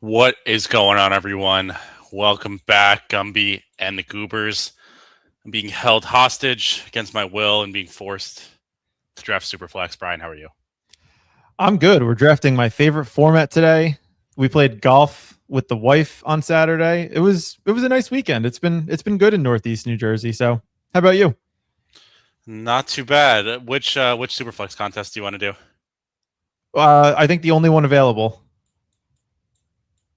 What is going on, everyone? Welcome back, Gumby and the Goobers. I'm being held hostage against my will and being forced to draft Superflex. Brian, how are you? I'm good. We're drafting my favorite format today. We played golf with the wife on Saturday. It was a nice weekend. It's been good in Northeast New Jersey. So, how about you? Not too bad. Which Superflex contest do you want to do? I think the only one available.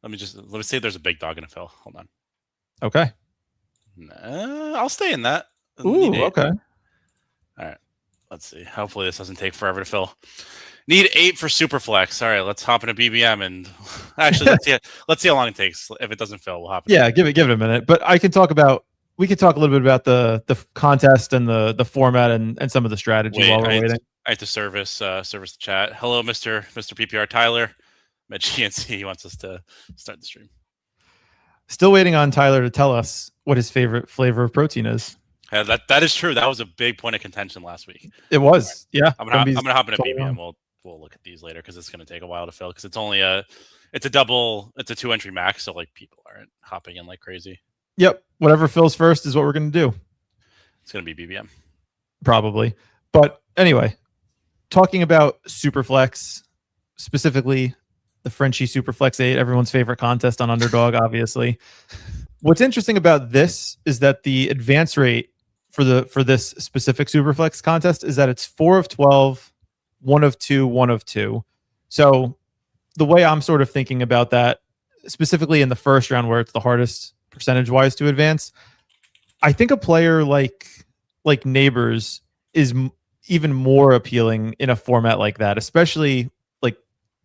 Let me see if there's a big dog in a fill. Hold on. Okay. I'll stay in that. Ooh, okay. All right. Let's see. Hopefully this doesn't take forever to fill. Need 8 for Superflex. All right, let's hop into BBM and actually let's see how long it takes. If it doesn't fill, we'll hop. Yeah, give it a minute. But we could talk a little bit about the contest and the format and some of the strategy while we're waiting. I have to service the chat. Hello, Mr. PPR Tyler. Met GNC. He wants us to start the stream. Still waiting on Tyler to tell us what his favorite flavor of protein is. Yeah, that is true. That was a big point of contention last week. It was. Right. Yeah. I'm gonna hop into BBM. We'll look at these later because it's gonna take a while to fill because it's a 2-entry max, so like people aren't hopping in like crazy. Yep. Whatever fills first is what we're gonna do. It's gonna be BBM. Probably. But anyway, talking about Superflex, specifically the Frenchie Superflex 8, everyone's favorite contest on Underdog, obviously. What's interesting about this is that the advance rate for this specific Superflex contest is that it's 4 of 12, 1 of 2, 1 of 2. So the way I'm sort of thinking about that, specifically in the first round where it's the hardest percentage-wise to advance, I think a player like Neighbors is even more appealing in a format like that, especially like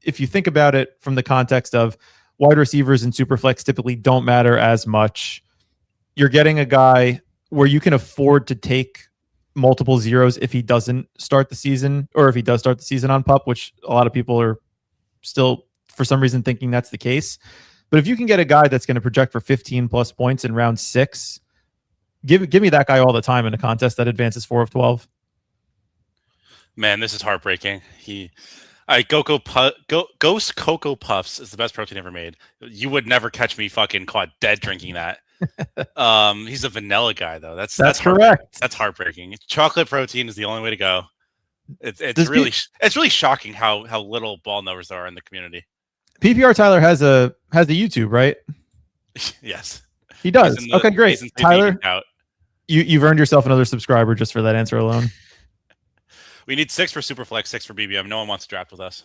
if you think about it from the context of wide receivers in Superflex typically don't matter as much. You're getting a guy where you can afford to take multiple zeros if he doesn't start the season, or if he does start the season on PUP, which a lot of people are still, for some reason, thinking that's the case. But if you can get a guy that's going to project for 15 plus points in round 6, give me that guy all the time in a contest that advances 4 of 12. Man, this is heartbreaking. Ghost Cocoa Puffs is the best protein ever made. You would never catch me fucking caught dead drinking that. He's a vanilla guy though. That's correct. That's heartbreaking. Chocolate protein is the only way to go. It's really shocking how little ball knowers there are in the community. PPR Tyler has a YouTube, right? Yes, he does. Okay, great. Tyler, you've earned yourself another subscriber just for that answer alone. We need 6 for Superflex, 6 for BBM. No one wants to draft with us.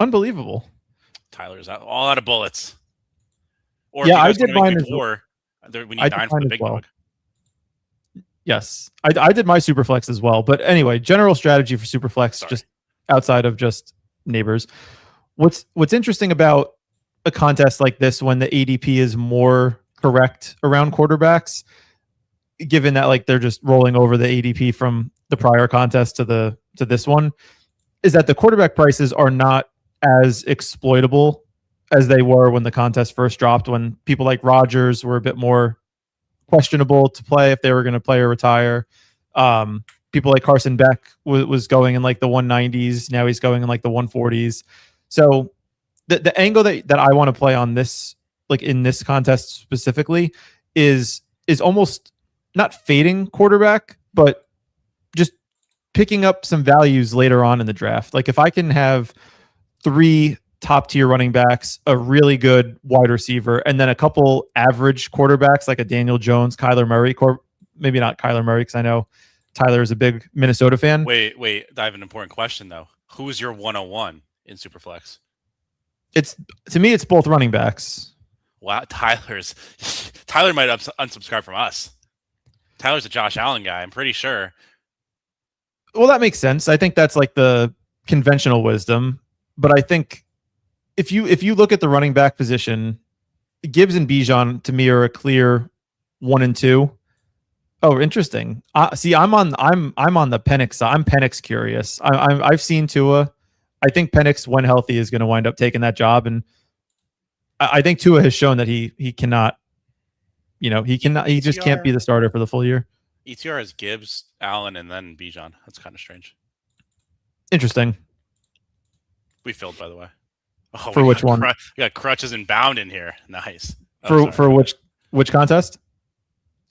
Unbelievable. Tyler's all out of bullets. Or yeah, I did mine as well. We need 9 for the big dog. Yes, I did my Superflex as well. But anyway, general strategy for Superflex, just outside of just Neighbors. What's interesting about a contest like this when the ADP is more correct around quarterbacks, given that like they're just rolling over the ADP from the prior contest to this one, is that the quarterback prices are not as exploitable as they were when the contest first dropped, when people like Rodgers were a bit more questionable to play if they were going to play or retire. People like Carson Beck was going in like the 190s. Now he's going in like the 140s. So the angle that I want to play on this, like in this contest specifically, is almost not fading quarterback, but just picking up some values later on in the draft. Like if I can have 3 top tier running backs, a really good wide receiver, and then a couple average quarterbacks like a Daniel Jones, Kyler Murray, maybe not Kyler Murray because I know Tyler is a big Minnesota fan. Wait, I have an important question though. Who's your 101 in Superflex? To me, it's both running backs. Wow, Tyler might unsubscribe from us. Tyler's a Josh Allen guy, I'm pretty sure. Well, that makes sense. I think that's like the conventional wisdom. But I think if you look at the running back position, Gibbs and Bijan to me are a clear 1 and 2. Oh, interesting. See, I'm on the Penix side. I'm Penix curious. I've seen Tua. I think Penix, when healthy, is going to wind up taking that job, and I think Tua has shown that he cannot. He just can't be the starter for the full year. ETR is Gibbs, Allen, and then Bijan. That's kind of strange. Interesting. We filled, by the way. Oh, For which one? We got crutches and bound in here. Nice. For which contest?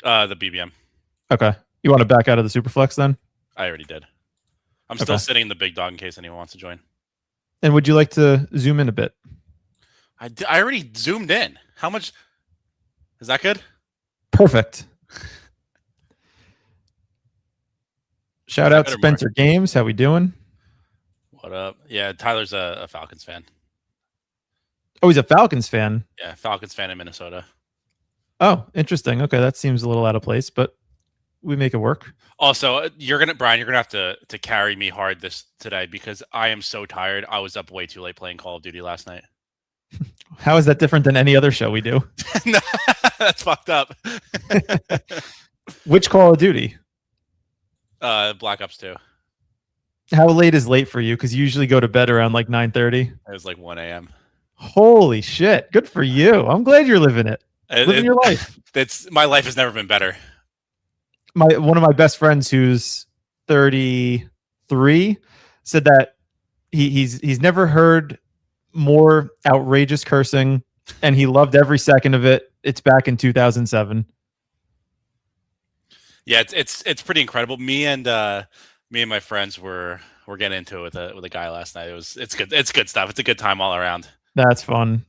The BBM. Okay. You want to back out of the Superflex then? I already did. I'm still sitting in the big dog in case anyone wants to join. And would you like to zoom in a bit? I already zoomed in. How much? Is that good? Perfect. Shout out Spencer Games. How we doing? What up? Yeah, Tyler's a Falcons fan. Oh, he's a Falcons fan? Yeah, Falcons fan in Minnesota. Oh, interesting. Okay, that seems a little out of place, but we make it work. Also, Brian, you're gonna have to carry me hard today because I am so tired. I was up way too late playing Call of Duty last night. How is that different than any other show we do? No, that's fucked up. Which Call of Duty? Black Ops 2. How late is late for you? Because you usually go to bed around like 9:30. It was like 1 a.m. Holy shit! Good for you. I'm glad you're living it. Living your life. My life has never been better. One of my best friends, who's 33, said that he's never heard more outrageous cursing, and he loved every second of it. It's back in 2007. Yeah, it's pretty incredible. Me and my friends were getting into it with a guy last night. It's good. It's good stuff. It's a good time all around. That's fun.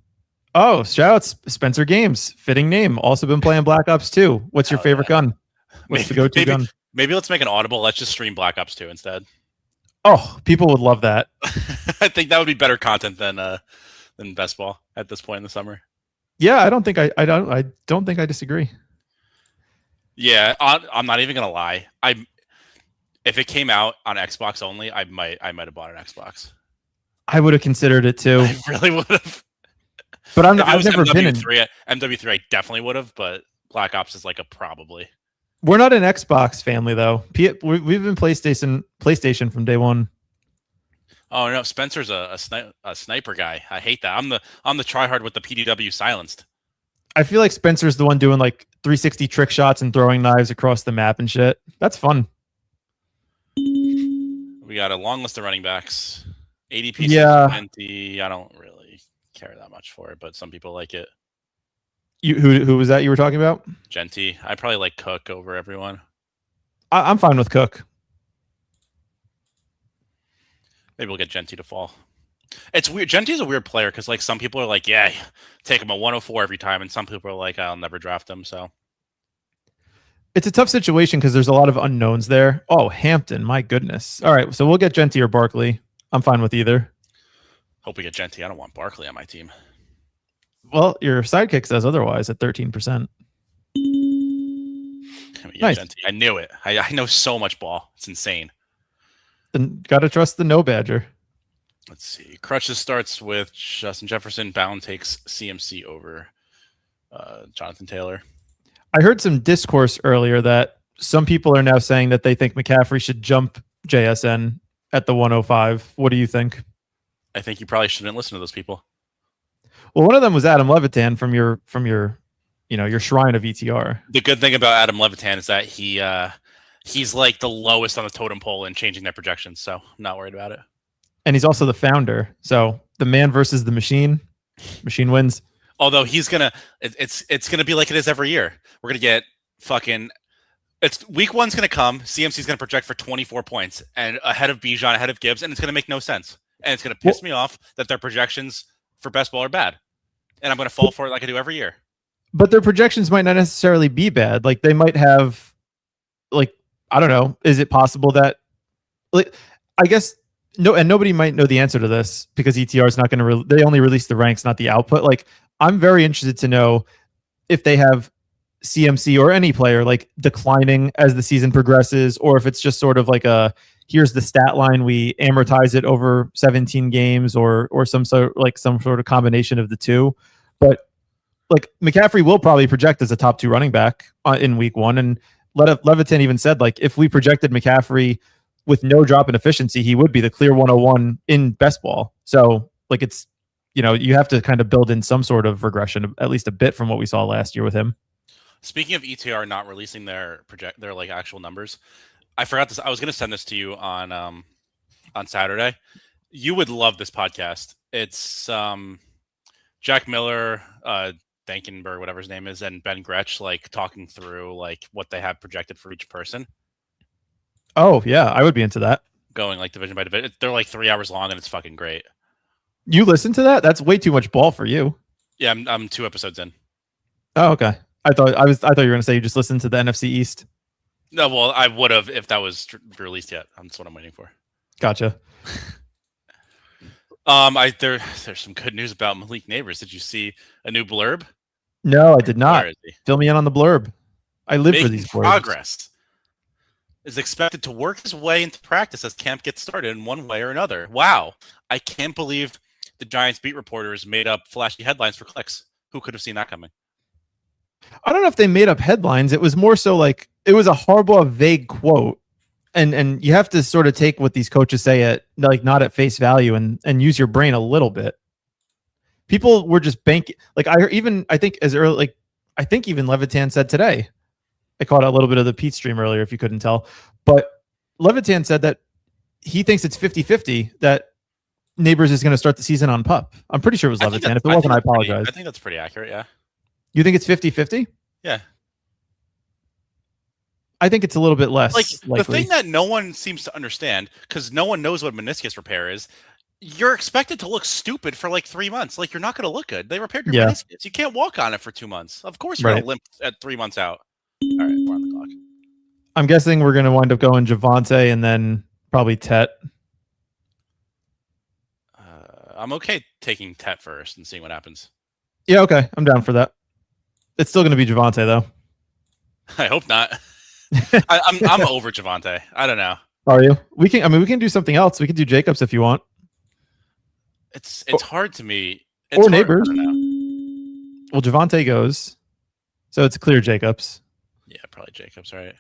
Oh, shout out Spencer Games. Fitting name. Also been playing Black Ops 2. What's your favorite gun? What's the go-to gun? Maybe let's make an audible. Let's just stream Black Ops 2 instead. Oh, people would love that. I think that would be better content than best ball at this point in the summer. Yeah, I don't think I disagree. Yeah, I'm not even gonna lie. If it came out on Xbox only, I might have bought an Xbox. I would have considered it too. I really would have. But I've never been in MW3. I definitely would have, but Black Ops is like a probably. We're not an Xbox family though. We've been PlayStation from day one. Oh no, Spencer's a sniper guy. I hate that. I'm the tryhard with the PDW silenced. I feel like Spencer's the one doing like 360 trick shots and throwing knives across the map and shit. That's fun. We got a long list of running backs. ADP 20. I don't really care that much for it, but some people like it. Who was that you were talking about? Genty. I probably like Cook over everyone. I'm fine with Cook. Maybe we'll get Genty to fall. It's weird. Genty's a weird player because like some people are like, yeah, take him a 104 every time, and some people are like, I'll never draft him. So it's a tough situation because there's a lot of unknowns there. Oh, Hampton, my goodness. All right, so we'll get Genty or Barkley. I'm fine with either. Hope we get Genty. I don't want Barkley on my team. Well, your sidekick says otherwise at 13%. Nice. Genty. I knew it. I know so much ball. It's insane. Then gotta trust the no badger. Let's see. Crutches starts with Justin Jefferson. Bound takes CMC over Jonathan Taylor. I heard some discourse earlier that some people are now saying that they think McCaffrey should jump JSN at the 105. What do you think? I think you probably shouldn't listen to those people. Well, one of them was Adam Levitan from your your shrine of ETR. The good thing about Adam Levitan is that he's like the lowest on the totem pole in changing their projections, so I'm not worried about it. And he's also the founder. So the man versus the machine. Machine wins. Although it's gonna be like it is every year. We're gonna get it's week one's gonna come. CMC's gonna project for 24 points and ahead of Bijan, ahead of Gibbs, and it's gonna make no sense. And it's gonna piss me off that their projections for best ball are bad. And I'm gonna fall for it like I do every year. But their projections might not necessarily be bad. Like they might have, like, I don't know. Is it possible that, like, I guess nobody might know the answer to this because ETR is not going to. They only release the ranks, not the output. Like, I'm very interested to know if they have CMC or any player like declining as the season progresses, or if it's just sort of like here's the stat line, we amortize it over 17 games, or some sort of combination of the two. But like McCaffrey will probably project as a top 2 running back in week 1. And Levitan even said, like, if we projected McCaffrey with no drop in efficiency, he would be the clear 101 in best ball. So like, it's, you have to kind of build in some sort of regression, at least a bit from what we saw last year with him. Speaking of ETR not releasing their like actual numbers, I forgot this. I was going to send this to you on Saturday. You would love this podcast. It's Jack Miller, Dankenberg, whatever his name is, and Ben Gretsch like talking through like what they have projected for each person. Oh yeah, I would be into that. Going like division by division. They're like 3 hours long and it's fucking great. You listen to that? That's way too much ball for you. Yeah, I'm 2 episodes in. Oh, okay. I thought you were gonna say you just listened to the NFC East. No, well, I would have if that was released yet. That's what I'm waiting for. Gotcha. There's some good news about Malik Neighbors. Did you see a new blurb? No, I did not. Where is he? Fill me in on the blurb. I live for Making these blurbs. progress. Is expected to work his way into practice as camp gets started in one way or another. Wow. I can't believe the Giants beat reporters made up flashy headlines for clicks. Who could have seen that coming? I don't know if they made up headlines. It was more so like it was a Harbaugh vague quote. And you have to sort of take what these coaches say at like not at face value and use your brain a little bit. People were just banking like I think as early like I think even Levitan said today. I caught a little bit of the Pete stream earlier if you couldn't tell. But Levitan said that he thinks it's 50-50 that Neighbors is going to start the season on PUP. I'm pretty sure it was Levitan. If it wasn't, I apologize. I think that's pretty accurate, yeah. You think it's 50-50? Yeah. I think it's a little bit less like likely. The thing that no one seems to understand, because no one knows what meniscus repair is, you're expected to look stupid for like 3 months. Like you're not going to look good. They repaired your meniscus. You can't walk on it for 2 months. Of course you're going to limp at 3 months out. All right, we're on the clock. I'm guessing we're going to wind up going Javonte and then probably Tet. I'm okay taking Tet first and seeing what happens. Yeah, okay. I'm down for that. It's still going to be Javonte, though. I hope not. I'm over Javonte. I don't know. Are you? We can do something else. We can do Jacobs if you want. It's hard to me. It's or Neighbors. Well, Javonte goes. So it's clear Jacobs. Yeah, probably Jacobs, right?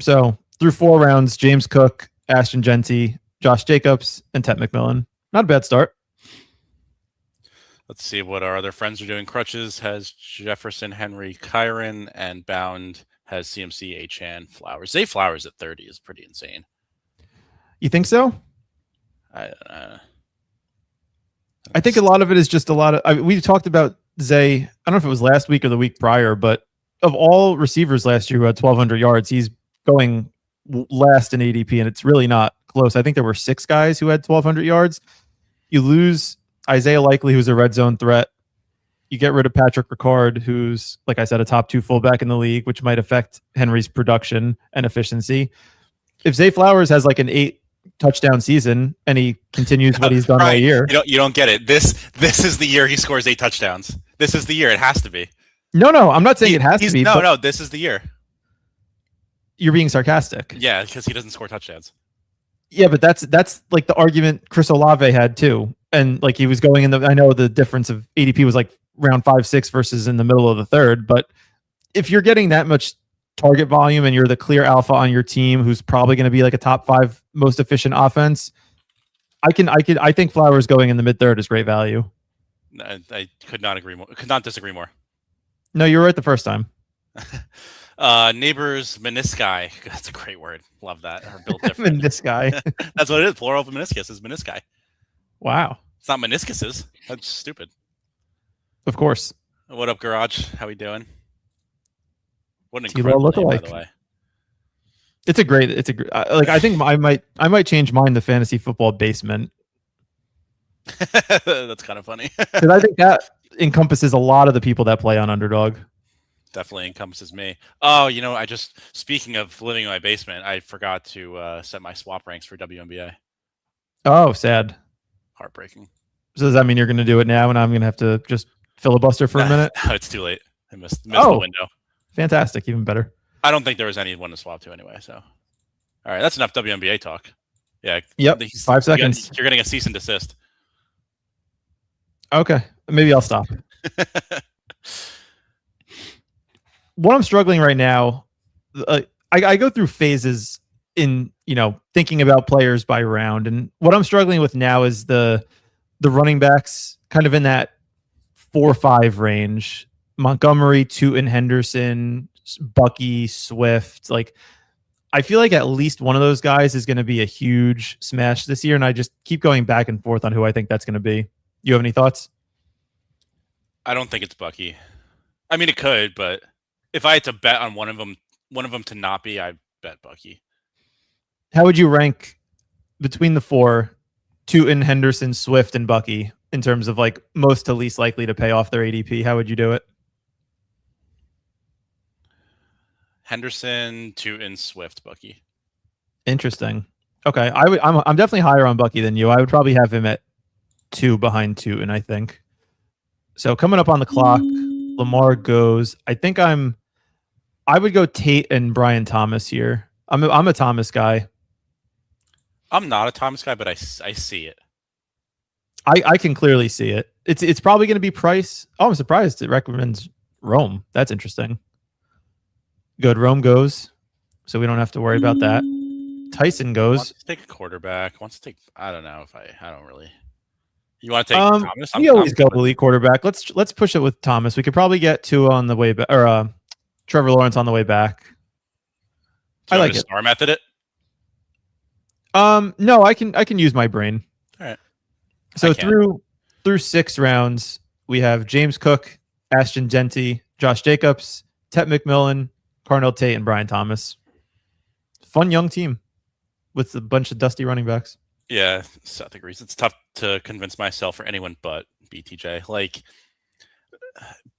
So through 4 rounds, James Cook, Ashton Genty, Josh Jacobs, and Tet McMillan. Not a bad start. Let's see what our other friends are doing. Crutches has Jefferson, Henry, Kyron, and Bound has CMC, Achan, Flowers. Zay Flowers at 30 is pretty insane. You think so? I think a lot of it is just a lot of. We talked about Zay. I don't know if it was last week or the week prior, but of all receivers last year who had 1,200 yards, he's going last in ADP, and it's really not close. I think there were 6 guys who had 1,200 yards. You lose Isaiah Likely, who's a red zone threat. You get rid of Patrick Ricard, who's, like I said, a top 2 fullback in the league, which might affect Henry's production and efficiency. If Zay Flowers has like an 8 touchdown season and he continues what he's done all year, you don't get it. This is the year he scores 8 touchdowns. This is the year. It has to be. No, I'm not saying it has to be. No, this is the year. You're being sarcastic. Yeah, because he doesn't score touchdowns. Yeah, but that's like the argument Chris Olave had too. And like he was going in I know the difference of ADP was like round 5-6 versus in the middle of the third. But if you're getting that much target volume and you're the clear alpha on your team, who's probably going to be like a top 5 most efficient offense, I think Flowers going in the mid third is great value. I could not agree more. Could not disagree more. No, you were right the first time. Neighbors menisci. That's a great word. Love that. Or built different. Menisci. That's what it is. Plural of meniscus is menisci. Wow. It's not meniscuses. That's stupid. Of course. What up, Garage? How we doing? What an incredible name, by the way. It's a great. Like I think I might change mine to fantasy football basement. That's kind of funny. Because I think that encompasses a lot of the people that play on Underdog. Definitely encompasses me. Oh, speaking of living in my basement, I forgot to set my swap ranks for WNBA. Oh, sad. Heartbreaking. So does that mean you're going to do it now and I'm going to have to just filibuster for a minute? No, it's too late. I missed the window. Fantastic. Even better. I don't think there was anyone to swap to anyway. So, all right, that's enough WNBA talk. Yeah. Yep. 5 seconds. You're getting a cease and desist. Okay. Maybe I'll stop. What I'm struggling right now, I go through phases in, thinking about players by round. And what I'm struggling with now is the running backs kind of in that 4-5 range. Montgomery, Tootin, Henderson, Bucky, Swift. Like, I feel like at least one of those guys is going to be a huge smash this year. And I just keep going back and forth on who I think that's going to be. You have any thoughts? I don't think it's Bucky. I mean, it could, but if I had to bet on one of them to not be, I'd bet Bucky. How would you rank between the four, Tootin, Henderson, Swift, and Bucky in terms of like most to least likely to pay off their ADP? How would you do it? Henderson, Tootin, Swift, Bucky. Interesting. Okay, I'm definitely higher on Bucky than you. I would probably have him at 2 behind Tootin, I think. So coming up on the clock, Lamar goes. I would go Tate and Brian Thomas here. I'm a Thomas guy. I'm not a Thomas guy, but I see it. I can clearly see it. It's probably going to be Price. Oh, I'm surprised it recommends Rome. That's interesting. Good. Rome goes, so we don't have to worry about that. Tyson goes. Wants to take a quarterback. Wants to take. I don't know if I don't really. You want to take Thomas? We always go elite quarterback. Let's push it with Thomas. We could probably get Tua on the way back, or Trevor Lawrence on the way back. I like it. Star method it. No, I can use my brain. All right. So through 6 rounds, we have James Cook, Ashton Genty, Josh Jacobs, Tet McMillan, Carnell Tate, and Brian Thomas. Fun young team with a bunch of dusty running backs. Yeah, Seth agrees. It's tough to convince myself or anyone but BTJ. Like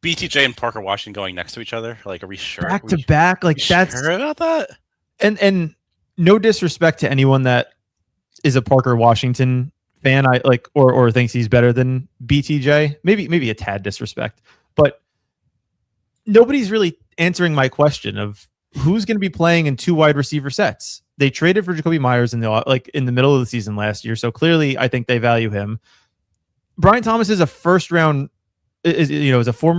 BTJ and Parker Washington going next to each other. Like, are we sure? Back to back, like that's sure about that. And no disrespect to anyone that is a Parker Washington fan, I like or thinks he's better than BTJ. Maybe a tad disrespect, but nobody's really answering my question of who's going to be playing in 2 wide receiver sets. They traded for Jacoby Myers in the middle of the season last year, so clearly I think they value him. Brian Thomas is a former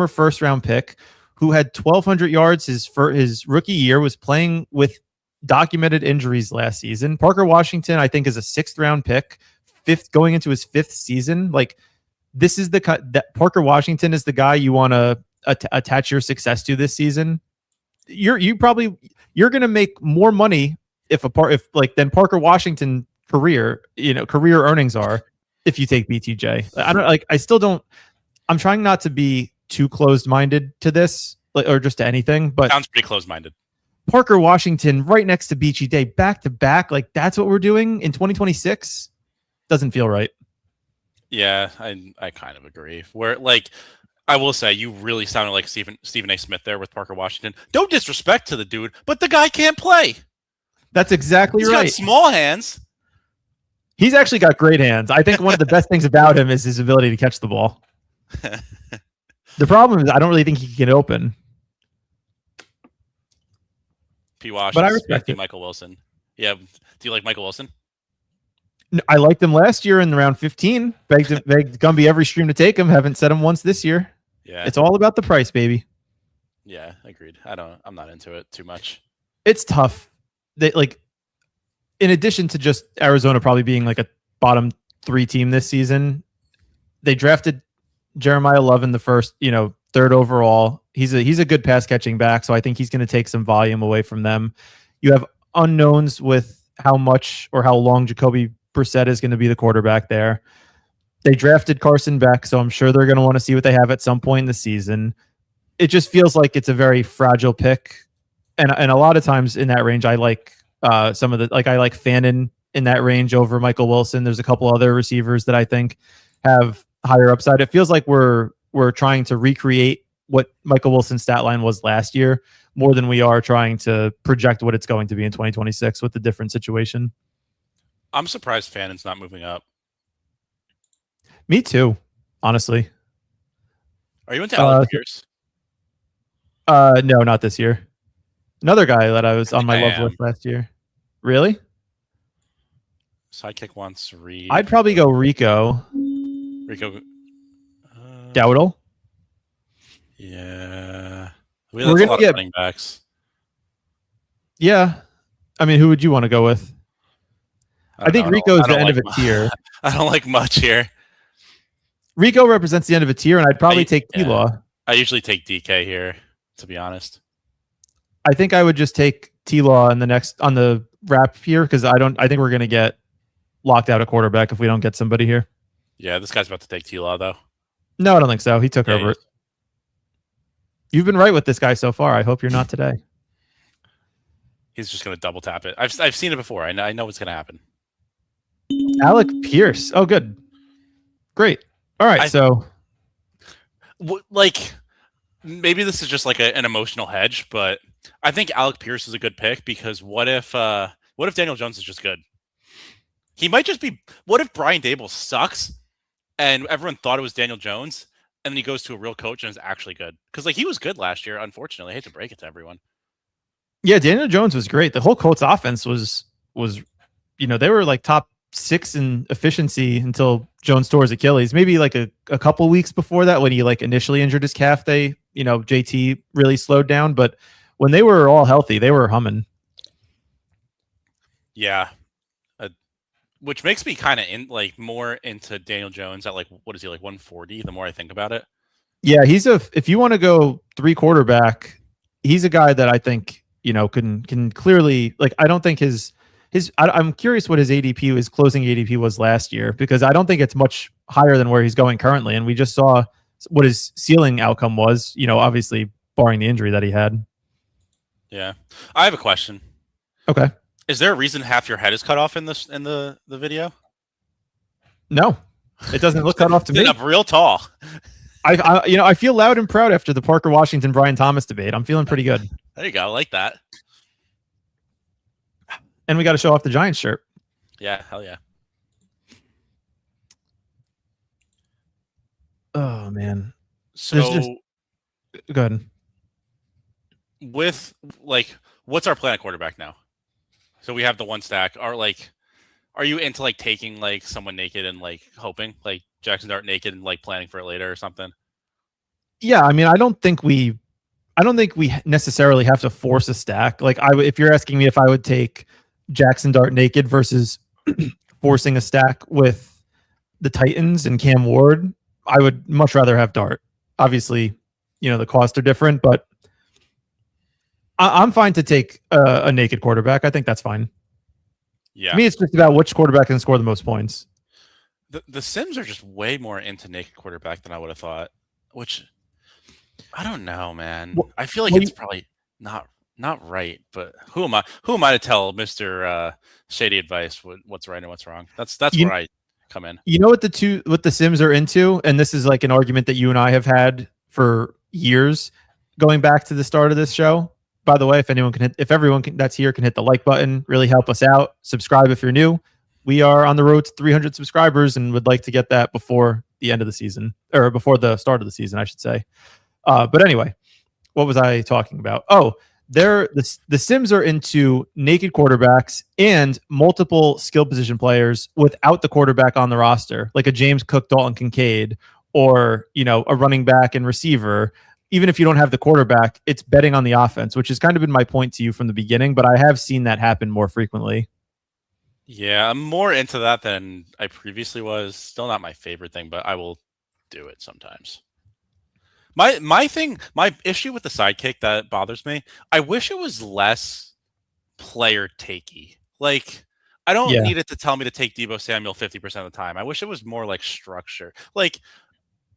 first round pick who had 1,200 yards his rookie year, was playing with documented injuries last season. Parker Washington, I think, is a 6th round pick, going into his 5th season. Like, this is that Parker Washington is the guy you want to attach your success to this season. You're going to make more money than Parker Washington career earnings are if you take BTJ. I'm trying not to be too closed-minded to this, or just to anything, but sounds pretty closed-minded. Parker Washington right next to BTJ back to back, like that's what we're doing in 2026. Doesn't feel right. Yeah, I kind of agree. Where, like, I will say you really sounded like Stephen A. Smith there with Parker Washington. No disrespect to the dude, but the guy can't play. That's exactly right. He's got small hands. He's actually got great hands. I think one of the best things about him is his ability to catch the ball. The problem is I don't really think he can get open. P. Wash, but I respect Michael Wilson. Yeah, do you like Michael Wilson? I liked him last year in round 15. Begged Gumby every stream to take him. Haven't said him once this year. Yeah, it's all about the price, baby. Yeah, agreed. I'm not into it too much. It's tough. In addition to just Arizona probably being like a bottom 3 team this season, they drafted Jeremiah Love in the first, 3rd overall. He's a good pass catching back, so I think he's going to take some volume away from them. You have unknowns with how much or how long Jacoby Brissett is going to be the quarterback there. They drafted Carson Beck, so I'm sure they're going to want to see what they have at some point in the season. It just feels like it's a very fragile pick, and a lot of times in that range, I like I like Fannin in that range over Michael Wilson. There's a couple other receivers that I think have higher upside. It feels like we're trying to recreate what Michael Wilson's stat line was last year more than we are trying to project what it's going to be in 2026 with the different situation. I'm surprised Fannin's not moving up. Me too, honestly. Are you into Alec Pierce? No, not this year. Another guy that I was on my love list last year. Really? Sidekick wants Reed. I'd probably go Rico. Dowdle. Yeah. We're going to get running backs. Yeah. I mean, who would you want to go with? I think Rico is the end of a tier. I don't like much here. Rico represents the end of a tier, and I'd probably take T-Law. I usually take DK here, to be honest. I think I would just take T-Law on the wrap here because I think we're going to get locked out at quarterback if we don't get somebody here. Yeah, this guy's about to take T-Law though. No, I don't think so. He took Yeah, Herbert. You've been right with this guy so far. I hope you're not today. He's just going to double tap it. I've seen it before. I know what's going to happen. Alec Pierce. Oh, good. Great. All right. So, like, maybe this is just like an emotional hedge, but I think Alec Pierce is a good pick because what if Daniel Jones is just good? He might just be. What if Brian Dable sucks and everyone thought it was Daniel Jones, and then he goes to a real coach and is actually good? Because like he was good last year. Unfortunately, I hate to break it to everyone. Yeah, Daniel Jones was great. The whole Colts offense was they were like top 6 in efficiency until Jones tore his Achilles. Maybe like a couple weeks before that when he like initially injured his calf, JT really slowed down. But when they were all healthy, they were humming. Yeah. Which makes me kind of more into Daniel Jones at like, what is he, like 140? The more I think about it. Yeah, if you want to go 3 quarterback, he's a guy that I think, can clearly, like, I don't think I'm curious what his closing ADP was last year, because I don't think it's much higher than where he's going currently. And we just saw what his ceiling outcome was, obviously barring the injury that he had. Yeah. I have a question. Okay. Is there a reason half your head is cut off in the video? No, it doesn't look cut off to me. Up real tall. I feel loud and proud after the Parker Washington Brian Thomas debate. I'm feeling pretty good. There you go. I like that. And we got to show off the Giants shirt. Yeah, hell yeah. Oh man. So go ahead. With what's our plan at quarterback now? So we have the one stack. Are you into like taking like someone naked and like hoping like Jackson Dart naked and like planning for it later or something? Yeah, I mean, I don't think we necessarily have to force a stack. Like if you're asking me if I would take Jackson Dart naked versus forcing a stack with the Titans and Cam Ward, I would much rather have Dart. Obviously, the costs are different, but I'm fine to take a naked quarterback. I think that's fine. Yeah. To me, it's just about which quarterback can score the most points. The Sims are just way more into naked quarterback than I would have thought, which I don't know, man. Well, I feel like it's probably not right, but who am I to tell Mr. Shady Advice what's right and what's wrong? That's where I come in. You know what the Sims are into, and this is like an argument that you and I have had for years, going back to the start of this show. By the way, if everyone that's here can hit the like button, really help us out. Subscribe if you're new. We are on the road to 300 subscribers and would like to get that before the end of the season, or before the start of the season, I should say. But anyway, what was I talking about? Oh, the Sims are into naked quarterbacks and multiple skill position players without the quarterback on the roster, like a James Cook, Dalton Kincaid, or a running back and receiver. Even if you don't have the quarterback, it's betting on the offense, which has kind of been my point to you from the beginning, but I have seen that happen more frequently. Yeah, I'm more into that than I previously was. Still not my favorite thing, but I will do it sometimes. My issue with the sidekick that bothers me, I wish it was less player takey. Like, I don't need it to tell me to take Deebo Samuel 50% of the time. I wish it was more like structure. Like,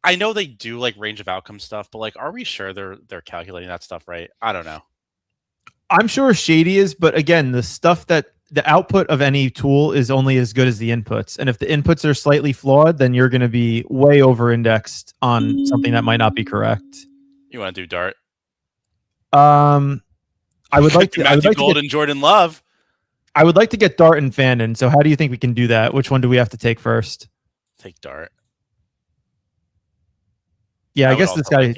I know they do like range of outcome stuff, but like, are we sure they're calculating that stuff right? I don't know. I'm sure Shady is, but again, the output of any tool is only as good as the inputs. And if the inputs are slightly flawed, then you're going to be way over indexed on something that might not be correct. You want to do Dart? I would like to. Matthew Golden, Jordan Love. I would like to get Dart and Fannin. So how do you think we can do that? Which one do we have to take first? Take Dart. Yeah, I guess this guy.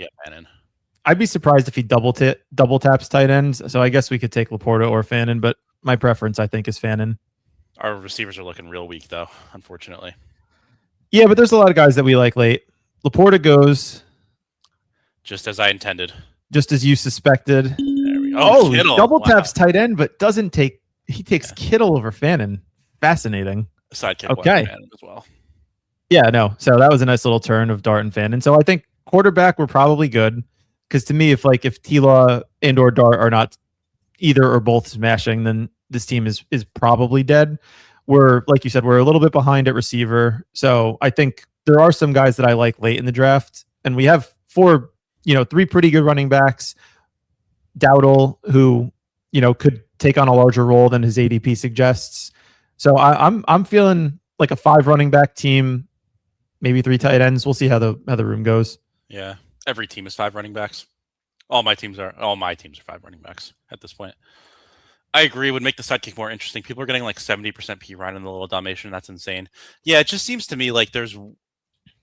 I'd be surprised if he double taps tight ends. So I guess we could take Laporta or Fannin, but my preference, I think, is Fannin. Our receivers are looking real weak, though, unfortunately. Yeah, but there's a lot of guys that we like late. Laporta goes. Just as I intended. Just as you suspected. There we go. Oh, he double taps tight end, but doesn't take. He takes Kittle over Fannin. Fascinating. Sidekick okay. Fannin as well. Yeah, no. So that was a nice little turn of Dart and Fannin. So I think quarterback we're probably good, because to me, if T-Law and or Dart are not either or both smashing, then this team is probably dead. We're, like you said, we're a little bit behind at receiver. So I think there are some guys that I like late in the draft, and we have three pretty good running backs. Dowdle, who could take on a larger role than his ADP suggests. So I'm feeling like a 5 running back team, maybe 3 tight ends. We'll see how the room goes. Yeah, every team is 5 running backs. All my teams are 5 running backs at this point. I agree. Would make the sidekick more interesting. People are getting like 70% P Ryan in the little Dalmatian. That's insane. Yeah, it just seems to me like there's,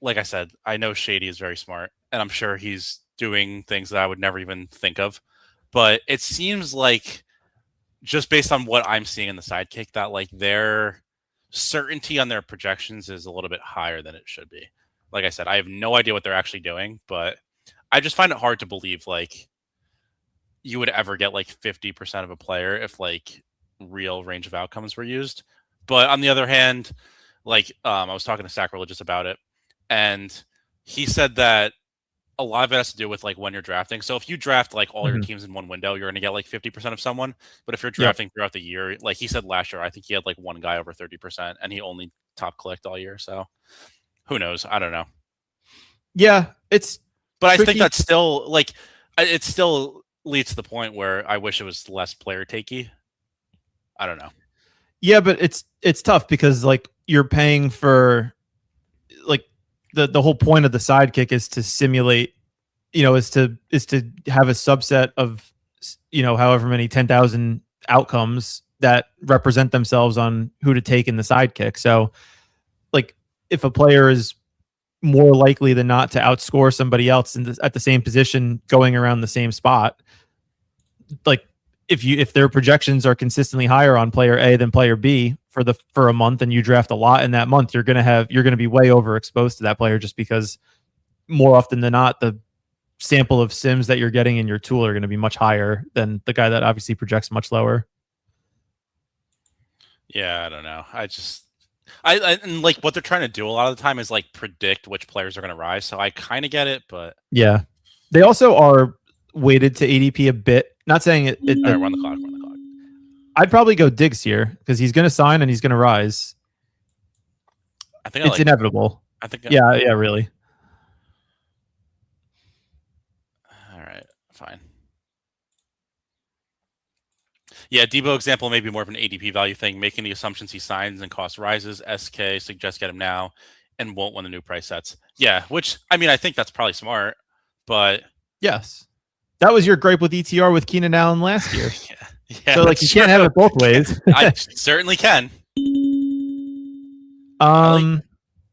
like I said, I know Shady is very smart, and I'm sure he's doing things that I would never even think of. But it seems like, just based on what I'm seeing in the sidekick, that like their certainty on their projections is a little bit higher than it should be. Like I said, I have no idea what they're actually doing, but I just find it hard to believe like you would ever get like 50% of a player if like real range of outcomes were used. But on the other hand, like I was talking to Sacrilegious about it, and he said that a lot of it has to do with like when you're drafting. So if you draft like all your teams in one window, you're going to get like 50% of someone. But if you're drafting throughout the year, like he said last year, I think he had like one guy over 30%, and he only top clicked all year. So who knows? I don't know. Yeah, but tricky. I think that's still like it still leads to the point where I wish it was less player takey. I don't know. Yeah, but it's tough because like you're paying for like the whole point of the sidekick is to simulate, is to have a subset of however many 10,000 outcomes that represent themselves on who to take in the sidekick. So like if a player is more likely than not to outscore somebody else at the same position going around the same spot, like if their projections are consistently higher on player A than player B for a month, and you draft a lot in that month, you're going to be way overexposed to that player, just because more often than not the sample of sims that you're getting in your tool are going to be much higher than the guy that obviously projects much lower. Yeah, I don't know. And like what they're trying to do a lot of the time is like predict which players are going to rise. So I kind of get it, but yeah, they also are weighted to ADP a bit. Not saying it. All right, run the clock. I'd probably go Diggs here because he's going to sign and he's going to rise. I think it's inevitable. I think. Yeah, really. All right, fine. Yeah, Debo example may be more of an ADP value thing, making the assumptions he signs and cost rises. SK suggests get him now and won't when the new price sets. Yeah, which, I mean, I think that's probably smart, but... Yes. That was your gripe with ETR with Keenan Allen last year. Yeah, so, like, you can't have it both ways. I certainly can. I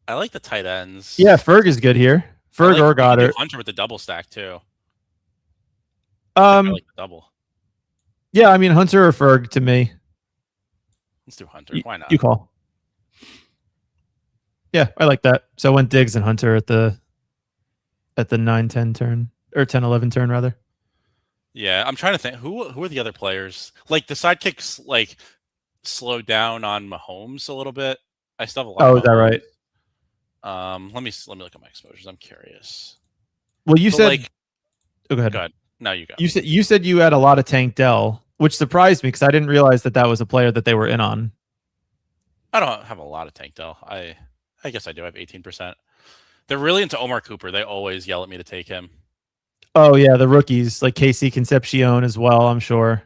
like the tight ends. Yeah, Ferg is good here. Ferg or Goddard. Hunter with the double stack, too. I like the double. Yeah, I mean, Hunter or Ferg to me. Let's do Hunter. Why not? You call. Yeah, I like that. So I went Diggs and Hunter at the 9-10 turn, or 10-11 turn rather. Yeah, I'm trying to think who are the other players. Like the sidekicks like slowed down on Mahomes a little bit. I still have a lot. Oh, is that right? Let me look at my exposures. I'm curious. Well, you said. Oh, go ahead. Go ahead. No, you go. You said you had a lot of Tank Dell, which surprised me because I didn't realize that was a player that they were in on. I don't have a lot of Tank Dell. I guess I do. I have 18%. They're really into Omar Cooper. They always yell at me to take him. Oh yeah, the rookies like KC Concepcion as well. I'm sure.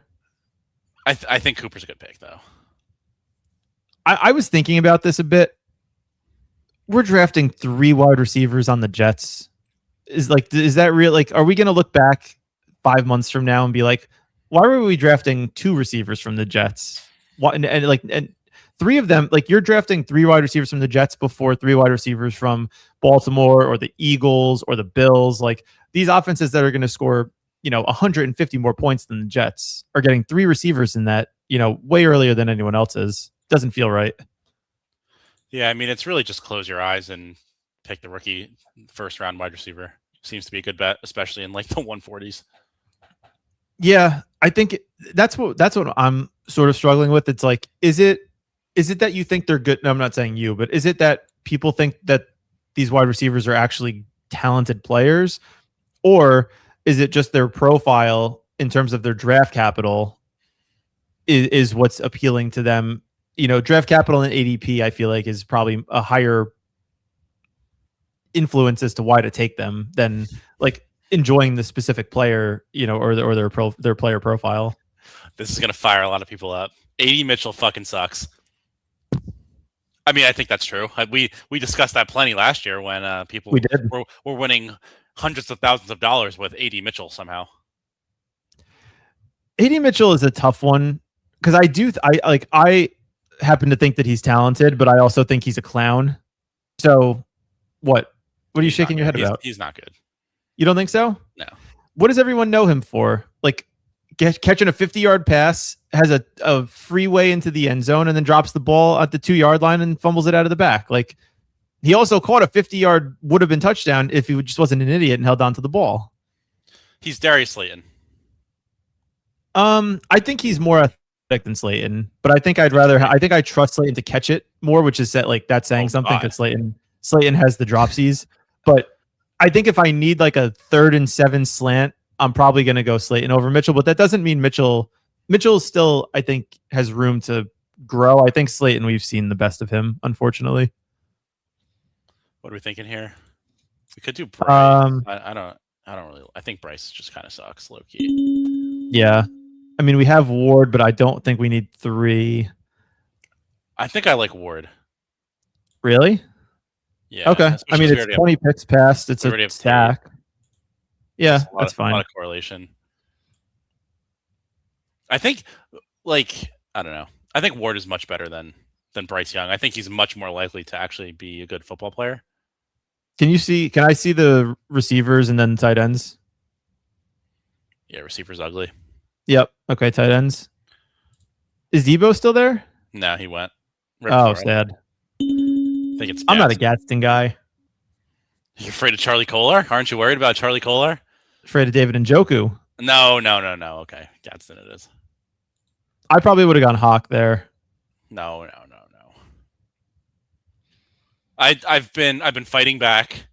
I think Cooper's a good pick though. I was thinking about this a bit. We're drafting 3 wide receivers on the Jets. Is that real? Like, are we going to look back 5 months from now and be like, why were we drafting 2 receivers from the Jets? And 3 of them, like you're drafting 3 wide receivers from the Jets before 3 wide receivers from Baltimore or the Eagles or the Bills. Like these offenses that are going to score, 150 more points than the Jets are getting 3 receivers in that, way earlier than anyone else is. Doesn't feel right. Yeah, I mean, it's really just close your eyes and pick the rookie first round wide receiver. Seems to be a good bet, especially in like the 140s. Yeah, I think that's what I'm sort of struggling with. It's like, is it that you think they're good? No, I'm not saying you, but is it that people think that these wide receivers are actually talented players, or is it just their profile in terms of their draft capital is what's appealing to them? Draft capital and ADP, I feel like is probably a higher influence as to why to take them than like enjoying the specific player, or their player profile. This is gonna fire a lot of people up. AD Mitchell fucking sucks. I mean, I think that's true. We discussed that plenty last year when people were winning hundreds of thousands of dollars with AD Mitchell somehow. AD Mitchell is a tough one because I happen to think that he's talented, but I also think he's a clown. So what are you shaking your head about? He's not good. You don't think so? No. What does everyone know him for? Like catching a 50-yard pass, has a freeway into the end zone, and then drops the ball at the 2-yard line and fumbles it out of the back. Like he also caught a 50-yard would have been touchdown if he just wasn't an idiot and held on to the ball. He's Darius Slayton. I think he's more athletic than Slayton, but I think I trust Slayton to catch it more, which is that's saying something because Slayton has the dropsies. But I think if I need like a 3rd and 7 slant, I'm probably going to go Slayton over Mitchell, but that doesn't mean Mitchell still, I think, has room to grow. I think Slayton, we've seen the best of him, unfortunately. What are we thinking here? We could do Bryce. I don't really. I think Bryce just kind of sucks, low key. Yeah, I mean we have Ward, but I don't think we need 3. I think I like Ward. Really? Yeah. Okay. I mean it's 20 picks passed. It's a stack. Yeah, that's fine. A lot of correlation. I think, I don't know. I think Ward is much better than Bryce Young. I think he's much more likely to actually be a good football player. Can I see the receivers and then tight ends? Yeah, receivers ugly. Yep. Okay, tight ends. Is Debo still there? No, he went. Sad. I think it's. I'm not a Gadsden guy. You afraid of Charlie Kolar? Aren't you worried about Charlie Kolar? Afraid of David Njoku? No. Okay, Gadsden it is. I probably would have gone Hawk there. No. I've been fighting back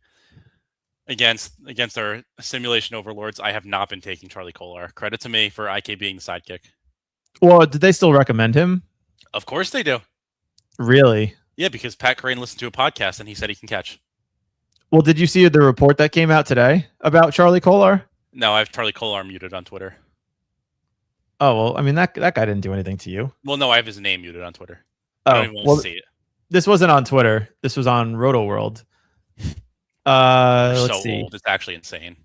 against our simulation overlords. I have not been taking Charlie Kolar. Credit to me for IK being the sidekick. Well, did they still recommend him? Of course they do. Really? Yeah, because Pat Crane listened to a podcast and he said he can catch. Well, did you see the report that came out today about Charlie Kolar? No, I have Charlie Kolar muted on Twitter. Oh, well, I mean, that guy didn't do anything to you. Well, no, I have his name muted on Twitter. I don't even want to see it. This wasn't on Twitter. This was on Roto World. Let's see. Old. It's actually insane.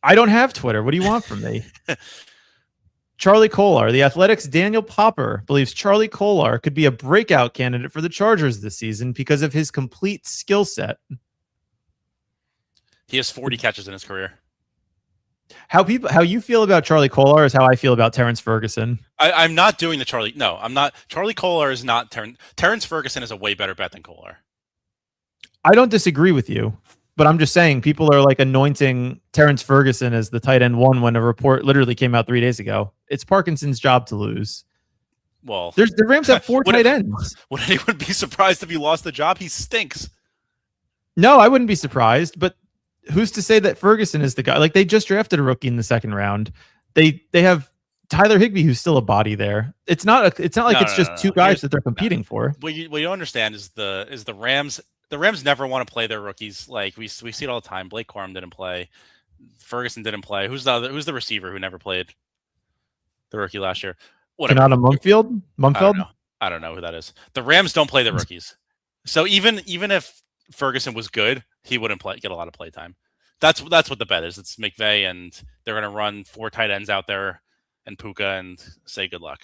I don't have Twitter. What do you want from me? Charlie Kolar. The Athletics' Daniel Popper believes Charlie Kolar could be a breakout candidate for the Chargers this season because of his complete skill set. He has 40 catches in his career. How you feel about Charlie Kolar is how I feel about Terrence Ferguson. I'm not doing the Charlie. No, I'm not. Charlie Kolar is not Terrence Ferguson is a way better bet than Kolar. I don't disagree with you, but I'm just saying people are like anointing Terrence Ferguson as the tight end 1 when a report literally came out 3 days ago. It's Parkinson's job to lose. Well, the Rams have 4 tight ends. Would anyone be surprised if he lost the job? He stinks. No, I wouldn't be surprised, but who's to say that Ferguson is the guy? Like they just drafted a rookie in the 2nd round. They have Tyler Higbee, who's still a body there. It's not like it's just 2 guys that they're competing for. What you understand is the Rams. The Rams never want to play their rookies. Like we see it all the time. Blake Corum didn't play. Ferguson didn't play. Who's the receiver who never played? The rookie last year. Whatever. Canada Mumfield? I don't know who that is. The Rams don't play the rookies. So even if Ferguson was good, he wouldn't get a lot of play time. That's what the bet is. It's McVay, and they're going to run 4 tight ends out there and Puka and say good luck.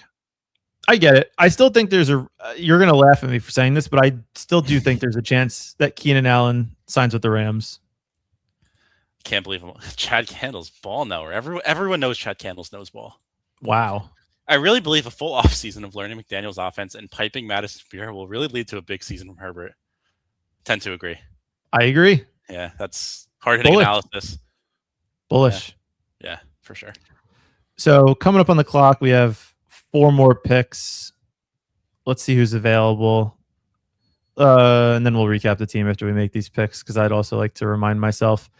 I get it. I still think there's you're going to laugh at me for saying this, but I still do think there's a chance that Keenan Allen signs with the Rams. Can't believe him. Chad Candle's ball knower. Everyone knows Chad Candle's knows ball. Wow. I really believe a full offseason of learning McDaniel's offense and piping Madison Beer will really lead to a big season from Herbert. Tend to agree. I agree. Yeah, that's hard-hitting analysis. Bullish. Yeah, for sure. So coming up on the clock, we have 4 more picks. Let's see who's available. And then we'll recap the team after we make these picks because I'd also like to remind myself.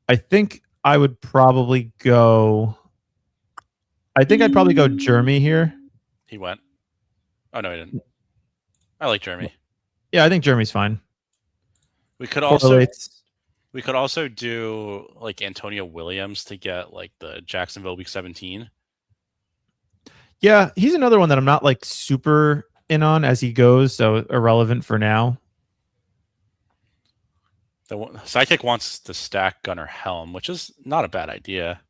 I think I'd probably go Jeremy here. He went. Oh, no, he didn't. I like Jeremy. Yeah, I think Jeremy's fine. We could also We could also do like Antonio Williams to get like the Jacksonville Week 17. Yeah, he's another one that I'm not like super in on as he goes, so irrelevant for now. The Sidekick wants to stack Gunnar Helm, which is not a bad idea.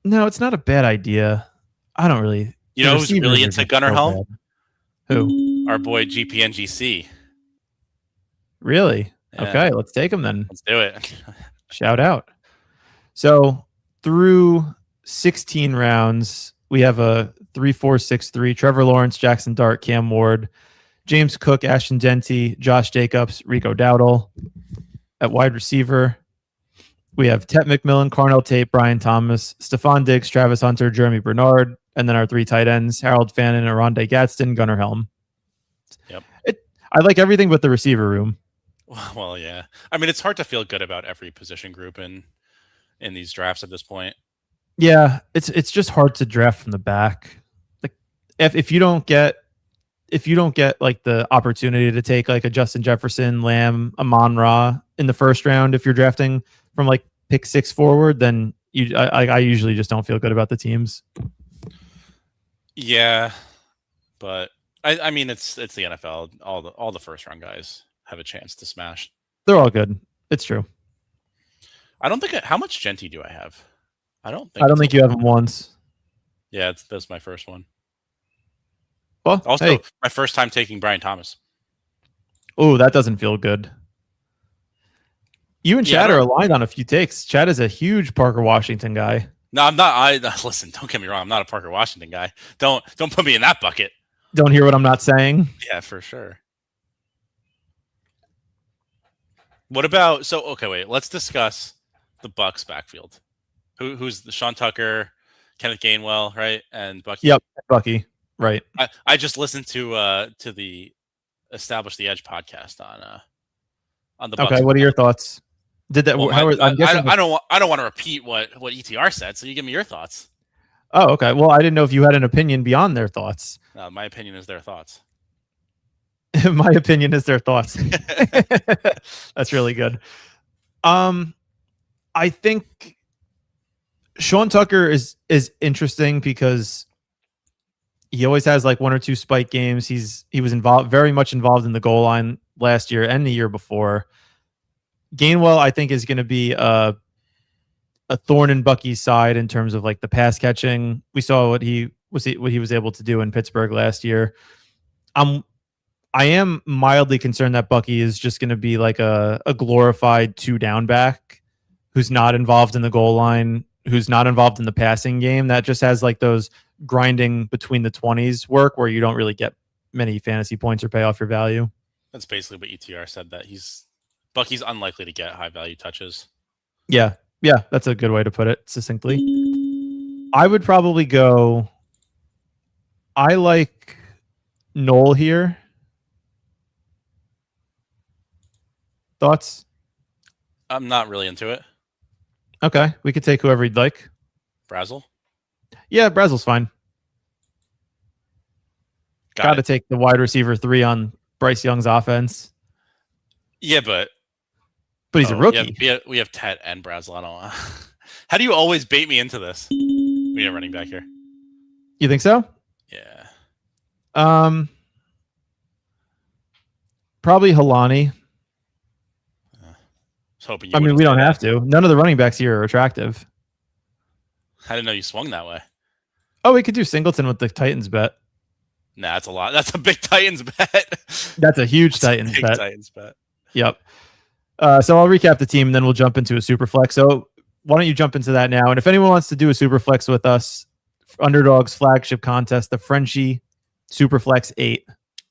No, it's not a bad idea. I don't really. You know who's really into Gunnar Helm? Bad. Who? Our boy GPNGC. Really? Yeah. Okay, let's take him then. Let's do it. Shout out. So through 16 rounds, we have a 3-4-6-3. Trevor Lawrence, Jackson Dart, Cam Ward, James Cook, Ashton Denty, Josh Jacobs, Rico Dowdle. At wide receiver, we have Tet McMillan, Carnell Tate, Brian Thomas, Stephon Diggs, Travis Hunter, Jeremy Bernard, and then our 3 tight ends, Harold Fannin, Aronde Gadsden, Gunnar Helm. Yep. I like everything but the receiver room. Well, yeah. I mean, it's hard to feel good about every position group in these drafts at this point. Yeah, it's just hard to draft from the back. Like if you don't get like the opportunity to take like a Justin Jefferson, Lamb, Amon-Ra in the first round, if you're drafting from like pick 6 forward, then I usually just don't feel good about the teams. Yeah, but I mean it's the NFL. All the first round guys have a chance to smash. They're all good. It's true. I don't think how much Genty do I have? I don't think you have him once. Yeah, that's my first one. Well, also my first time taking Brian Thomas. Oh, that doesn't feel good. You and Chad are aligned on a few takes. Chad is a huge Parker Washington guy. No, I'm not. Listen, don't get me wrong. I'm not a Parker Washington guy. Don't put me in that bucket. Don't hear what I'm not saying. Yeah, for sure. What about okay, wait. Let's discuss the Bucs backfield. Who's the Sean Tucker, Kenneth Gainwell, right? And Bucky. Yep, Bucky. Right. I just listened to the Establish the Edge podcast on the Bucs. Okay, what are your thoughts? Did that? Well, I don't want to repeat what ETR said. So you give me your thoughts. Oh, okay. Well, I didn't know if you had an opinion beyond their thoughts. No, my opinion is their thoughts. My opinion is their thoughts. That's really good. I think Sean Tucker is interesting because he always has like 1 or 2 spike games. He was very much involved in the goal line last year and the year before. Gainwell, I think, is going to be a thorn in Bucky's side in terms of like the pass catching. We saw what he was able to do in Pittsburgh last year. I am mildly concerned that Bucky is just going to be like a glorified 2-down back who's not involved in the goal line, who's not involved in the passing game, that just has like those grinding between the 20s work where you don't really get many fantasy points or pay off your value. That's basically what ETR said, that Bucky's unlikely to get high value touches. Yeah, that's a good way to put it succinctly. I would probably go. I like Noel here. Thoughts? I'm not really into it. Okay, we could take whoever you'd like. Brazel? Yeah, Brazel's fine. Got to take the wide receiver 3 on Bryce Young's offense. Yeah, but he's a rookie. We have Tet and Brazel. I don't know. How do you always bait me into this? We have running back here. You think so? Yeah. Probably Helani. Hoping I mean, we don't have to. None of the running backs here are attractive. I didn't know you swung that way. Oh, we could do Singleton with the Titans bet. Nah, that's a lot. That's a big Titans bet. That's a huge Titans bet. Titans bet. Yep. So I'll recap the team, and then we'll jump into a Superflex. So why don't you jump into that now? And if anyone wants to do a Superflex with us, Underdog's flagship contest, the Frenchie Superflex 8.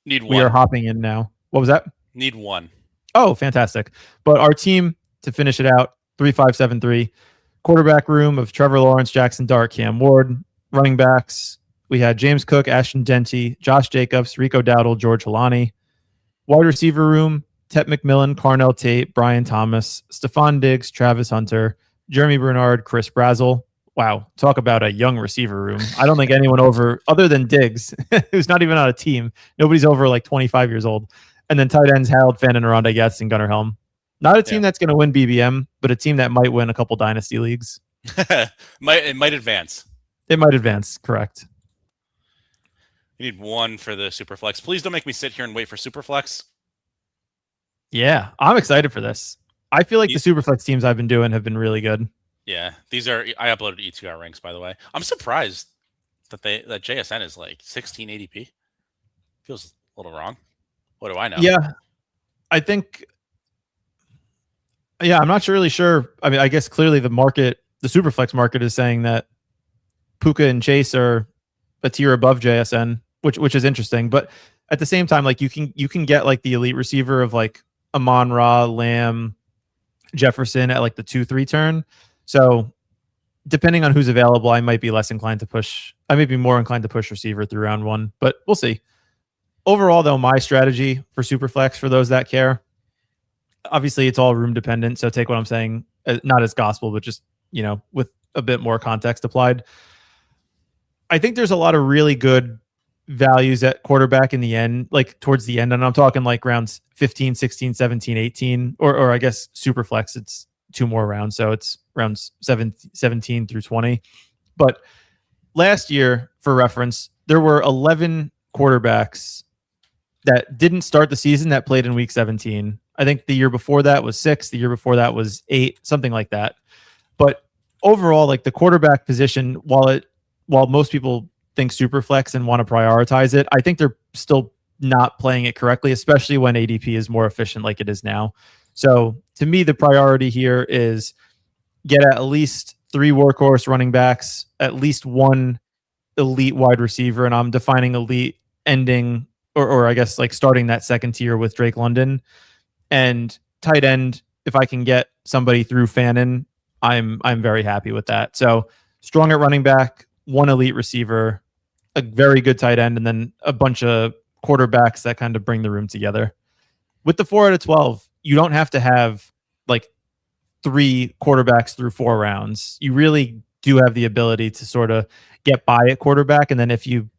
Need one. We are hopping in now. What was that? Need one. Oh, fantastic. But our team, to finish it out, 3-5-7-3. Quarterback room of Trevor Lawrence, Jackson Dart, Cam Ward. Running backs, we had James Cook, Ashton Denty, Josh Jacobs, Rico Dowdle, George Helani. Wide receiver room, Tet McMillan, Carnell Tate, Brian Thomas, Stephon Diggs, Travis Hunter, Jeremy Bernard, Chris Brazel. Wow, talk about a young receiver room. I don't think anyone other than Diggs, who's not even on a team, nobody's over like 25 years old. And then tight ends, Harold Fannin, Aronde Gadsden, Gunnar Helm. Not a team that's going to win BBM, but a team that might win a couple dynasty leagues. It might advance. It might advance, correct. We need one for the Superflex. Please don't make me sit here and wait for Superflex. Yeah, I'm excited for this. I feel like the Superflex teams I've been doing have been really good. Yeah, these are. I uploaded E2R ranks, by the way. I'm surprised that JSN is like 16 ADP. Feels a little wrong. What do I know? Yeah, I think. Yeah, I'm not really sure. I mean, I guess clearly the Superflex market is saying that Puka and Chase are a tier above JSN, which is interesting. But at the same time, like you can get like the elite receiver of like Amon-Ra, Lamb, Jefferson at like the 2-3 turn. So depending on who's available, I might be less inclined to push. I may be more inclined to push receiver through round 1, but we'll see. Overall, though, my strategy for Superflex, for those that care, obviously it's all room dependent. So take what I'm saying, not as gospel, but just, with a bit more context applied. I think there's a lot of really good values at quarterback in the end, like towards the end. And I'm talking like rounds 15, 16, 17, 18, or I guess Superflex, it's 2 more rounds. So it's rounds 17 through 20. But last year, for reference, there were 11 quarterbacks that didn't start the season that played in week 17. I think the year before that was 6. The year before that was 8, something like that. But overall, like the quarterback position, while most people think Superflex and want to prioritize it, I think they're still not playing it correctly, especially when ADP is more efficient like it is now. So to me, the priority here is get at least 3 workhorse running backs, at least 1 elite wide receiver, and I'm defining elite ending or I guess like starting that second tier with Drake London, and tight end. If I can get somebody through Fannin, I'm very happy with that. So strong at running back, 1 elite receiver, a very good tight end, and then a bunch of quarterbacks that kind of bring the room together. With the 4 out of 12, you don't have to have like 3 quarterbacks through 4 rounds. You really do have the ability to sort of get by at quarterback, and then if you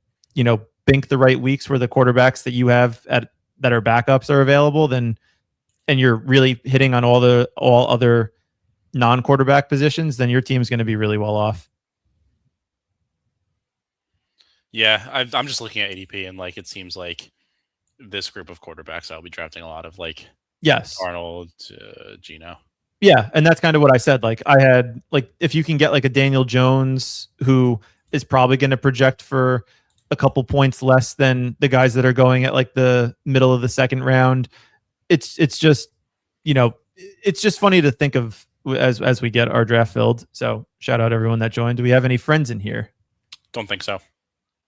bink the right weeks where the quarterbacks that you have that are backups are available, then and you're really hitting on all other non-quarterback positions, then your team's going to be really well off. Yeah, I'm just looking at ADP and like it seems like this group of quarterbacks I'll be drafting a lot of, like Arnold, Gino. Yeah, and that's kind of what I said. Like I had like if you can get like a Daniel Jones who is probably going to project for a couple points less than the guys that are going at like the middle of the second round. It's just it's just funny to think of as we get our draft filled. So shout out everyone that joined. Do we have any friends in here? Don't think so.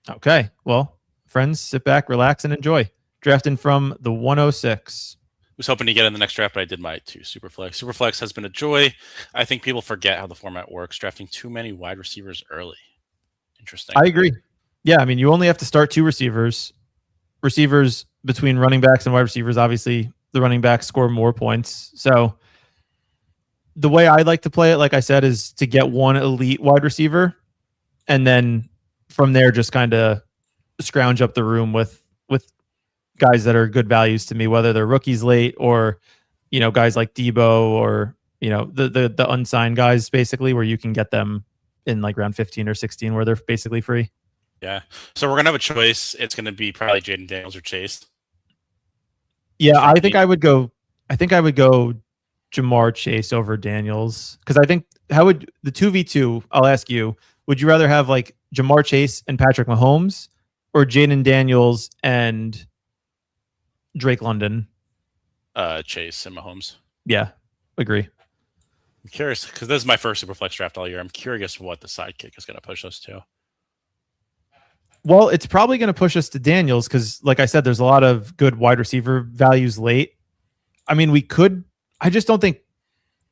Okay, well, friends, sit back, relax, and enjoy. Drafting from the 106. Was hoping to get in the next draft, but I did my 2 Superflex. Superflex has been a joy. I think people forget how the format works, drafting too many wide receivers early. Interesting. I agree. Yeah, I mean, you only have to start 2 receivers. Receivers between running backs and wide receivers, obviously, the running backs score more points. So the way I like to play it, like I said, is to get 1 elite wide receiver, and then from there, just kind of scrounge up the room with guys that are good values to me, whether they're rookies late or guys like Debo or the unsigned guys, basically, where you can get them in like round 15 or 16 where they're basically free. Yeah. So we're gonna have a choice. It's gonna be probably Jaden Daniels or Chase. Yeah, I think I would go Jamar Chase over Daniels, because I think how would the 2v2? I'll ask you: would you rather have like Jamar Chase and Patrick Mahomes, or Jaden Daniels and Drake London? Chase and Mahomes. Yeah, agree. I'm curious because this is my first Superflex draft all year. I'm curious what the sidekick is going to push us to. Well, it's probably going to push us to Daniels because, like I said, there's a lot of good wide receiver values late. I mean, I just don't think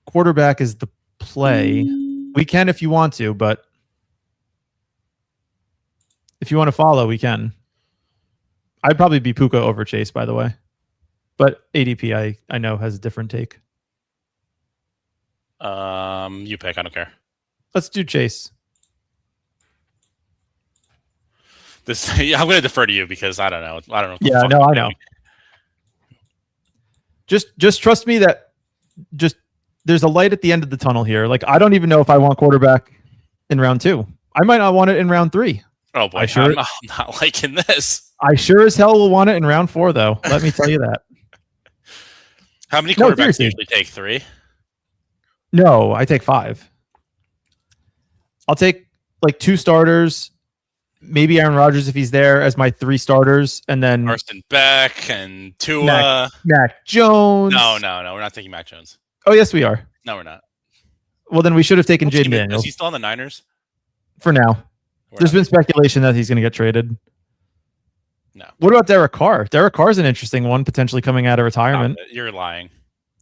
quarterback is the play. We can if you want to, but if you want to follow, we can. I'd probably be Puka over Chase, by the way. But ADP, I know, has a different take. You pick. I don't care. Let's do Chase. I'm going to defer to you because I don't know. Yeah, no, I know. Just trust me that just there's a light at the end of the tunnel here. Like, I don't even know if I want quarterback in round 2. I might not want it in round 3. Oh boy, I'm not liking this. I sure as hell will want it in round 4, though. Let me tell you that. How many quarterbacks do you usually take? 3? No, I take 5. I'll take like 2 starters, maybe Aaron Rodgers if he's there as my 3 starters, and then Carson Beck and Tua. Mac Jones. No, we're not taking Mac Jones. Oh, yes, we are. No, we're not. Well, then we should have taken Jaden Daniels. Is he still on the Niners? For now. There's been speculation that he's going to get traded. No. What about Derek Carr? Derek Carr is an interesting one, potentially coming out of retirement. You're lying.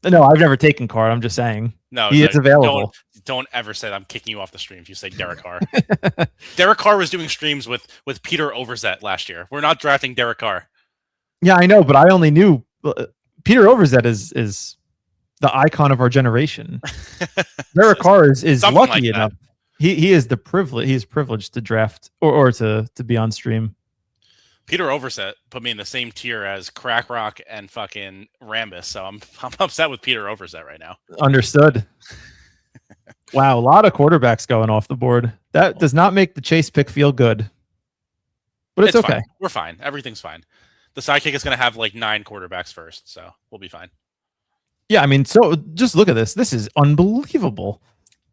No, I've never taken Carr. I'm just saying. No, he is available. Don't ever say that. I'm kicking you off the stream if you say Derek Carr. Derek Carr was doing streams with Peter Overzet last year. We're not drafting Derek Carr. Yeah, I know, but I only knew Peter Overzet is the icon of our generation. Derek Carr is lucky like enough. He is the privilege. He is privileged to draft or to be on stream. Peter Overzet put me in the same tier as Crack Rock and fucking Rambus, so I'm upset with Peter Overzet right now. Understood. Wow, a lot of quarterbacks going off the board. That does not make the Chase pick feel good, but it's okay. Fine. We're fine. Everything's fine. The sidekick is going to have like 9 quarterbacks first, so we'll be fine. Yeah, I mean, so just look at this. This is unbelievable.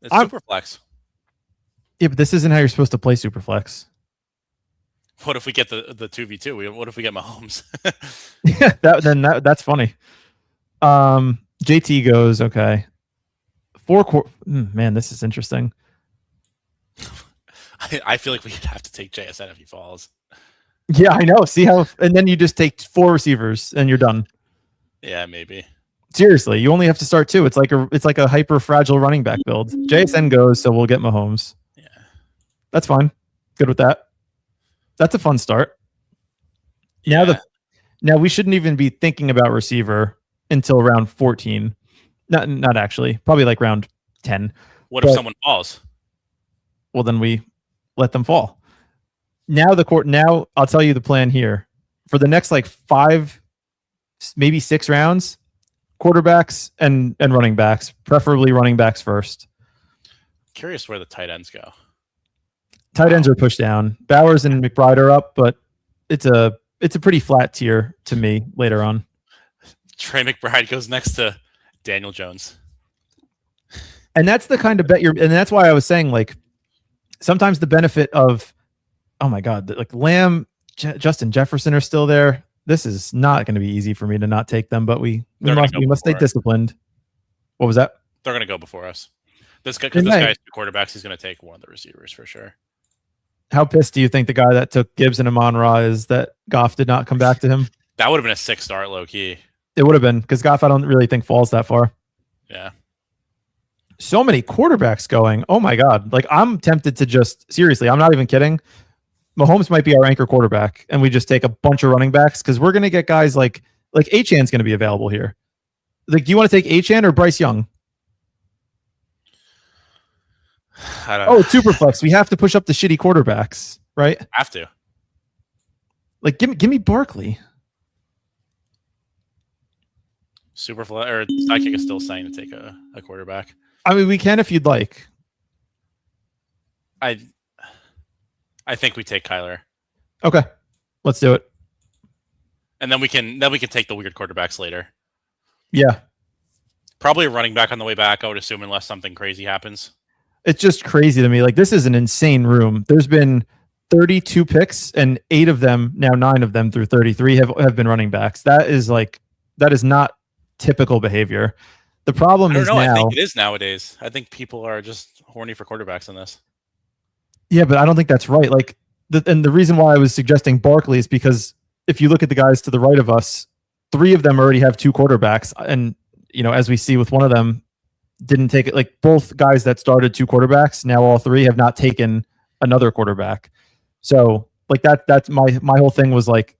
It's Superflex. Yeah, but this isn't how you're supposed to play Superflex. What if we get the 2v2? What if we get Mahomes? Yeah, that's funny. JT goes, okay. 4 man, this is interesting. I feel like we have to take JSN if he falls. Yeah, I know. See how, and then you just take 4 receivers and you're done. Yeah, maybe. Seriously, you only have to start 2. It's like a hyper fragile running back build. JSN goes, so we'll get Mahomes. Yeah, that's fine. Good with that. That's a fun start. Yeah. Now we shouldn't even be thinking about receiver until round 14. Not actually. Probably like round 10. What if someone falls? Well, then we let them fall. Now I'll tell you the plan here. For the next like 5, maybe 6 rounds, quarterbacks and running backs, preferably running backs first. Curious where the tight ends go. Tight ends are pushed down. Bowers and McBride are up, but it's a pretty flat tier to me later on. Trey McBride goes next to Daniel Jones. And that's the kind of bet and that's why I was saying, like, sometimes the benefit of, oh my God, like Lamb, Justin Jefferson are still there. This is not going to be easy for me to not take them, but we must stay disciplined. What was that? They're going to go before us. Because this guy's 2 quarterbacks, he's going to take one of the receivers for sure. How pissed do you think the guy that took Gibbs and Amon-Ra is that Goff did not come back to him? That would have been a 6 start low key. It would have been, because Goff I don't really think falls that far. Yeah. So many quarterbacks going. Oh my God. Like, I'm tempted to just, seriously, I'm not even kidding. Mahomes might be our anchor quarterback, and we just take a bunch of running backs, because we're going to get guys like Achann's going to be available here. Like, do you want to take Achane or Bryce Young? I don't know. It's Superflex. We have to push up the shitty quarterbacks, right? Have to. Like, give me Barkley. Superflex or sidekick is still saying to take a quarterback. I mean, we can if you'd like. I think we take Kyler. Okay, let's do it. And then we can take the weird quarterbacks later. Yeah, probably a running back on the way back, I would assume, unless something crazy happens. It's just crazy to me. Like, this is an insane room. There's been 32 picks, and 8 of them, now 9 of them through 33 have been running backs. That is not typical behavior. The problem is now. I think it is nowadays. I think people are just horny for quarterbacks in this. Yeah, but I don't think that's right. Like, and the reason why I was suggesting Barkley is because if you look at the guys to the right of us, 3 of them already have 2 quarterbacks, and as we see with one of them, didn't take it. Like, both guys that started 2 quarterbacks, now all 3 have not taken another quarterback. So, like, that's my whole thing was, like,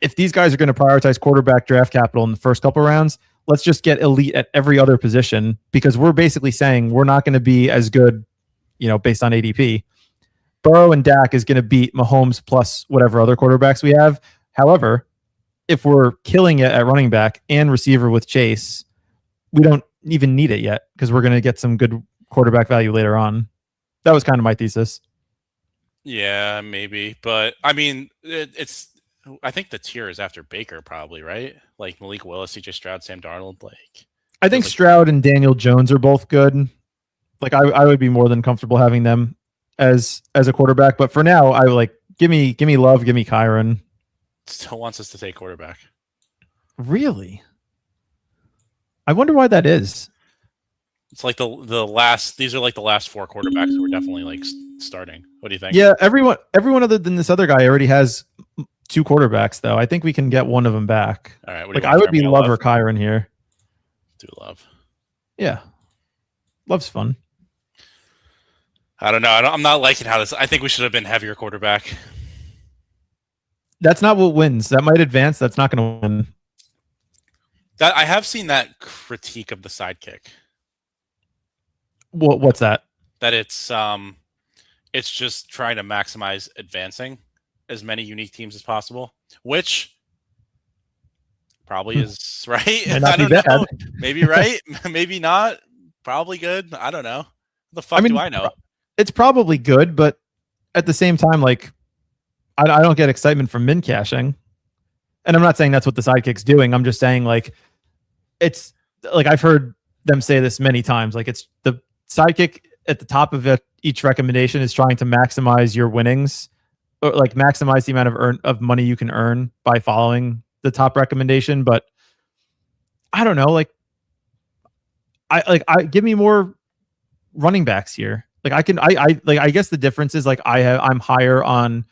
if these guys are going to prioritize quarterback draft capital in the first couple rounds, let's just get elite at every other position, because we're basically saying we're not going to be as good, based on ADP. Burrow and Dak is going to beat Mahomes plus whatever other quarterbacks we have. However, if we're killing it at running back and receiver with Chase, we don't even need it yet because we're going to get some good quarterback value later on. That was kind of my thesis. Yeah, maybe, but I mean, it's. I think the tier is after Baker, probably, right? Like Malik Willis, CJ Stroud, Sam Darnold. Like, I think Stroud and Daniel Jones are both good. Like, I would be more than comfortable having them as a quarterback. But for now, I like give me Love, give me Kyron. Still wants us to take quarterback. Really? I wonder why that is. It's like the last. These are like the last 4 quarterbacks who are definitely like starting. What do you think? Yeah, everyone other than this other guy already has 2 quarterbacks, though. I think we can get one of them back. All right. Like, I would be Love or Kyron here. Do Love. Yeah, Love's fun. I don't know. I'm not liking how this. I think we should have been heavier quarterback. That's not what wins. That might advance. That's not going to win. That I have seen that critique of the sidekick. What's that? That it's just trying to maximize advancing as many unique teams as possible, which probably is right. Might not I don't be bad. know. Maybe right. Maybe not. Probably good. I don't know. The fuck do I know? It's probably good, but at the same time, like, I don't get excitement from min caching. And I'm not saying that's what the sidekick's doing. I'm just saying, like, it's like I've heard them say this many times. Like, it's the sidekick at the top of each recommendation is trying to maximize your winnings, or like maximize the amount of money you can earn by following the top recommendation. But I don't know. Like, I give me more running backs here. Like, I guess the difference is, like, I'm higher on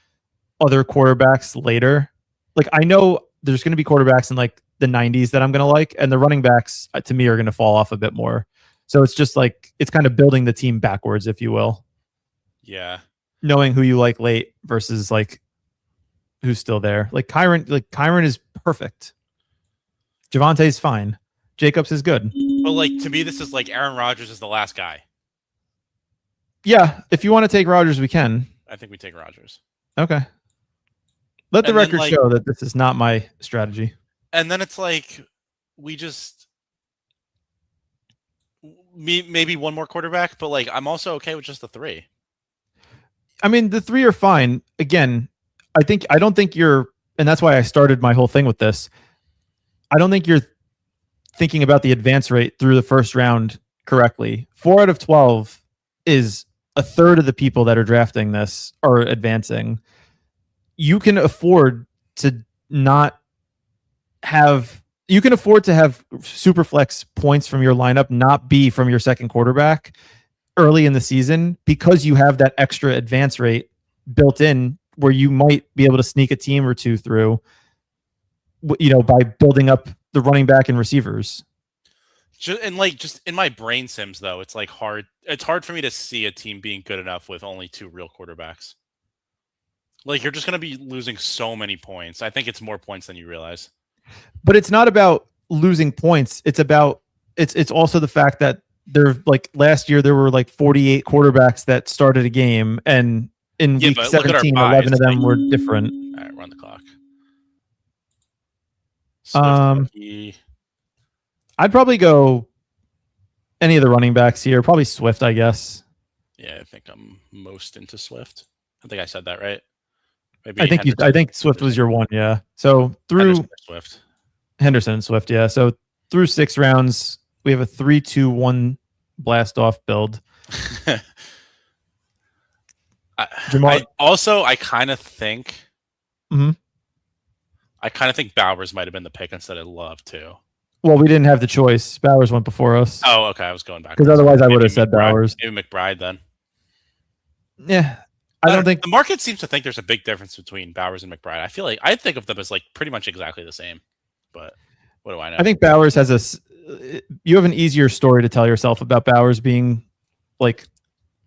other quarterbacks later. Like, I know there's going to be quarterbacks in like the 90s that I'm going to like, and the running backs to me are going to fall off a bit more. So it's just like, it's kind of building the team backwards, if you will. Yeah. Knowing who you like late versus like who's still there. Like Kyron is perfect. Javante's fine. Jacobs is good. But like, to me, this is like Aaron Rodgers is the last guy. Yeah. If you want to take Rodgers, we can. I think we take Rodgers. Okay. Let the record show that this is not my strategy. And then it's like, we just maybe one more quarterback, but like, I'm also okay with just the 3. I mean, the 3 are fine. Again, I don't think you're, and that's why I started my whole thing with this. I don't think you're thinking about the advance rate through the first round correctly. 4 out of 12 is a third of the people that are drafting this are advancing. You can afford to not have, you can afford to have Superflex points from your lineup not be from your second quarterback early in the season, because you have that extra advance rate built in where you might be able to sneak a team or 2 through, you know, by building up the running back and receivers. Just in my brain sims, though, it's like hard. It's hard for me to see a team being good enough with only 2 real quarterbacks. Like, you're just going to be losing so many points. I think it's more points than you realize. But it's not about losing points. It's about it's also the fact that there, like, last year there were like 48 quarterbacks that started a game, and in week 17, 11 of them were different. All right, run the clock. I'd probably go any of the running backs here. Probably Swift, I guess. Yeah, I think I'm most into Swift. I think I said that right. Maybe I think Swift was your one, yeah. So through Henderson and Swift, yeah. So through 6 rounds, we have a 3-2-1 blast off build. I kind of think. I kind of think Bowers might have been the pick instead of Love too. Well, we didn't have the choice. Bowers went before us. Oh, okay. I was going back because otherwise I would have said Bowers. Maybe McBride then. Yeah. I don't think the market seems to think there's a big difference between Bowers and McBride. I feel like I think of them as like pretty much exactly the same, but what do I know? I think Bowers has you have an easier story to tell yourself about Bowers being like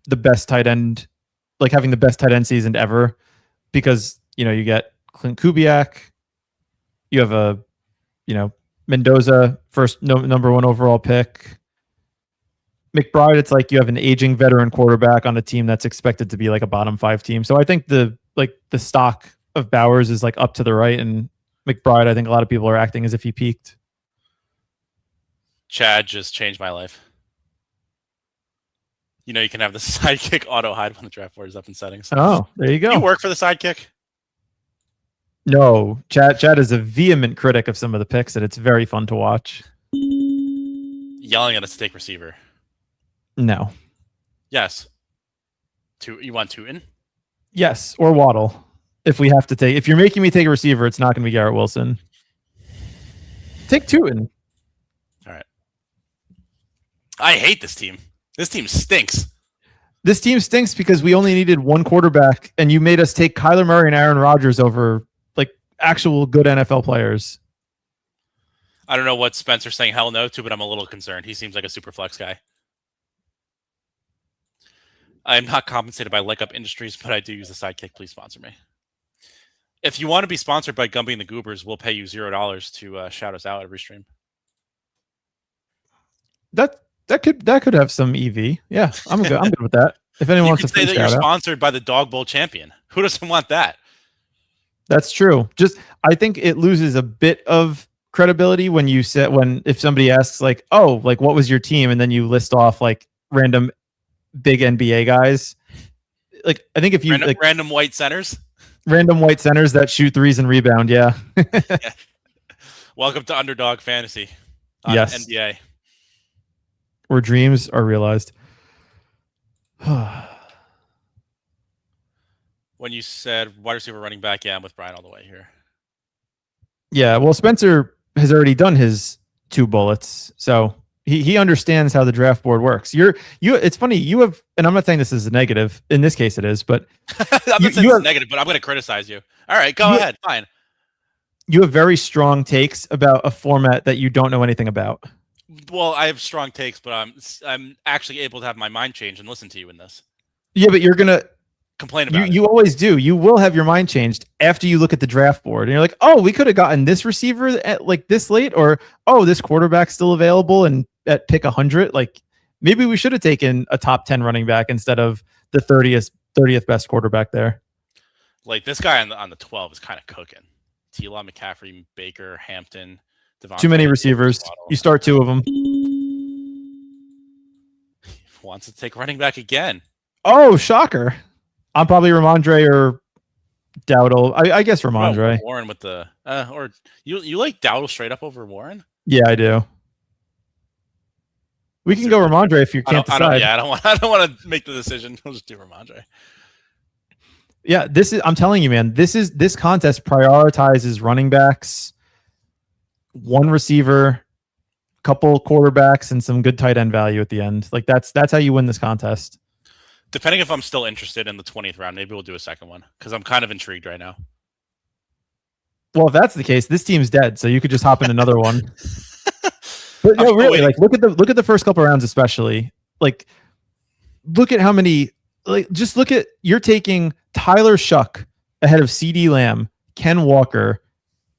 the best tight end, like having the best tight end season ever, because, you know, you get Clint Kubiak, you have a, you know, Mendoza, first number 1 overall pick. McBride, it's like you have an aging veteran quarterback on a team that's expected to be like a bottom 5 team. So I think the stock of Bowers is like up to the right, and McBride, I think a lot of people are acting as if he peaked. Chad just changed my life. You know, you can have the sidekick auto hide when the draft board is up in settings. Oh, there you go. You work for the sidekick? No, Chad is a vehement critic of some of the picks, and it's very fun to watch. Yelling at us to take receiver. No. Yes. You want Tootin? Yes, or Waddle. If you're making me take a receiver, it's not going to be Garrett Wilson. Take Tootin. All right. I hate this team. This team stinks. This team stinks because we only needed one quarterback, and you made us take Kyler Murray and Aaron Rodgers over like actual good NFL players. I don't know what Spencer's saying hell no to, but I'm a little concerned. He seems like a super flex guy. I am not compensated by Leg Up Industries, but I do use the sidekick. Please sponsor me. If you want to be sponsored by Gumby and the Goobers, we'll pay you $0 to shout us out every stream. That could have some EV. Yeah, I'm good with that. If anyone wants to say that you're sponsored by the Dog Bowl champion, who doesn't want that? That's true. I think it loses a bit of credibility when if somebody asks like, oh, like what was your team, and then you list off like random big NBA guys. Like I think if you random white centers that shoot threes and rebound, yeah. Yeah. Welcome to Underdog Fantasy. Yes, NBA, where dreams are realized. When you said wide receiver, running back, yeah, I'm with Brian all the way here. Yeah, well, Spencer has already done his 2 bullets, so he understands how the draft board works. It's funny, you have, and I'm not saying this is a negative. In this case, it is, but I'm not saying it's negative, but I'm going to criticize you. All right, go ahead. Fine. You have very strong takes about a format that you don't know anything about. Well, I have strong takes, but I'm actually able to have my mind change and listen to you in this. Yeah, but you're gonna complain about it. You always do. You will have your mind changed after you look at the draft board and you're like, oh, we could have gotten this receiver at like this late, or oh, this quarterback's still available and at pick 100. Like maybe we should have taken a top 10 running back instead of the 30th best quarterback there. Like this guy on the 12 is kind of cooking. T-Law, McCaffrey, Baker, Hampton, Devontae. Too many receivers. You start 2 of them. Wants to take running back again. Oh, shocker. I'm probably Ramondre or Dowdle. I guess Ramondre. Warren with the or you like Dowdle straight up over Warren? Yeah, I do. We can go Ramondre if you can't decide. I don't want to make the decision. We'll just do Ramondre. Yeah, I'm telling you, man, this contest prioritizes running backs, 1 receiver, couple quarterbacks, and some good tight end value at the end. Like that's how you win this contest. Depending if I'm still interested in the 20th round, maybe we'll do a second one because I'm kind of intrigued right now. Well, if that's the case, this team's dead, so you could just hop in another one. But no, really, like look at the first couple rounds, especially. Like, look at how many. Like, just look at, you're taking Tyler Shuck ahead of CD Lamb, Ken Walker,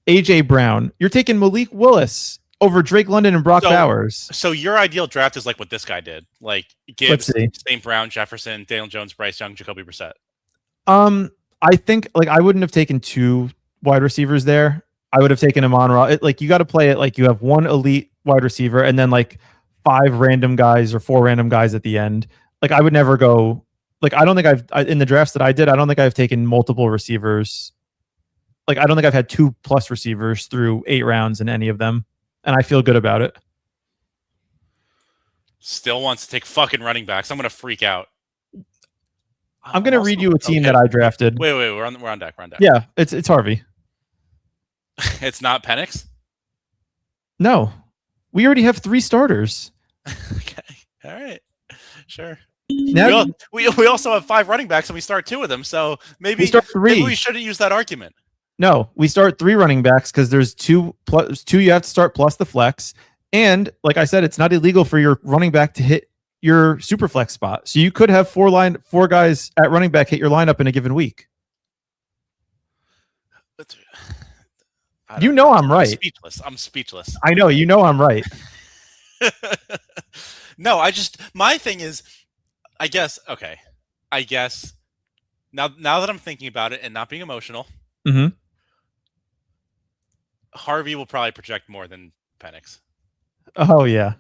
AJ Brown. You're taking Malik Willis over Drake London and Brock Bowers. So your ideal draft is like what this guy did, like Gibbs, St. Brown, Jefferson, Daniel Jones, Bryce Young, Jacoby Brissett. I think like I wouldn't have taken 2 wide receivers there. I would have taken Amon-Ra. Like you got to play it like you have 1 elite wide receiver and then like 5 random guys or 4 random guys at the end. Like I would never go. Like I don't think in the drafts that I did, I don't think I've taken multiple receivers. Like I don't think I've had 2+ receivers through 8 rounds in any of them, and I feel good about it. Still wants to take fucking running backs. I'm gonna freak out. I'm gonna read you a team that I drafted. Wait, we're on deck. Yeah, it's Harvey. It's not Penix? No. We already have 3 starters. Okay. All right. Sure. Now we also have 5 running backs and we start 2 of them, so maybe we start 3. Maybe we shouldn't use that argument. No, we start 3 running backs because there's 2 you have to start plus the flex. And like I said, it's not illegal for your running back to hit your super flex spot. So you could have 4 guys at running back hit your lineup in a given week. You know I'm right. I'm speechless. I know, you know I'm right. No, my thing is, I guess now that I'm thinking about it and not being emotional, Harvey will probably project more than Penix. Oh yeah.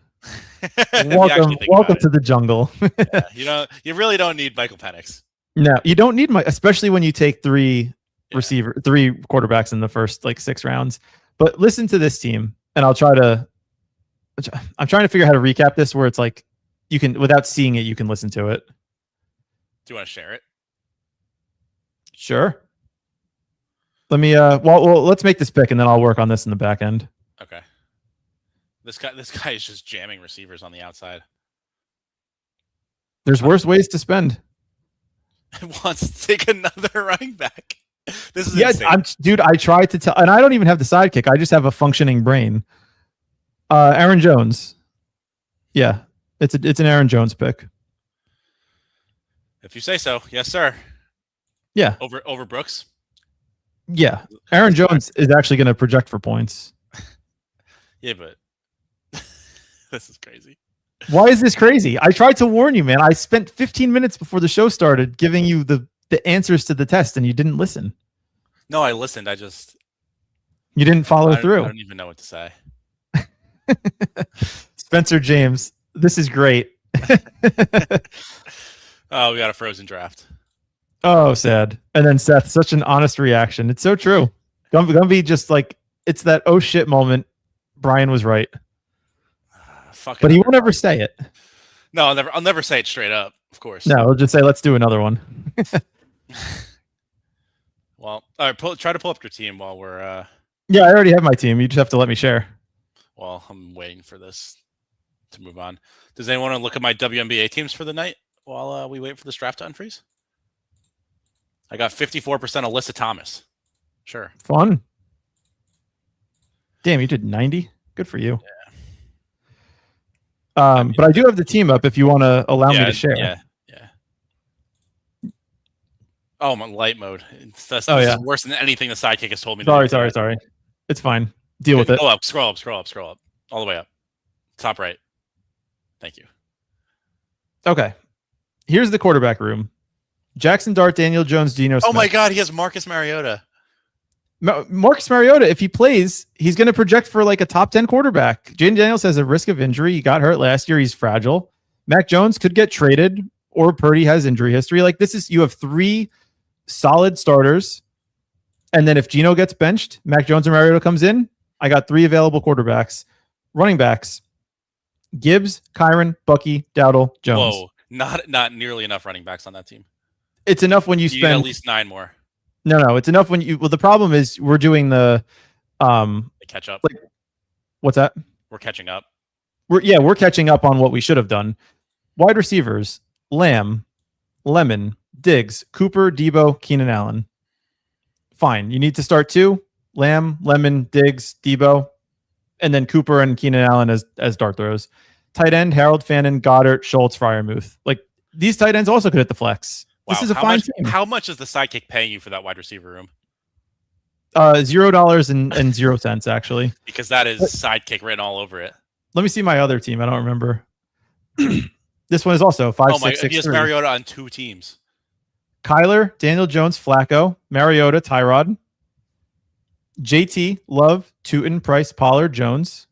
If you Welcome, actually think welcome about to the jungle. it, you really don't need Michael Penix. No, you don't need my, especially when you take three Yeah. quarterbacks in the first like 6 rounds. But listen to this team, and I'm trying to figure out how to recap this where it's like you can, without seeing it, you can listen to it. Do you want to share it? Sure. Let me well let's make this pick and then I'll work on this in the back end. Okay. This guy is just jamming receivers on the outside. There's worse ways to spend. Wants to take another running back. This is insane. Dude, I tried to tell, and I don't even have the sidekick. I just have a functioning brain. Aaron Jones. Yeah, it's an Aaron Jones pick. If you say so, yes, sir. Yeah. Over Brooks. Yeah, Aaron Jones is actually going to project for points. Yeah, but this is crazy. Why is this crazy? I tried to warn you, man. I spent 15 minutes before the show started giving you the answers to the test, and you didn't listen. No, I listened. You didn't follow through. I don't even know what to say. Spencer James, this is great. Oh, we got a frozen draft. Oh, sad. And then Seth, such an honest reaction. It's so true. Gonna be just like, it's that oh shit moment. Brian was right. But he won't ever say it. No, I'll never say it straight up, of course. No, he'll just say, let's do another one. Well, all right, try to pull up your team while we're Yeah, I already have my team. You just have to let me share. Well, I'm waiting for this to move on. Does anyone want to look at my WNBA teams for the night while we wait for this draft to unfreeze? I got 54% Alyssa Thomas. Sure. Fun. Damn, you did 90? Good for you. Yeah. But I do have the team up if you want to allow me to share. Yeah. Oh, my light mode. This is worse than anything the sidekick has told me. Sorry. It's fine. Deal with it. Go up, scroll up. All the way up. Top right. Thank you. Okay. Here's the quarterback room. Jackson Dart, Daniel Jones, Geno Smith. Oh my God, he has Marcus Mariota. Marcus Mariota, if he plays, he's going to project for like a top 10 quarterback. Jaden Daniels has a risk of injury. He got hurt last year. He's fragile. Mac Jones could get traded, or Purdy has injury history. Like you have 3 solid starters. And then if Geno gets benched, Mac Jones or Mariota comes in. I got 3 available quarterbacks. Running backs: Gibbs, Kyron, Bucky, Dowdle, Jones. Whoa, not nearly enough running backs on that team. It's enough when you spend at least 9 more. No, it's enough when you. Well, the problem is we're doing the catch up. Like, what's that? We're catching up. We're catching up on what we should have done. Wide receivers: Lamb, Lemon, Diggs, Cooper, Debo, Keenan Allen. Fine. You need to start 2: Lamb, Lemon, Diggs, Debo, and then Cooper and Keenan Allen as dart throws. Tight end: Harold, Fannin, Goddard, Schultz, Freiermuth. Like, these tight ends also could hit the flex. Wow. This is a fine team. How much is the sidekick paying you for that wide receiver room? $0 and 0 cents actually. Because that is sidekick written all over it. Let me see my other team. I don't remember. This one is also 5, 6, 6, he has 3. Mariota on 2 teams. Kyler, Daniel Jones, Flacco, Mariota, Tyrod, JT, Love, Tootin, Price, Pollard, Jones,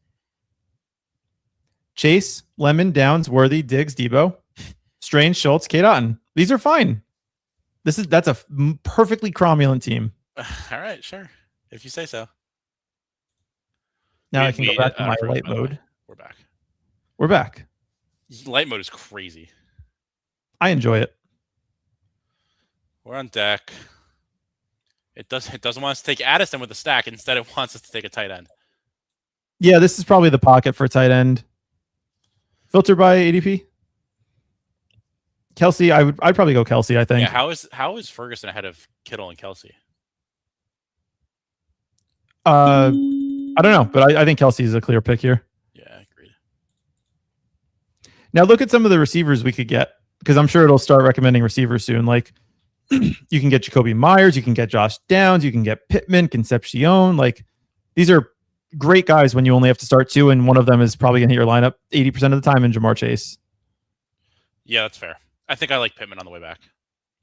Chase, Lemon, Downs, Worthy, Diggs, Debo, Strange, Schultz, Kate Otten. These are fine. That's a perfectly cromulent team. All right, sure. If you say so. Now I can go back to my light mode. We're back. Light mode is crazy. I enjoy it. We're on deck. It doesn't want us to take Addison with a stack. Instead, it wants us to take a tight end. Yeah, this is probably the pocket for a tight end. Filter by ADP. Kelsey, I'd probably go Kelsey, I think. Yeah, how is Ferguson ahead of Kittle and Kelsey? I don't know, but I think Kelsey is a clear pick here. Yeah, agreed. Now look at some of the receivers we could get, because I'm sure it'll start recommending receivers soon. Like, you can get Jacoby Myers, you can get Josh Downs, you can get Pittman, Concepcion. Like, these are great guys when you only have to start 2, and one of them is probably going to hit your lineup 80% of the time in Jamar Chase. Yeah, that's fair. I think I like Pittman on the way back,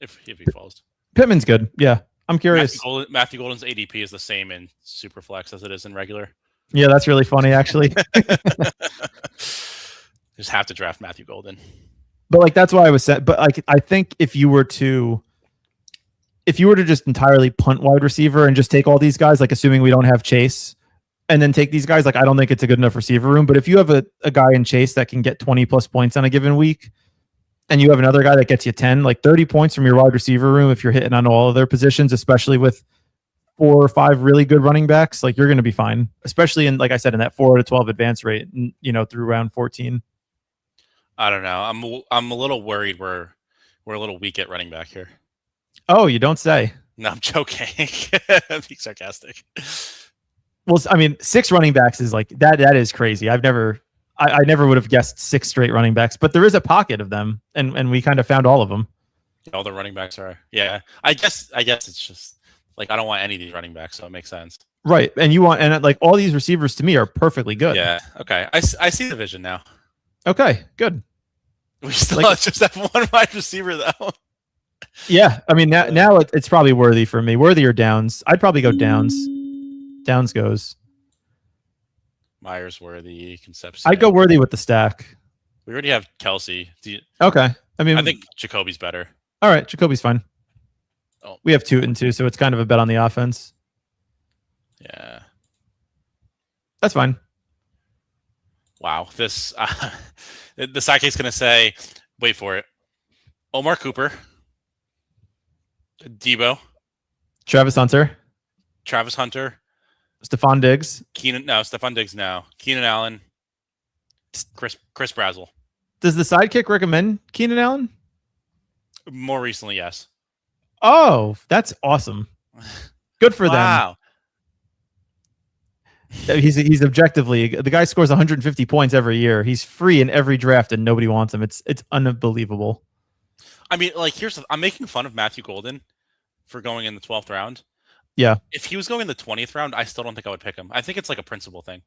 if he falls. Pittman's good. Yeah, I'm curious. Matthew Golden's ADP is the same in Superflex as it is in regular. Yeah, that's really funny, actually. Just have to draft Matthew Golden. But like that's why I was set. But like I think if you were to just entirely punt wide receiver and just take all these guys, like assuming we don't have Chase, and then take these guys, like I don't think it's a good enough receiver room. But if you have a guy in Chase that can get 20 plus points on a given week, and you have another guy that gets you 10, like 30 points from your wide receiver room, if you're hitting on all of their positions, especially with 4 or 5 really good running backs, like you're going to be fine, especially in, like I said, in that 4 to 12 advance rate, through round 14. I don't know. I'm a little worried we're a little weak at running back here. Oh, you don't say. No, I'm joking. I'm being sarcastic. Well, I mean, 6 running backs is like that is crazy. I never would have guessed 6 straight running backs, but there is a pocket of them, and we kind of found all of them. All the running backs are. Yeah. I guess it's just like I don't want any of these running backs, so it makes sense. Right. And like all these receivers to me are perfectly good. Yeah. Okay. I see the vision now. Okay, good. We still just have one wide receiver though. Yeah. I mean, now it's probably Worthy for me. Worthy or Downs. I'd probably go Downs. Downs goes. Myers, Worthy, Concepcion. I'd go Worthy with the stack. We already have Kelsey. Okay. I mean, I think Jacoby's better. All right. Jacoby's fine. Oh. We have Tootin too, so it's kind of a bet on the offense. Yeah. That's fine. Wow. This the sidekick's going to say, wait for it. Omar Cooper, Debo, Travis Hunter, Stephon Diggs, Stephon Diggs now, Keenan Allen, Chris Brazzell. Does the sidekick recommend Keenan Allen? More recently, yes. Oh, that's awesome. Good for them. Wow. He's objectively, the guy scores 150 points every year. He's free in every draft and nobody wants him. It's unbelievable. I mean, like I'm making fun of Matthew Golden for going in the 12th round. Yeah. If he was going in the 20th round, I still don't think I would pick him. I think it's like a principle thing.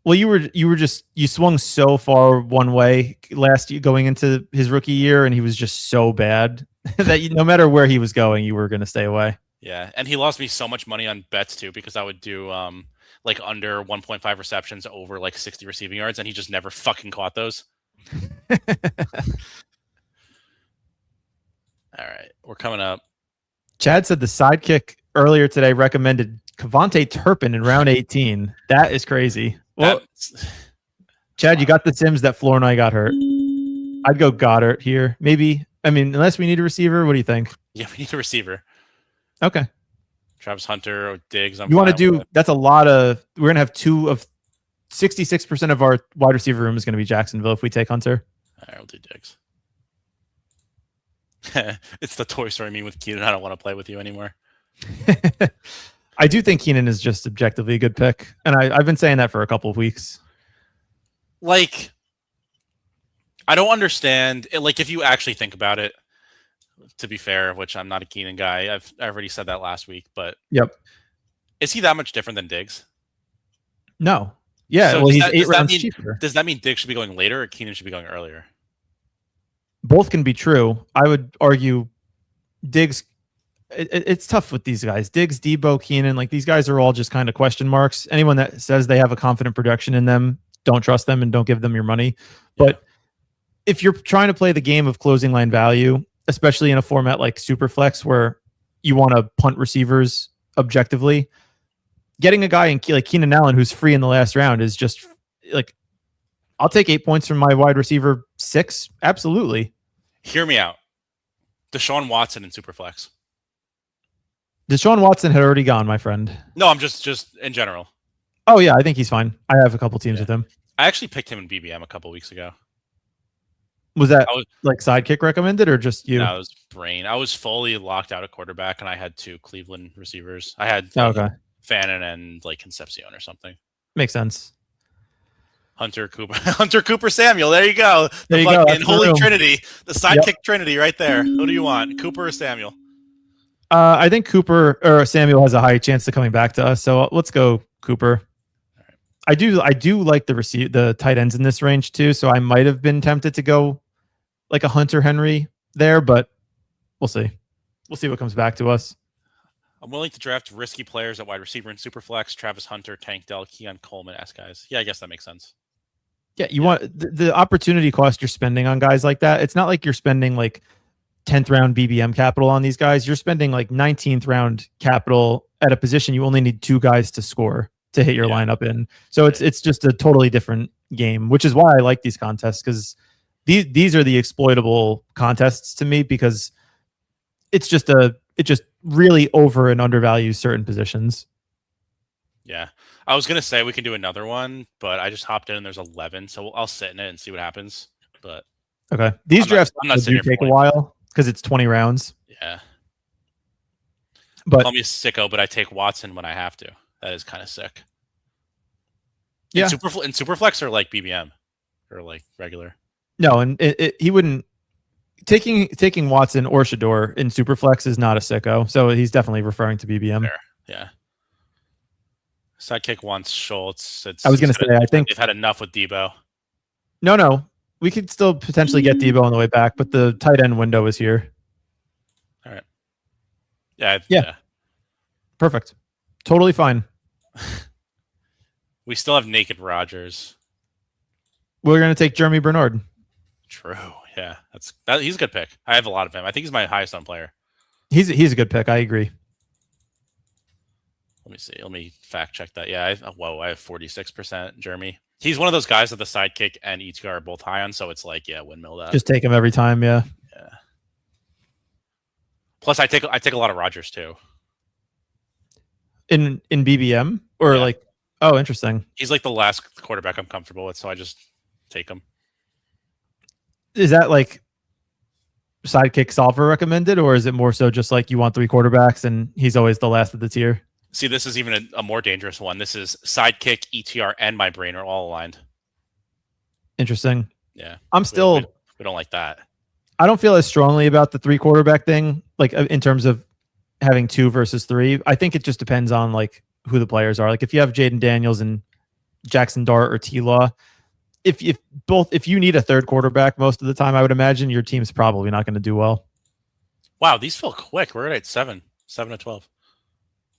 Well, you swung so far one way last year going into his rookie year, and he was just so bad that no matter where he was going, you were going to stay away. Yeah, and he lost me so much money on bets too because I would do like under 1.5 receptions over like 60 receiving yards, and he just never fucking caught those. All right, we're coming up. Chad said the sidekick earlier today recommended Kevontae Turpin in round 18. That is crazy. Well, Chad, you got the Sims that Floor and I got hurt. I'd go Goddard here. Maybe. I mean, unless we need a receiver, what do you think? Yeah, we need a receiver. Okay. Travis Hunter or Diggs. You want to do that's a lot of. We're gonna have 66% of our wide receiver room is gonna be Jacksonville if we take Hunter. All right, we'll do Diggs. It's the Toy Story meme with Keenan. I don't want to play with you anymore. I do think Keenan is just objectively a good pick, and I've been saying that for a couple of weeks. Like, I don't understand. Like, if you actually think about it, to be fair, which I'm not a Keenan guy, I already said that last week, but yep, is he that much different than Diggs? No. Yeah, so well, he's 8 rounds cheaper. Does that mean Diggs should be going later or Keenan should be going earlier? Both can be true. I would argue Diggs. It's tough with these guys. Diggs, Debo, Keenan, like these guys are all just kind of question marks. Anyone that says they have a confident production in them, don't trust them and don't give them your money. Yeah. But if you're trying to play the game of closing line value, especially in a format like Superflex where you want to punt receivers objectively, getting a guy like Keenan Allen who's free in the last round is just like, I'll take 8 points from my wide receiver 6. Absolutely. Hear me out. Deshaun Watson in Superflex. Deshaun Watson had already gone, my friend. No, I'm just in general. Oh, yeah, I think he's fine. I have a couple teams with him. I actually picked him in BBM a couple weeks ago. Was that like sidekick recommended or just you? No, it was brain. I was fully locked out at quarterback, and I had 2 Cleveland receivers. I had Fannin and like Concepcion or something. Makes sense. Hunter Cooper Samuel. There you go. There you go. Holy Trinity. The sidekick Trinity right there. Who do you want? Cooper or Samuel? I think Cooper or Samuel has a high chance of coming back to us. So let's go Cooper. All right. I do like the tight ends in this range too. So I might have been tempted to go like a Hunter Henry there, but we'll see. We'll see what comes back to us. I'm willing to draft risky players at wide receiver in Superflex. Travis Hunter, Tank Dell, Keon Coleman, S guys. Yeah, I guess that makes sense. Yeah, you want the opportunity cost you're spending on guys like that. It's not like you're spending like 10th round BBM capital on these guys. You're spending like 19th round capital at a position you only need 2 guys to score to hit your lineup in. So it's just a totally different game, which is why I like these contests, because these are the exploitable contests to me, because it just really over and undervalues certain positions. Yeah. I was going to say we can do another one, but I just hopped in and there's 11. So I'll sit in it and see what happens. But okay. These drafts do take a while because it's 20 rounds. Yeah. But call me a sicko, but I take Watson when I have to. That is kind of sick. Yeah. In Superflex or like BBM or like regular? No, and he wouldn't. Taking Watson or Shador in Superflex is not a sicko. So he's definitely referring to BBM. Fair. Yeah. Sidekick wants Schultz. I was going to say, I think they've had enough with Debo. No. We could still potentially get Debo on the way back, but the tight end window is here. All right. Yeah. Perfect. Totally fine. We still have naked Rodgers. We're going to take Jeremy Bernard. True. Yeah. He's a good pick. I have a lot of him. I think he's my highest on player. He's a good pick. I agree. Let me see. Let me fact check that. Yeah. I have 46% Jeremy. He's one of those guys that the sidekick and ETR are both high on. So it's like, windmill that. Just take him every time. Yeah. Yeah. Plus, I take a lot of Rodgers too. In BBM or like, oh, interesting. He's like the last quarterback I'm comfortable with, so I just take him. Is that like sidekick solver recommended, or is it more so just like you want 3 quarterbacks and he's always the last of the tier? See, this is even a more dangerous one. This is sidekick, ETR, and my brain are all aligned. Interesting. Yeah. I'm still... We don't like that. I don't feel as strongly about the 3 quarterback thing, like in terms of having 2 versus 3. I think it just depends on like who the players are. Like if you have Jaden Daniels and Jackson Dart or T-Law, if you need a 3rd quarterback most of the time, I would imagine your team's probably not going to do well. Wow, these feel quick. We're at 7 to 12.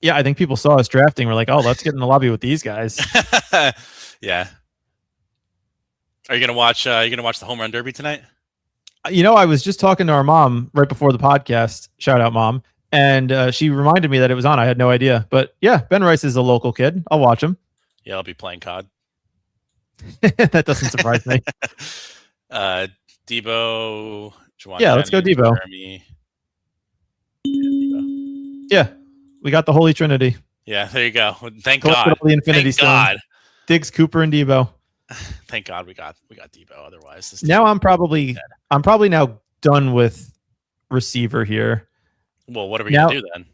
Yeah, I think people saw us drafting. We're like, oh, let's get in the lobby with these guys. Yeah. Are you gonna watch the home run derby tonight? I was just talking to our mom right before the podcast. Shout out, Mom. And she reminded me that it was on. I had no idea. But yeah, Ben Rice is a local kid. I'll watch him. Yeah, I'll be playing COD. That doesn't surprise me. Debo. Juwan yeah, let's go Debo. Jeremy. Debo. Yeah, we got the Holy Trinity. Yeah, there you go. Thank God. The Infinity Thank God. Diggs, Cooper, and Debo. Thank God we got Debo. Otherwise, now I'm probably now done with receiver here. Well, what are we gonna do then?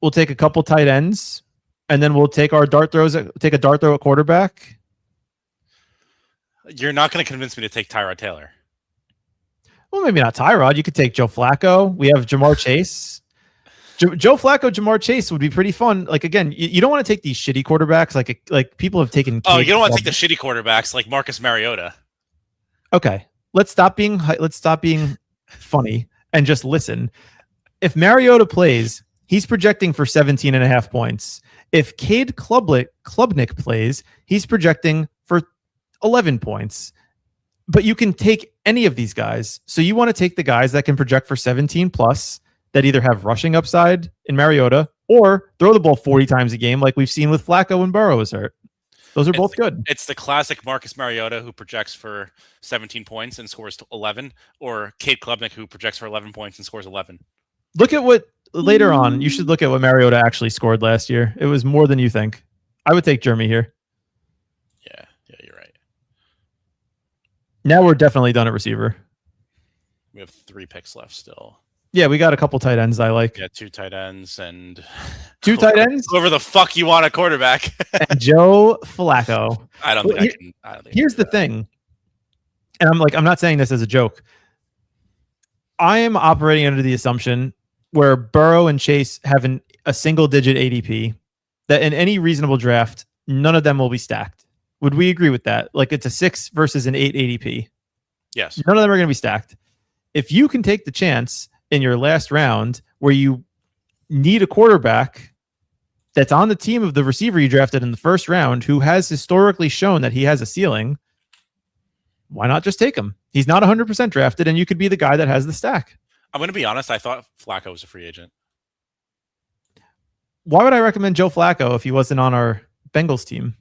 We'll take a couple tight ends, and then we'll take our dart throws. Take a dart throw at quarterback. You're not going to convince me to take Tyrod Taylor. Well, maybe not Tyrod. You could take Joe Flacco. We have Jamar Chase. Joe Flacco, Jamar Chase would be pretty fun. Like again, you don't want to take these shitty quarterbacks. Like people have taken. Oh, you don't want to take the shitty quarterbacks like Marcus Mariota. Okay, let's stop being funny and just listen. If Mariota plays, he's projecting for 17.5 points. If Cade Klubnik plays, he's projecting for 11 points. But you can take any of these guys. So you want to take the guys that can project for 17 plus, that either have rushing upside in Mariota or throw the ball 40 times a game like we've seen with Flacco when Burrow is hurt. Those are both good. It's the classic Marcus Mariota who projects for 17 points and scores 11, or Cade Klubnik who projects for 11 points and scores 11. Look at what later on, you should look at what Mariota actually scored last year. It was more than you think. I would take Jeremy here. Yeah, you're right. Now we're definitely done at receiver. We have 3 picks left still. Yeah, we got a couple tight ends I like. Yeah, 2 tight ends and 2 tight ends. Whoever the fuck you want a quarterback. And Joe Flacco. I don't think I can. Here's the thing, and I'm not saying this as a joke. I am operating under the assumption where Burrow and Chase have a single-digit ADP, that in any reasonable draft, none of them will be stacked. Would we agree with that? Like it's a 6 versus an 8 ADP. Yes. None of them are going to be stacked. If you can take the chance in your last round where you need a quarterback that's on the team of the receiver you drafted in the first round who has historically shown that he has a ceiling, why not just take him? He's not 100% drafted, and you could be the guy that has the stack. I'm going to be honest. I thought Flacco was a free agent. Why would I recommend Joe Flacco if he wasn't on our Bengals team?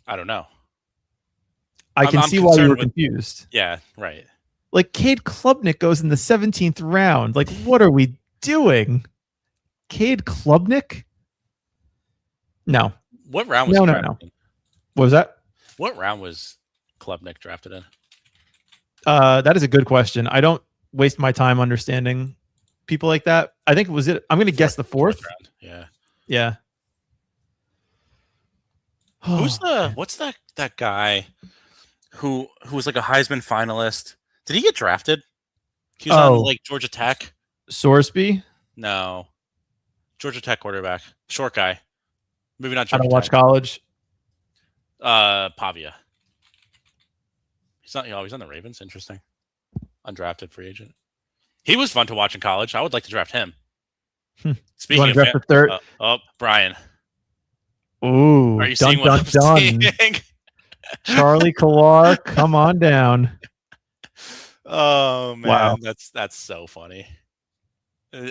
I don't know. I can see why you were confused. Yeah, right. Like, Cade Klubnik goes in the 17th round. Like, what are we doing? Cade Klubnik? No. What round was he drafted in? What was that? What round was Klubnik drafted in? That is a good question. I don't waste my time understanding people like that. I think I'm going to guess the fourth round. Yeah. Yeah. What's that guy who was like a Heisman finalist? Did he get drafted? He was on like Georgia Tech. Sorsby? No. Georgia Tech quarterback. Short guy. Maybe not Georgia I don't watch college. Pavia. He's on the Ravens. Interesting. Undrafted free agent. He was fun to watch in college. I would like to draft him. Speaking of draft the third? Brian. Ooh, are you seeing what I'm seeing? Charlie Collar, come on down. Oh man, wow. that's so funny.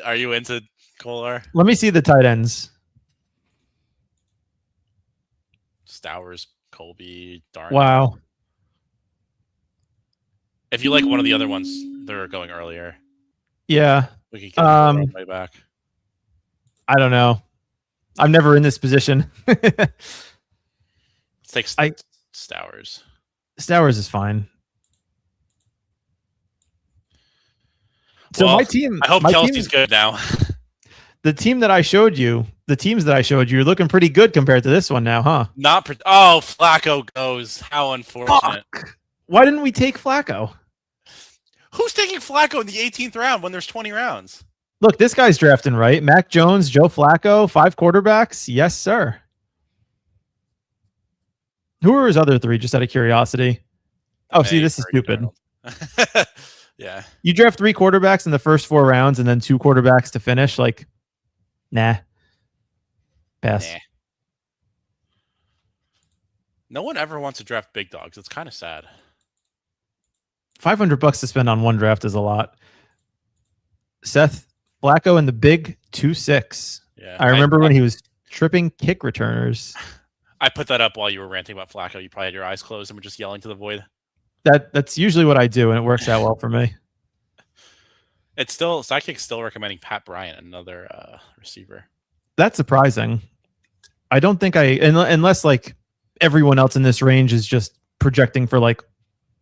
Are you into Collar? Let me see the tight ends. Stowers, Colby, Darnell. Wow. If you like one of the other ones, they're going earlier. Yeah. We can get way back. I don't know. I'm never in this position. Let's take Stowers. Stowers is fine. So my team. I hope Kelsey's good now. The teams that I showed you, you're looking pretty good compared to this one now, huh? Flacco goes. How unfortunate. Fuck. Why didn't we take Flacco? Who's taking Flacco in the 18th round when there's 20 rounds? Look, this guy's drafting right. Mac Jones, Joe Flacco, 5 quarterbacks. Yes, sir. Who are his other 3, just out of curiosity? See, this is stupid. Yeah. You draft 3 quarterbacks in the first 4 rounds and then 2 quarterbacks to finish. Like, nah. Pass. Nah. No one ever wants to draft big dogs. It's kind of sad. $500 to spend on one draft is a lot. Seth Flacco in the big 2-6. Yeah, I remember when he was tripping kick returners. I put that up while you were ranting about Flacco. You probably had your eyes closed and were just yelling to the void. That's usually what I do, and it works out well for me. Sidekick's still recommending Pat Bryant, another receiver. That's surprising. I don't think unless like everyone else in this range is just projecting for like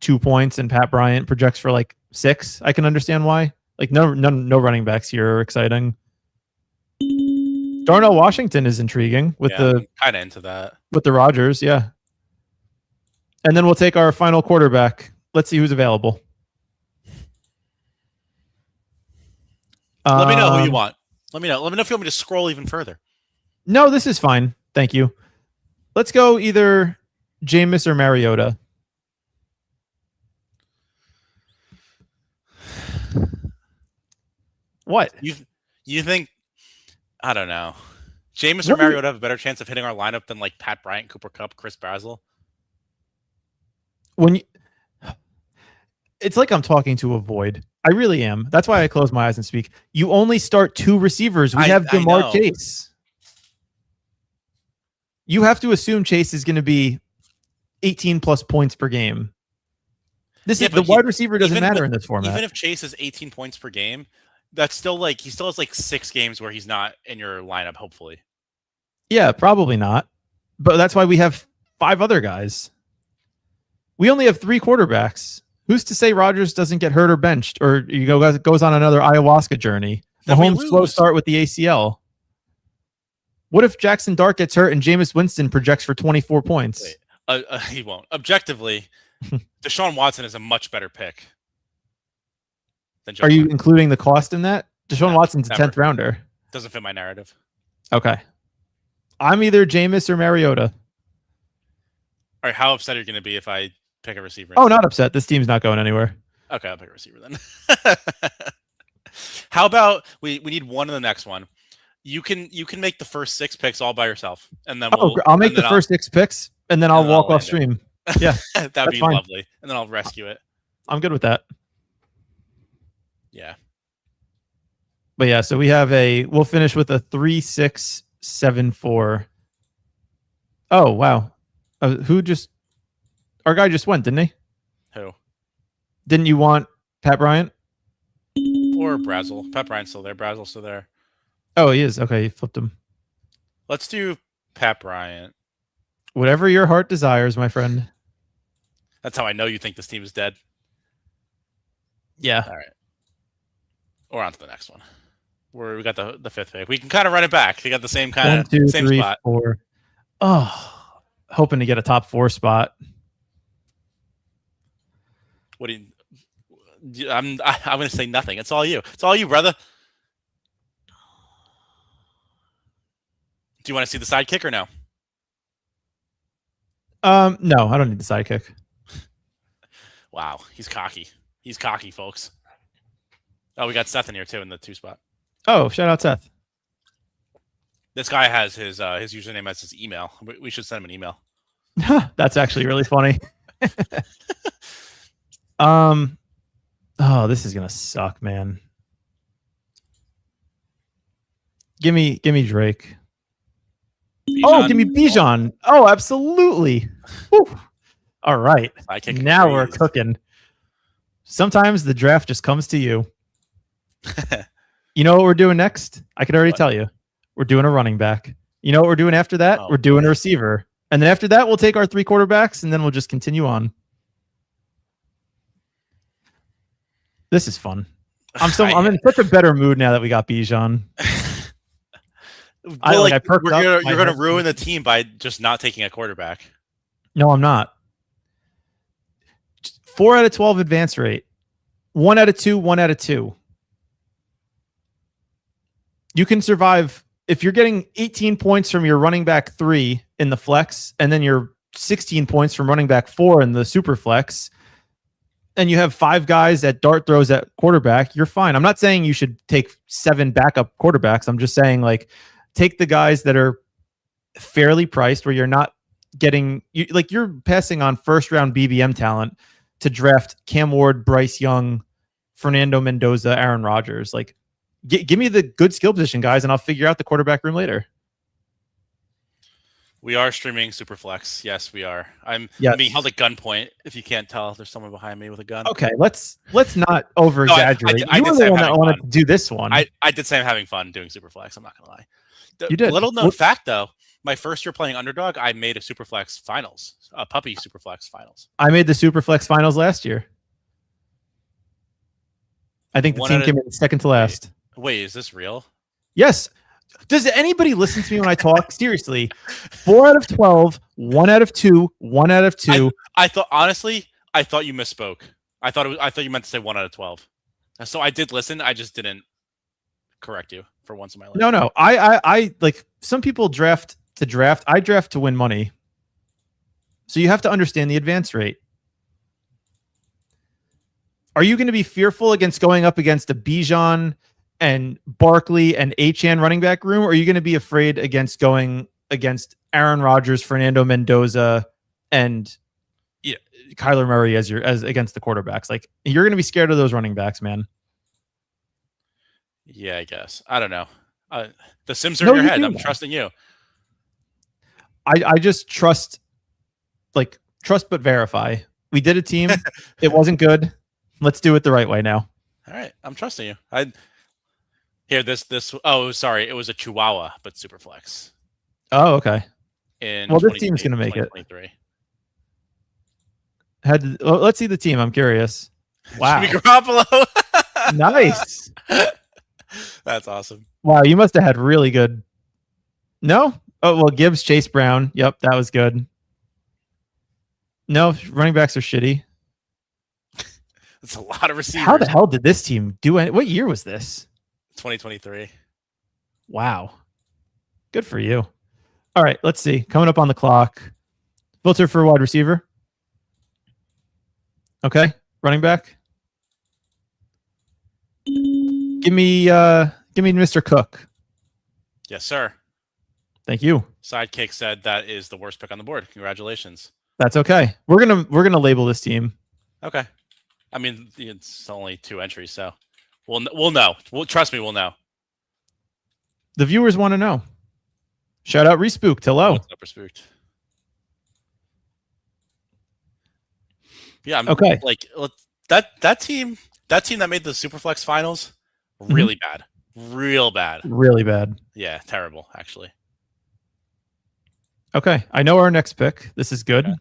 2 points and Pat Bryant projects for like 6. I can understand why. Like no running backs here are exciting. Darnell Washington is intriguing with I'm kind of into that. With the Rodgers, yeah. And then we'll take our final quarterback. Let's see who's available. Let me know who you want. Let me know. Let me know if you want me to scroll even further. No, this is fine. Thank you. Let's go either Jameis or Mariota. What? You think? I don't know. Jameis or Mariota have a better chance of hitting our lineup than like Pat Bryant, Cooper Kupp, Chris Basil? It's like I'm talking to a void. I really am. That's why I close my eyes and speak. You only start 2 receivers. We have DeMar Chase. You have to assume Chase is going to be 18 plus points per game. The wide receiver doesn't matter in this format. Even if Chase is 18 points per game, that's still like he still has like 6 games where he's not in your lineup, hopefully. Yeah, probably not. But that's why we have 5 other guys. We only have 3 quarterbacks. Who's to say Rodgers doesn't get hurt or benched or goes on another ayahuasca journey? Mahomes slow start with the ACL. What if Jackson Dart gets hurt and Jameis Winston projects for 24 points? He won't. Objectively, Deshaun Watson is a much better pick. Are you including the cost in that? Deshaun Watson's a 10th rounder. Doesn't fit my narrative. Okay. I'm either Jameis or Mariota. All right, how upset are you going to be if I pick a receiver? Oh, not upset. This team's not going anywhere. Okay, I'll pick a receiver then. How about we need one in the next one? You can make the first 6 picks all by yourself, and then I'll make the first 6 picks, and then I'll walk off land stream. Yeah, it. That'd be fine. lovely, and then I'll rescue it. I'm good with that. Yeah. But yeah, so we'll finish with a 3-6-7-4. Oh wow, our guy just went, didn't he? Who? Didn't you want Pat Bryant or Brazel? Pat Bryant's still there. Brazel's still there. Oh, he is. Okay, he flipped him. Let's do Pat Bryant. Whatever your heart desires, my friend. That's how I know you think this team is dead. Yeah. All right. Or on to the next one. Where we got the 5th pick. We can kind of run it back. They got the same kind of 1, 2, same 3, spot. 4. Oh, hoping to get a top 4 spot. What do you? I'm going to say nothing. It's all you. It's all you, brother. Do you want to see the sidekick or no? No, I don't need the sidekick. Wow, he's cocky. He's cocky, folks. Oh, we got Seth in here too in the 2 spot. Oh, shout out Seth. This guy has his username as his email. We should send him an email. That's actually really funny. Oh, this is gonna suck, man. Give me Drake. Bijan. Oh, give me Bijan. Oh, absolutely. Woo. All right. Now we're cooking. Sometimes the draft just comes to you. You know what we're doing next? I could already tell you. We're doing a running back. You know what we're doing after that? We're doing a receiver. And then after that, we'll take our 3 quarterbacks, and then we'll just continue on. This is fun. I'm in such a better mood now that we got Bijan. You're going to ruin the team by just not taking a quarterback. No, I'm not. 4 out of 12 advance rate. 1 out of 2, 1 out of 2. You can survive if you're getting 18 points from your running back 3 in the flex, and then you're 16 points from running back 4 in the super flex, and you have 5 guys that dart throws at quarterback, you're fine. I'm not saying you should take 7 backup quarterbacks. I'm just saying, like, take the guys that are fairly priced where you're not getting you're passing on first round BBM talent to draft Cam Ward, Bryce Young, Fernando Mendoza, Aaron Rodgers. Like, give me the good skill position guys, and I'll figure out the quarterback room later. We are streaming Superflex. Yes, we are. I'm being held at gunpoint. If you can't tell, there's someone behind me with a gun. Okay, let's not over exaggerate. I you were the one that wanted to do this one. I did say I'm having fun doing Superflex. I'm not gonna lie. You did. Little known fact though, my first year playing Underdog, I made a Superflex finals, a puppy Superflex finals. I made the Superflex finals last year. I think the team came in second to last. Wait, is this real? Yes. Does anybody listen to me when I talk? Seriously. 4 out of 12, 1 out of 2, 1 out of 2. I thought you misspoke. I thought you meant to say 1 out of 12. So I did listen. I just didn't correct you for once in my life. No. I like, some people draft to draft. I draft to win money. So you have to understand the advance rate. Are you going to be fearful against going up against a Bijan and Barkley and Achane running back room? Or are you going to be afraid against going against Aaron Rodgers, Fernando Mendoza, and Kyler Murray as against the quarterbacks? Like, you're going to be scared of those running backs, man. Yeah, I guess. I don't know. The Sims are in your head. I'm trusting you. I just trust but verify. We did a team. It wasn't good. Let's do it the right way now. All right. I'm trusting you. Oh, sorry. It was a Chihuahua, but Superflex. Oh, okay. Well, this team's going to make it. Let's see the team. I'm curious. Wow. Jimmy Garoppolo. Nice. That's awesome. Wow, you must have had really good. No? Oh, well, Gibbs, Chase Brown. Yep, that was good. No, running backs are shitty. That's a lot of receivers. How the hell did this team do it? What year was this? 2023. Wow. Good for you. All right, let's see. Coming up on the clock. Filter for wide receiver. Okay, running back. Give me Mr. Cook. Yes, sir. Thank you. Sidekick said that is the worst pick on the board. Congratulations. That's okay. We're gonna label this team. Okay. I mean, it's only 2 entries, so we'll know. Trust me, we'll know. The viewers want to know. Shout out Respooked. Hello. What's up, Spooked? Yeah, I'm okay. Like that team that made the Superflex finals, really bad, real bad, really bad. Yeah, terrible actually. Okay, I know our next pick. This is good. Okay.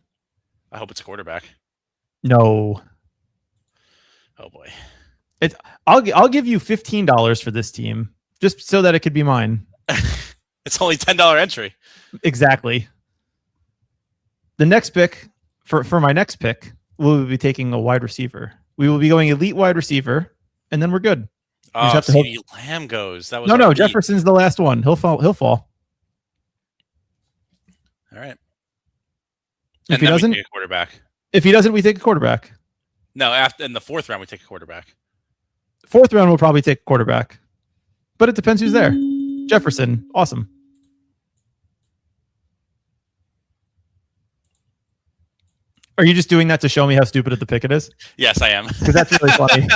I hope it's a quarterback. No. Oh boy. I'll give you $15 for this team just so that it could be mine. It's only $10 entry. Exactly. The next pick for my next pick, we'll be taking a wide receiver. We will be going elite wide receiver, and then we're good. Oh, CeeDee Lamb goes. That was no. Jefferson's the last one. He'll fall. All right. If he doesn't, we take a quarterback. If he doesn't, we take a quarterback. No, in the 4th round, we take a quarterback. 4th round, we'll probably take a quarterback, but it depends who's there. Jefferson, awesome. Are you just doing that to show me how stupid of the pick it is? Yes, I am. Because that's really funny.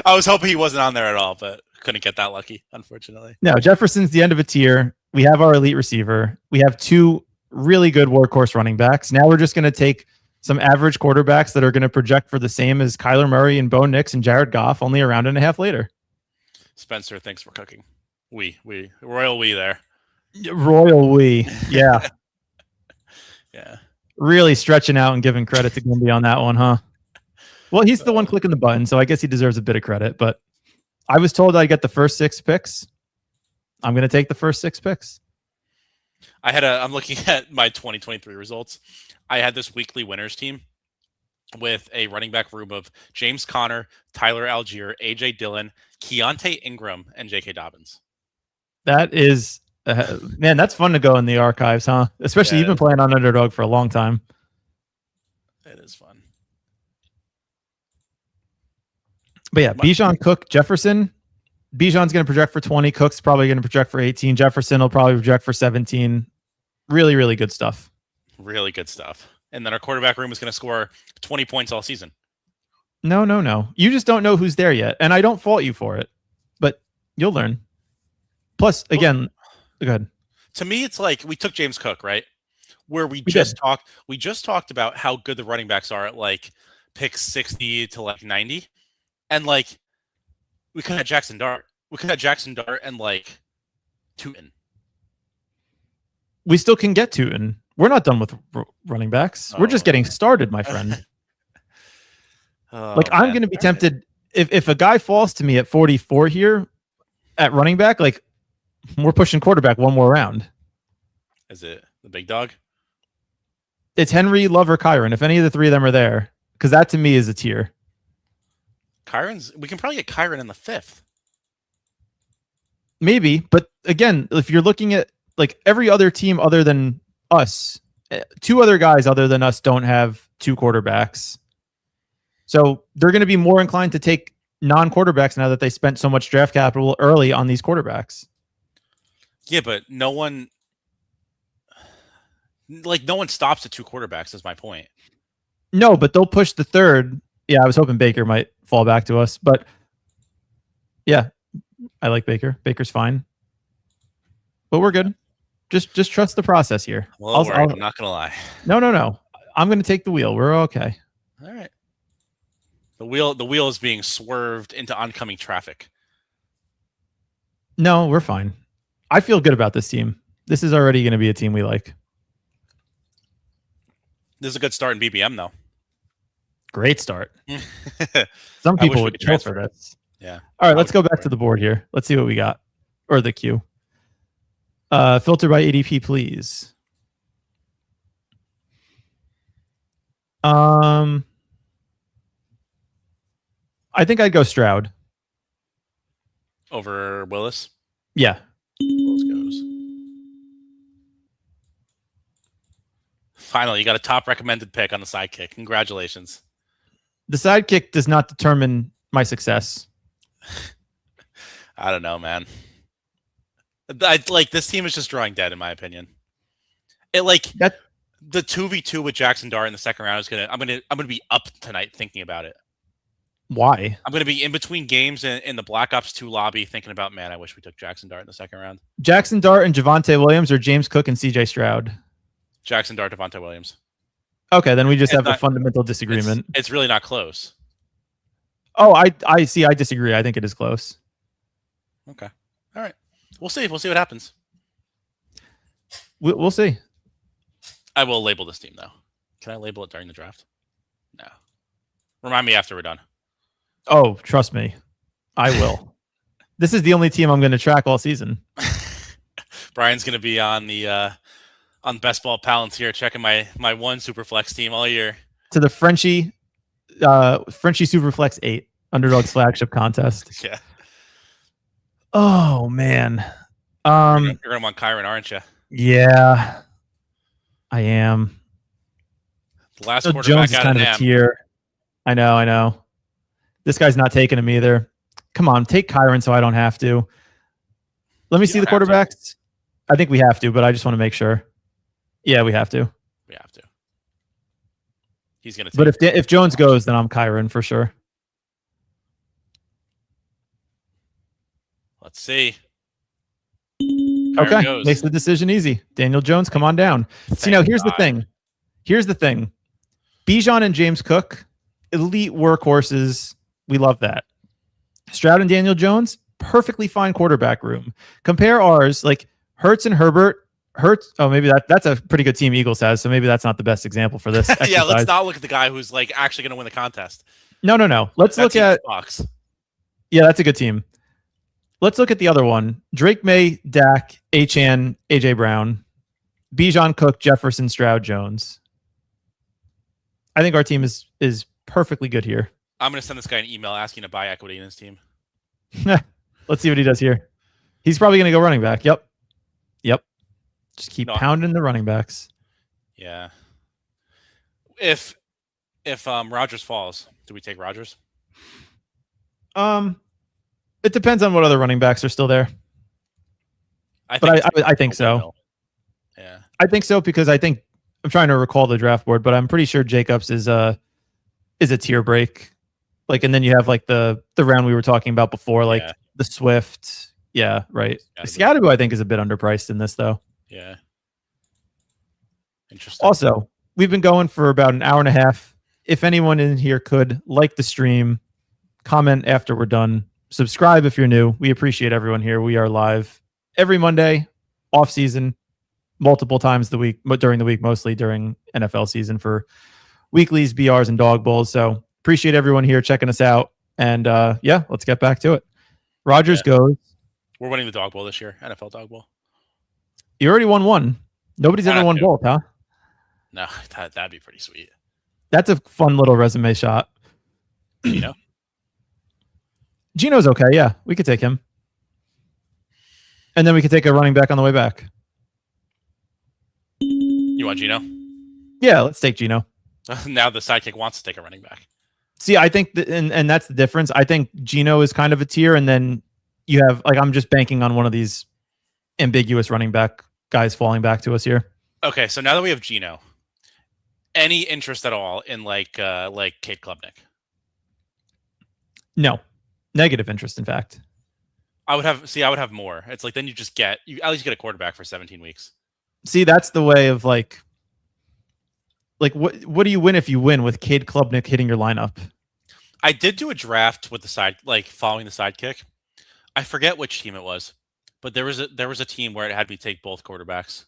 I was hoping he wasn't on there at all, but couldn't get that lucky, unfortunately. No, Jefferson's the end of a tier. We have our elite receiver. We have 2 really good workhorse running backs. Now we're just going to take some average quarterbacks that are going to project for the same as Kyler Murray and Bo Nix and Jared Goff only a round and a half later. Spencer thinks we're cooking. Royal we there. Royal we, yeah. Yeah. Really stretching out and giving credit to Gimby on that one, huh? Well, he's the one clicking the button, so I guess he deserves a bit of credit, but I was told I'd get the first 6 picks. I'm going to take the first 6 picks. I'm looking at my 2023 results. I had this weekly winners team with a running back room of James Conner, Tyler Algier, AJ Dillon, Keontae Ingram, and J.K. Dobbins. That is, man, that's fun to go in the archives, huh? Especially you've been playing on Underdog for a long time. It is fun. But yeah, Bijan, Cook, Jefferson. Bijan's going to project for 20. Cook's probably going to project for 18. Jefferson will probably project for 17. Really, really good stuff. Really good stuff. And then our quarterback room is going to score 20 points all season. No. You just don't know who's there yet. And I don't fault you for it, but you'll learn. Plus, again, go ahead. To me, it's like we took James Cook, right? Where we just talked about how good the running backs are at like pick 60 to like 90. And like we could have Jackson Dart. We could have Jackson Dart and like Tootin. We still can get Tootin. We're not done with running backs. We're just getting started, my friend. I'm going to be tempted if a guy falls to me at 44 here at running back, like we're pushing quarterback one more round. Is it the big dog? It's Henry, Love, or Kyron. If any of the 3 of them are there, because that to me is a tier. We can probably get Kyron in the 5th. Maybe, but again, if you're looking at like every other team other than us, 2 other guys other than us don't have 2 quarterbacks. So they're going to be more inclined to take non-quarterbacks now that they spent so much draft capital early on these quarterbacks. Yeah, but no one stops at 2 quarterbacks is my point. No, but they'll push the 3rd. Yeah, I was hoping Baker might fall back to us, but yeah, I like Baker. Baker's fine. But we're good. Just trust the process here. Well, I'm not going to lie. No. I'm going to take the wheel. We're okay. All right. The wheel is being swerved into oncoming traffic. No, we're fine. I feel good about this team. This is already going to be a team we like. This is a good start in BBM, though. Great start. Some people would transfer this. Yeah. All right, let's go back to the board here. Let's see what we got. Or the queue. Filter by ADP, please. I think I'd go Stroud. Over Willis? Yeah. Willis goes. Finally, you got a top recommended pick on the sidekick. Congratulations. The sidekick does not determine my success. I don't know, man. I like this team is just drawing dead in my opinion. It like That the 2v2 with Jackson Dart in the second round is I'm gonna be up tonight thinking about it. why? I'm gonna be in between games in the Black Ops 2 lobby thinking about, man, I wish we took Jackson Dart in the second round. Jackson Dart and Javonte Williams or James Cook and CJ Stroud? Jackson Dart, Devontae Williams. Okay, then we just It's have not- a fundamental disagreement. It's really not close. Oh, I see. I disagree. I think it is close. Okay. All right. We'll see. We'll see what happens. We'll see. I will label this team though. Can I label it during the draft? No. Remind me after we're done. Oh, trust me, I will. This is the only team I'm going to track all season. Brian's going to be on the on Best Ball Palantir checking my one Superflex team all year. To the Frenchie Superflex 8 Underdog's flagship contest. Yeah. Oh man. You're gonna want Kyron, aren't you? Yeah, I am. The last So quarterback Jones is out kind of of a NAM. tier. I know. This guy's not taking him either. Come on, take Kyron so I don't have to. Let me You see the don't have to. quarterbacks. I think we have to, but I just want to make sure. Yeah, we have to. We have to. He's gonna take But if Jones goes, then I'm Kyron for sure. Let's see. Kyron Okay, goes. makes the decision easy. Daniel Jones, come on down. See, now here's the thing. Here's the thing. Bijan and James Cook, elite workhorses. We love that. Stroud and Daniel Jones, perfectly fine quarterback room. Compare ours, like Hurts and Herbert. Hurts. Oh, maybe that's a pretty good team Eagles has. So maybe that's not the best example for this. Yeah, exercise. let's not look at the guy who's like actually going to win the contest. No. Let's look at. Fox. Yeah, that's a good team. Let's look at the other one. Drake May, Dak, Achane, AJ Brown, Bijan, Cook, Jefferson, Stroud, Jones. I think our team is perfectly good here. I'm going to send this guy an email asking to buy equity in his team. Let's see what he does here. He's probably going to go running back. Yep. Just keep pounding the running backs. Yeah. If Rodgers falls, do we take Rodgers? It depends on what other running backs are still there. I think so. Yeah. I think so because I think I'm trying to recall the draft board, but I'm pretty sure Jacobs is a tier break. Like, and then you have like the round we were talking about before, like the Swift. Yeah, right. Scatterbo, I think, is a bit underpriced in this though. Yeah. Interesting. Also, we've been going for about an hour and a half. If anyone in here could like the stream, comment after we're done, subscribe if you're new. We appreciate everyone here. We are live every Monday, off season, multiple times the week, but during the week, mostly during NFL season for weeklies, BRs, and dog bowls. So appreciate everyone here checking us out. And let's get back to it. Rodgers goes. We're winning the dog bowl this year, NFL dog bowl. You already won one. Nobody's ever won both, huh? No, that'd be pretty sweet. That's a fun little resume shot. Gino's okay. Yeah, we could take him. And then we could take a running back on the way back. You want Gino? Yeah, let's take Gino. Now the sidekick wants to take a running back. See, I think and that's the difference. I think Gino is kind of a tier, and then you have like I'm just banking on one of these ambiguous running back guys falling back to us here. Okay, so now that we have Gino, any interest at all in like Kate Klubnik? No. Negative interest, in fact. I would have more. It's like then you at least get a quarterback for 17 weeks. See, that's the way of like what do you win if you win with Cade Klubnik hitting your lineup? I did do a draft with following the sidekick. I forget which team it was, but there was a team where it had me take both quarterbacks.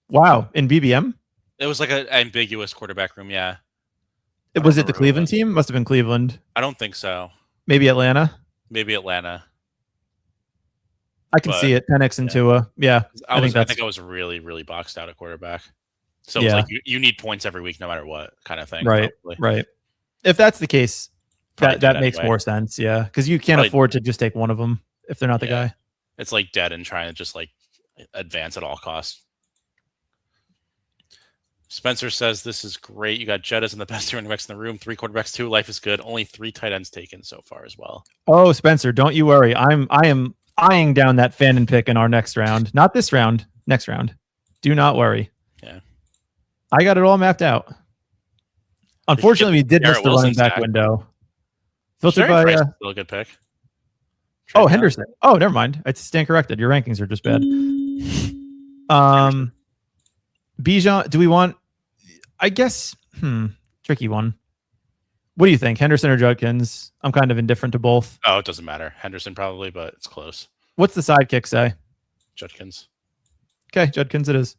Wow, in BBM? It was like an ambiguous quarterback room, yeah. Was it the Cleveland team? Must have been Cleveland. I don't think so. Maybe Atlanta? Maybe Atlanta. I can see it. Penix and Tua. Yeah. I think I was really, really boxed out at quarterback. So it's like you need points every week no matter what kind of thing. Right. Probably. Right. If that's the case, that makes more sense. Yeah. Because you can't afford to just take one of them if they're not the guy. It's like dead and trying to just like advance at all costs. Spencer says this is great. You got Jettas and the best running backs in the room. 3 quarterbacks too. Life is good. Only 3 tight ends taken so far as well. Oh, Spencer, don't you worry. I am eyeing down that Fannin pick in our next round. Not this round. Next round. Do not worry. Yeah. I got it all mapped out. Unfortunately, we did miss the running back window. Filtered by still a good pick. Oh, Henderson. Oh, never mind. I stand corrected. Your rankings are just bad. Bijan, do we want? I guess. Tricky one. What do you think, Henderson or Judkins? I'm kind of indifferent to both. Oh, it doesn't matter. Henderson probably, but it's close. What's the sidekick say? Judkins. Okay, Judkins it is.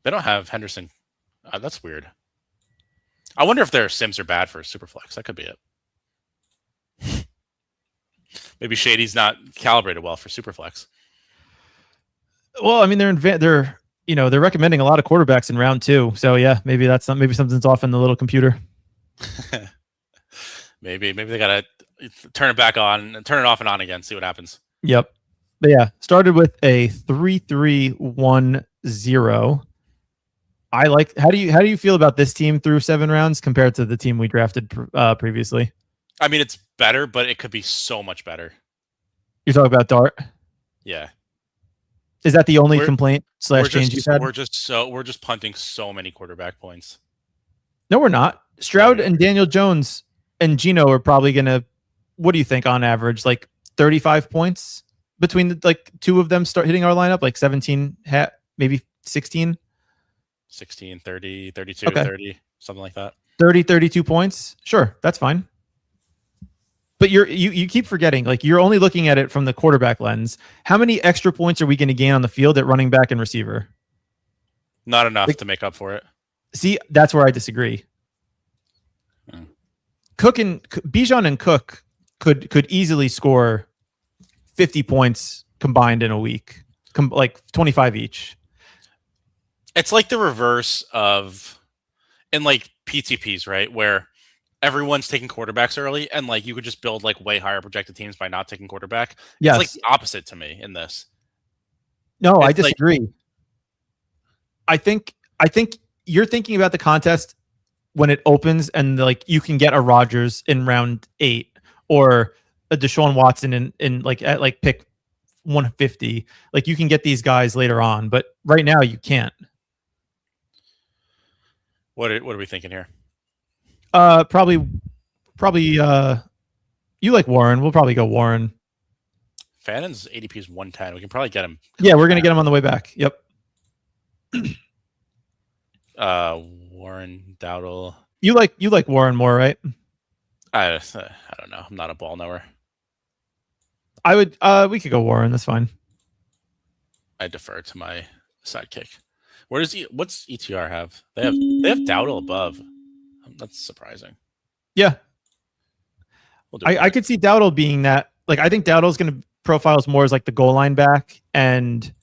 They don't have Henderson. That's weird. I wonder if their sims are bad for Superflex. That could be it. Maybe Shady's not calibrated well for Superflex. Well, I mean, they're recommending a lot of quarterbacks in round 2. So yeah, maybe maybe something's off in the little computer. maybe they gotta turn it back on and turn it off and on again. See what happens. Yep. But yeah, started with a 3-3-1-0. I like. How do you feel about this team through 7 rounds compared to the team we drafted previously? I mean, it's better, but it could be so much better. You're talking about Dart? Yeah. Is that the only complaint / change you've had? We're just punting so many quarterback points. No, we're not. Stroud and Daniel Jones and Geno are probably gonna. What do you think on average? Like 35 points between the 2 of them start hitting our lineup, like 17, maybe 16. 16, 30, 32, okay. 30, something like that. 30, 32 points. Sure, that's fine. But you keep forgetting, you're only looking at it from the quarterback lens. How many extra points are we going to gain on the field at running back and receiver? Not enough to make up for it. See, that's where I disagree. Bijan and Cook could easily score 50 points combined in a week, like 25 each. It's like the reverse of in PTPs, right? Where everyone's taking quarterbacks early and you could just build way higher projected teams by not taking quarterback. Yes. It's the opposite to me in this. No, I disagree. I think you're thinking about the contest when it opens and you can get a Rodgers in round 8 or a Deshaun Watson in at pick 150. You can get these guys later on, but right now you can't. What are we thinking here? Probably. You like Warren? We'll probably go Warren. Fannon's ADP is 110. We can probably get him. Yeah, we're gonna get him on the way back. Yep. Warren, Dowdle. You like Warren more, right? I don't know. I'm not a ball knower. I would. We could go Warren. That's fine. I defer to my sidekick. What's ETR have? They have Dowdle above. That's surprising. Yeah. I could see Dowdle being that. I think Dowdle's going to profile as more as the goal line back and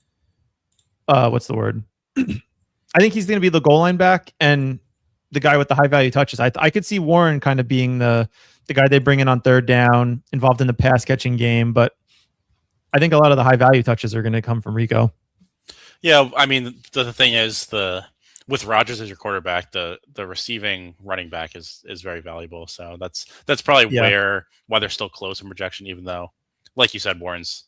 what's the word? I think he's going to be the goal line back and the guy with the high value touches. I could see Warren kind of being the guy they bring in on 3rd down, involved in the pass catching game, but I think a lot of the high value touches are going to come from Rico. Yeah, I mean the thing is with Rodgers as your quarterback, the receiving running back is very valuable. So that's probably why they're still close in projection, even though, like you said, Warren's.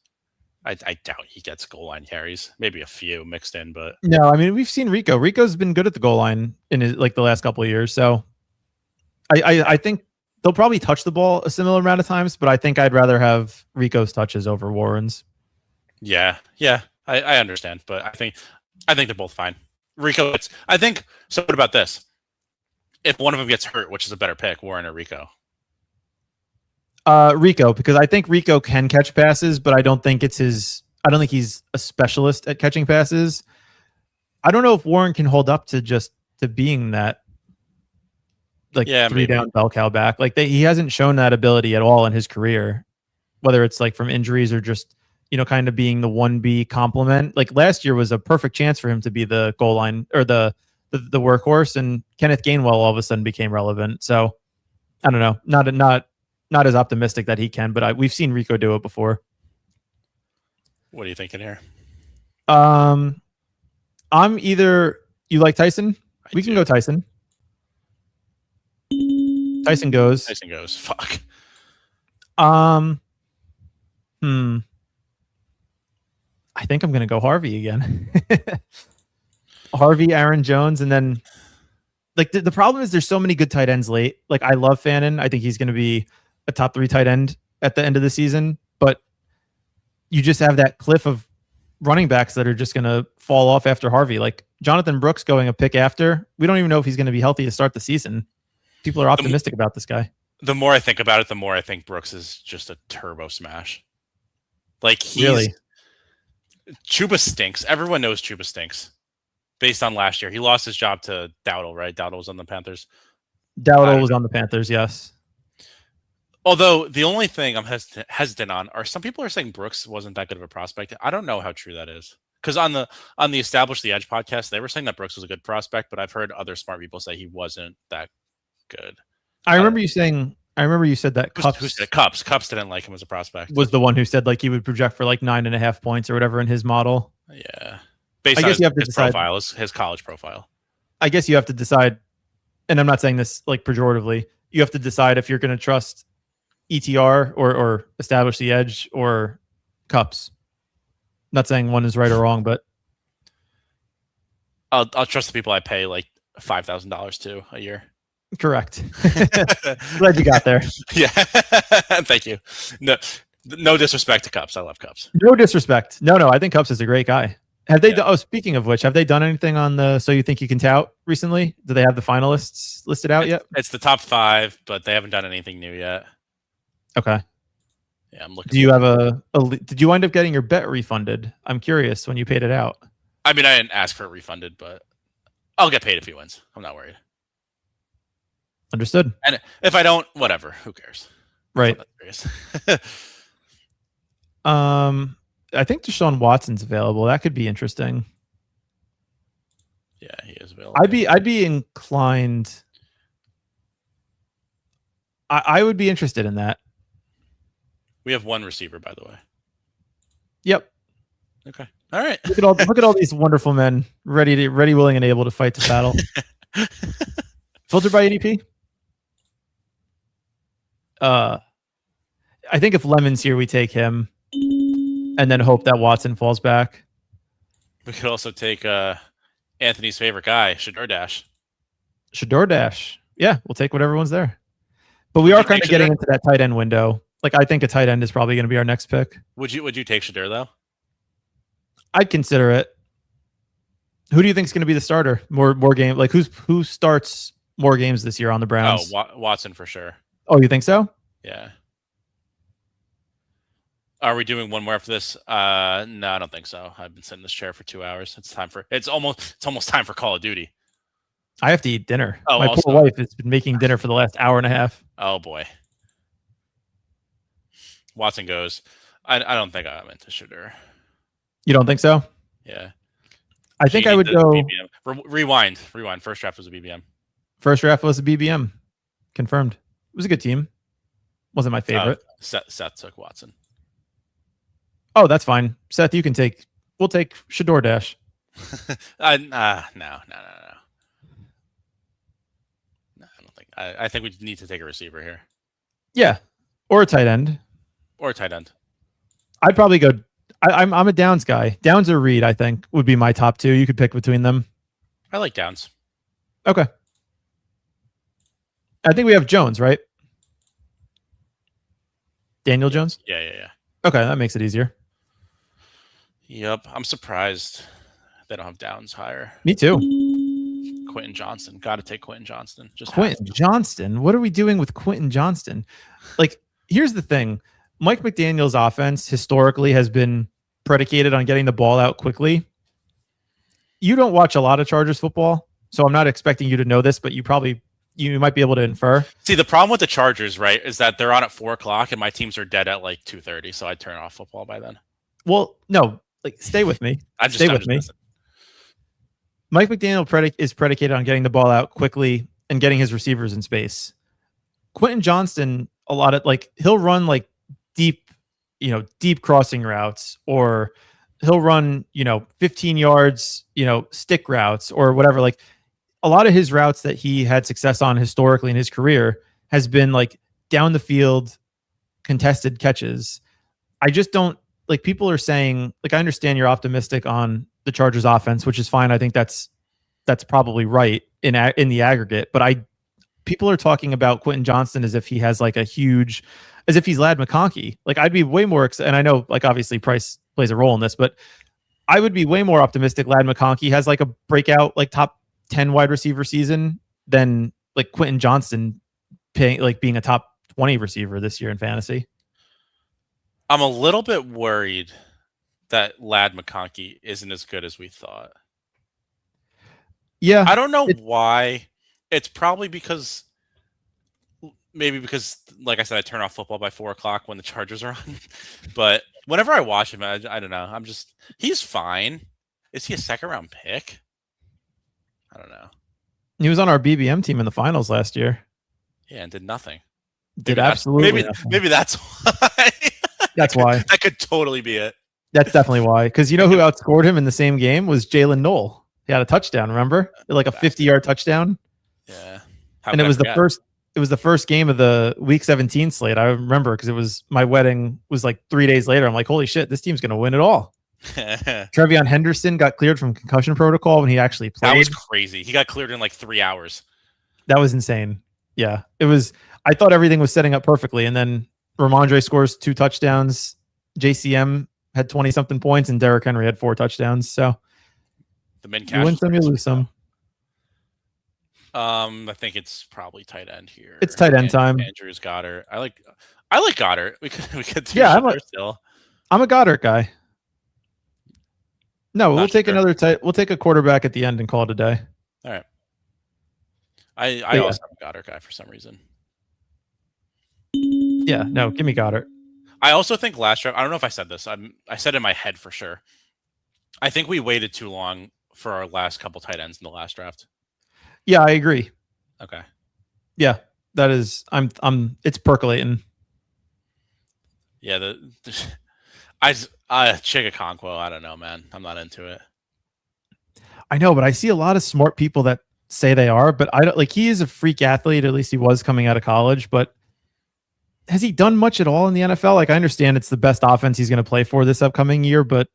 I doubt he gets goal line carries. Maybe a few mixed in, but no. I mean, we've seen Rico. Rico's been good at the goal line in his, the last couple of years. So I think they'll probably touch the ball a similar amount of times, but I think I'd rather have Rico's touches over Warren's. Yeah, I understand, but I think they're both fine. Rico, I think. So what about this? If one of them gets hurt, which is a better pick, Warren or Rico? Rico, because I think Rico can catch passes, but I don't think he's a specialist at catching passes. I don't know if Warren can hold up to being that 3 down bell cow back. He hasn't shown that ability at all in his career, whether it's from injuries or just kind of being the 1B complement. Last year was a perfect chance for him to be the goal line or the workhorse, and Kenneth Gainwell all of a sudden became relevant. So I don't know, not as optimistic that he can, but we've seen Rico do it before. What are you thinking here? I'm either you like Tyson. We can go Tyson. Tyson goes. Tyson goes. Fuck. I think I'm going to go Harvey again. Harvey, Aaron Jones, and then like the problem is there's so many good tight ends late. Like I love Fannin. I think he's going to be a top 3 tight end at the end of the season, but you just have that cliff of running backs that are just going to fall off after Harvey. Like Jonathan Brooks going a pick after. We don't even know if he's going to be healthy to start the season. People are optimistic about this guy. The more I think about it, the more I think Brooks is just a turbo smash. Like Really? Chuba stinks. Everyone knows Chuba stinks. Based on last year, he lost his job to Dowdle, right? Dowdle was on the Panthers. Dowdle was on the Panthers, yes. Although the only thing I'm hesitant on are some people are saying Brooks wasn't that good of a prospect. I don't know how true that is because on the Establish the Edge podcast, they were saying that Brooks was a good prospect, but I've heard other smart people say he wasn't that good. I remember you said that Cups. Who said it? Cups didn't like him as a prospect. Was the one who said like he would project for like 9.5 points or whatever in his model. Yeah. Based on his profile, his college profile. I guess you have to decide, and I'm not saying this like pejoratively, you have to decide if you're going to trust ETR or Establish the Edge or Cups. Not saying one is right or wrong, but I'll trust the people I pay like $5,000 to a year. Correct. Glad you got there. Yeah. Thank you. No disrespect to Cups. I love Cups. No disrespect. No. I think Cups is a great guy. Have they? Yeah. Speaking of which, have they done anything on the So You Think You Can Tout recently? Do they have the finalists listed out yet? It's the top 5, but they haven't done anything new yet. Okay. Yeah, I'm looking. Do you have did you wind up getting your bet refunded? I'm curious when you paid it out. I mean, I didn't ask for it refunded, but I'll get paid if he wins. I'm not worried. Understood. And if I don't, whatever. Who cares? Right. I think Deshaun Watson's available. That could be interesting. Yeah, he is available. I'd be inclined. I would be interested in that. We have one receiver, by the way. Yep. Okay. All right. Look at all these wonderful men ready, willing, and able to fight to battle. Filtered by ADP. I think if Lemon's here, we take him, and then hope that Watson falls back. We could also take Anthony's favorite guy, Shador Dash. Yeah, we'll take whatever one's there. But we are kind of getting into that tight end window. Like I think a tight end is probably going to be our next pick. Would you take Shador though? I'd consider it. Who do you think is going to be the starter? More game. Like who starts more games this year on the Browns? Oh, Watson for sure. Oh, you think so? Yeah. Are we doing one more after this? No, I don't think so. I've been sitting in this chair for 2 hours. It's almost time for Call of Duty. I have to eat dinner. Oh, my poor wife has been making dinner for the last hour and a half. Oh boy. Watson goes. I don't think I'm into Shador. You don't think so? Yeah. I think I would go BBM. Rewind. First draft was a BBM. Confirmed. It was a good team. Wasn't my favorite. Seth took Watson. Oh, that's fine. Seth, you can take. We'll take Shador Dash. No. I don't think. I think we need to take a receiver here. Yeah, or a tight end. I'd probably go. I'm a Downs guy. Downs or Reed, I think, would be my top 2. You could pick between them. I like Downs. Okay. I think we have Jones, right? Daniel Jones? Yeah. Okay, that makes it easier. Yep. I'm surprised they don't have Downs higher. Me too. Quentin Johnston. Got to take Quentin Johnston. Quentin Johnston? What are we doing with Quentin Johnston? Like, here's the thing. Mike McDaniel's offense historically has been predicated on getting the ball out quickly. You don't watch a lot of Chargers football, so I'm not expecting you to know this, but you might be able to infer. See, the problem with the Chargers, right, is that they're on at 4:00 and my teams are dead at like 2:30, so I'd turn off football by then. Well, no, like stay with me. Stay with me. Mike McDaniel is predicated on getting the ball out quickly and getting his receivers in space. Quentin Johnston, a lot of he'll run like deep crossing routes, or he'll run 15 yards, stick routes or whatever. Like a lot of his routes that he had success on historically in his career has been like down the field contested catches. I just don't like people are saying like I understand you're optimistic on the Chargers offense, which is fine. I think that's probably right in the aggregate, but people are talking about Quentin Johnston as if he has like as if he's Ladd McConkey. Like I'd be way more and I know like obviously Price plays a role in this, but I would be way more optimistic Ladd McConkey has like a breakout like top 10 wide receiver season than like Quentin Johnston being a top 20 receiver this year in fantasy. I'm a little bit worried that Ladd McConkey isn't as good as we thought. Yeah. I don't know why. It's probably because like I said, I turn off football by 4:00 when the Chargers are on. But whenever I watch him, I don't know. He's fine. Is he a second round pick? I don't know. He was on our BBM team in the finals last year. Yeah, and did nothing. Did absolutely nothing. Maybe that's why. That's why. That could totally be it. That's definitely why. Because you know who outscored him in the same game was Jalen Knoll. He had a touchdown, remember? Like a 50-yard touchdown. Yeah. And it was the first game of the week 17 slate. I remember because my wedding was like 3 days later. I'm like, holy shit, this team's gonna win it all. Trevion Henderson got cleared from concussion protocol when he actually played. That was crazy. He got cleared in like 3 hours. That was insane. Yeah. It was I thought everything was setting up perfectly, and then Ramondre scores 2 touchdowns. JCM had 20-something points, and Derrick Henry had 4 touchdowns. So the min you win some, you lose some. I think it's probably tight end here. It's tight end time. Andrews Goddard. I like Goddard. We could do still. I'm a Goddard guy. No, we'll take a quarterback at the end and call it a day. All right. I also have a Goddard guy for some reason. Yeah, no, give me Goddard. I also think last draft, I don't know if I said this. I said it in my head for sure. I think we waited too long for our last couple tight ends in the last draft. Yeah, I agree. Okay. Yeah, that is. It's percolating. Yeah, Chigakonkwo, I don't know, man. I'm not into it. I know, but I see a lot of smart people that say they are, but I don't like. He is a freak athlete. At least he was coming out of college, but has he done much at all in the NFL? Like, I understand it's the best offense he's going to play for this upcoming year, but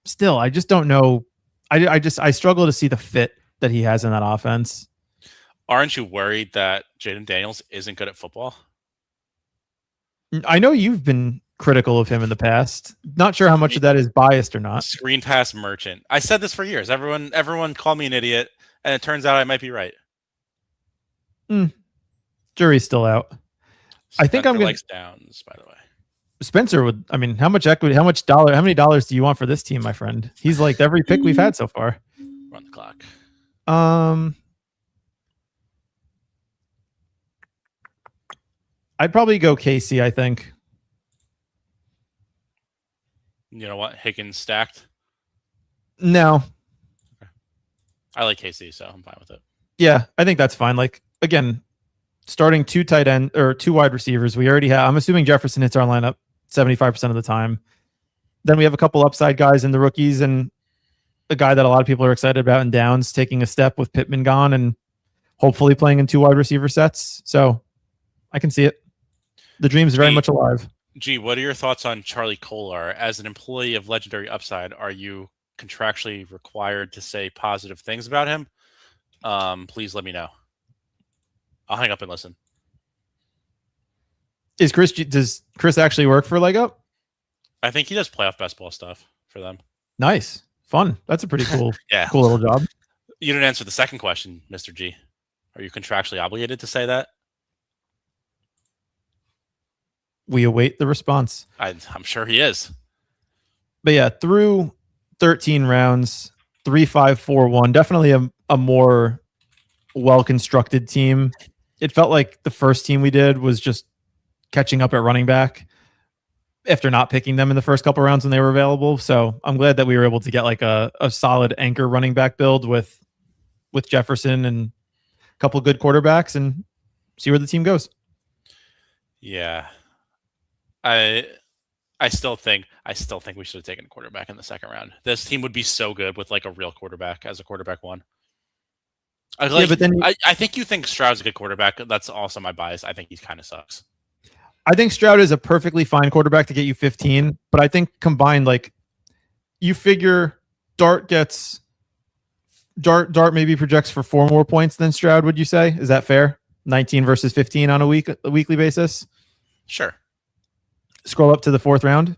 still, I just don't know. I struggle to see the fit that he has in that offense. Aren't you worried that Jaden Daniels isn't good at football? I know you've been critical of him in the past. Not sure how much of that is biased or not. Screen pass merchant. I said this for years. Everyone called me an idiot, and it turns out I might be right. Jury's still out. Spencer I think I'm going to downs, by the way. Spencer would. I mean, how much equity? How many dollars do you want for this team, my friend? He's like every pick we've had so far. Run the clock. I'd probably go Casey. I think. You know what? Higgins stacked. No. Okay. I like Casey, so I'm fine with it. Yeah, I think that's fine. Like again, starting 2 tight end or 2 wide receivers. We already have. I'm assuming Jefferson hits our lineup 75% of the time. Then we have a couple upside guys in the rookies and a guy that a lot of people are excited about in Downs taking a step with Pittman gone and hopefully playing in 2 wide receiver sets. So I can see it. The dream's very much alive. G, what are your thoughts on Charlie Kolar? As an employee of Legendary Upside, are you contractually required to say positive things about him? Please let me know. I'll hang up and listen. Does Chris actually work for Leg Up? I think he does playoff best ball stuff for them. Nice. Fun. That's a pretty cool, yeah, cool little job. You didn't answer the second question, Mr. G. Are you contractually obligated to say that? We await the response. I'm sure he is. But yeah, through 13 rounds, 3-5-4-1, definitely a more well-constructed team. It felt like the first team we did was just catching up at running back after not picking them in the first couple rounds when they were available. So I'm glad that we were able to get like a solid anchor running back build with Jefferson and a couple good quarterbacks and see where the team goes. Yeah. I still think we should have taken a quarterback in the second round. This team would be so good with like a real quarterback as a quarterback 1. but then I think you think Stroud's a good quarterback. That's also my bias. I think he kind of sucks. I think Stroud is a perfectly fine quarterback to get you 15, but I think combined, like you figure Dart maybe projects for 4 more points than Stroud. Would you say? Is that fair? 19 versus 15 on a weekly basis. Sure. Scroll up to the 4th round.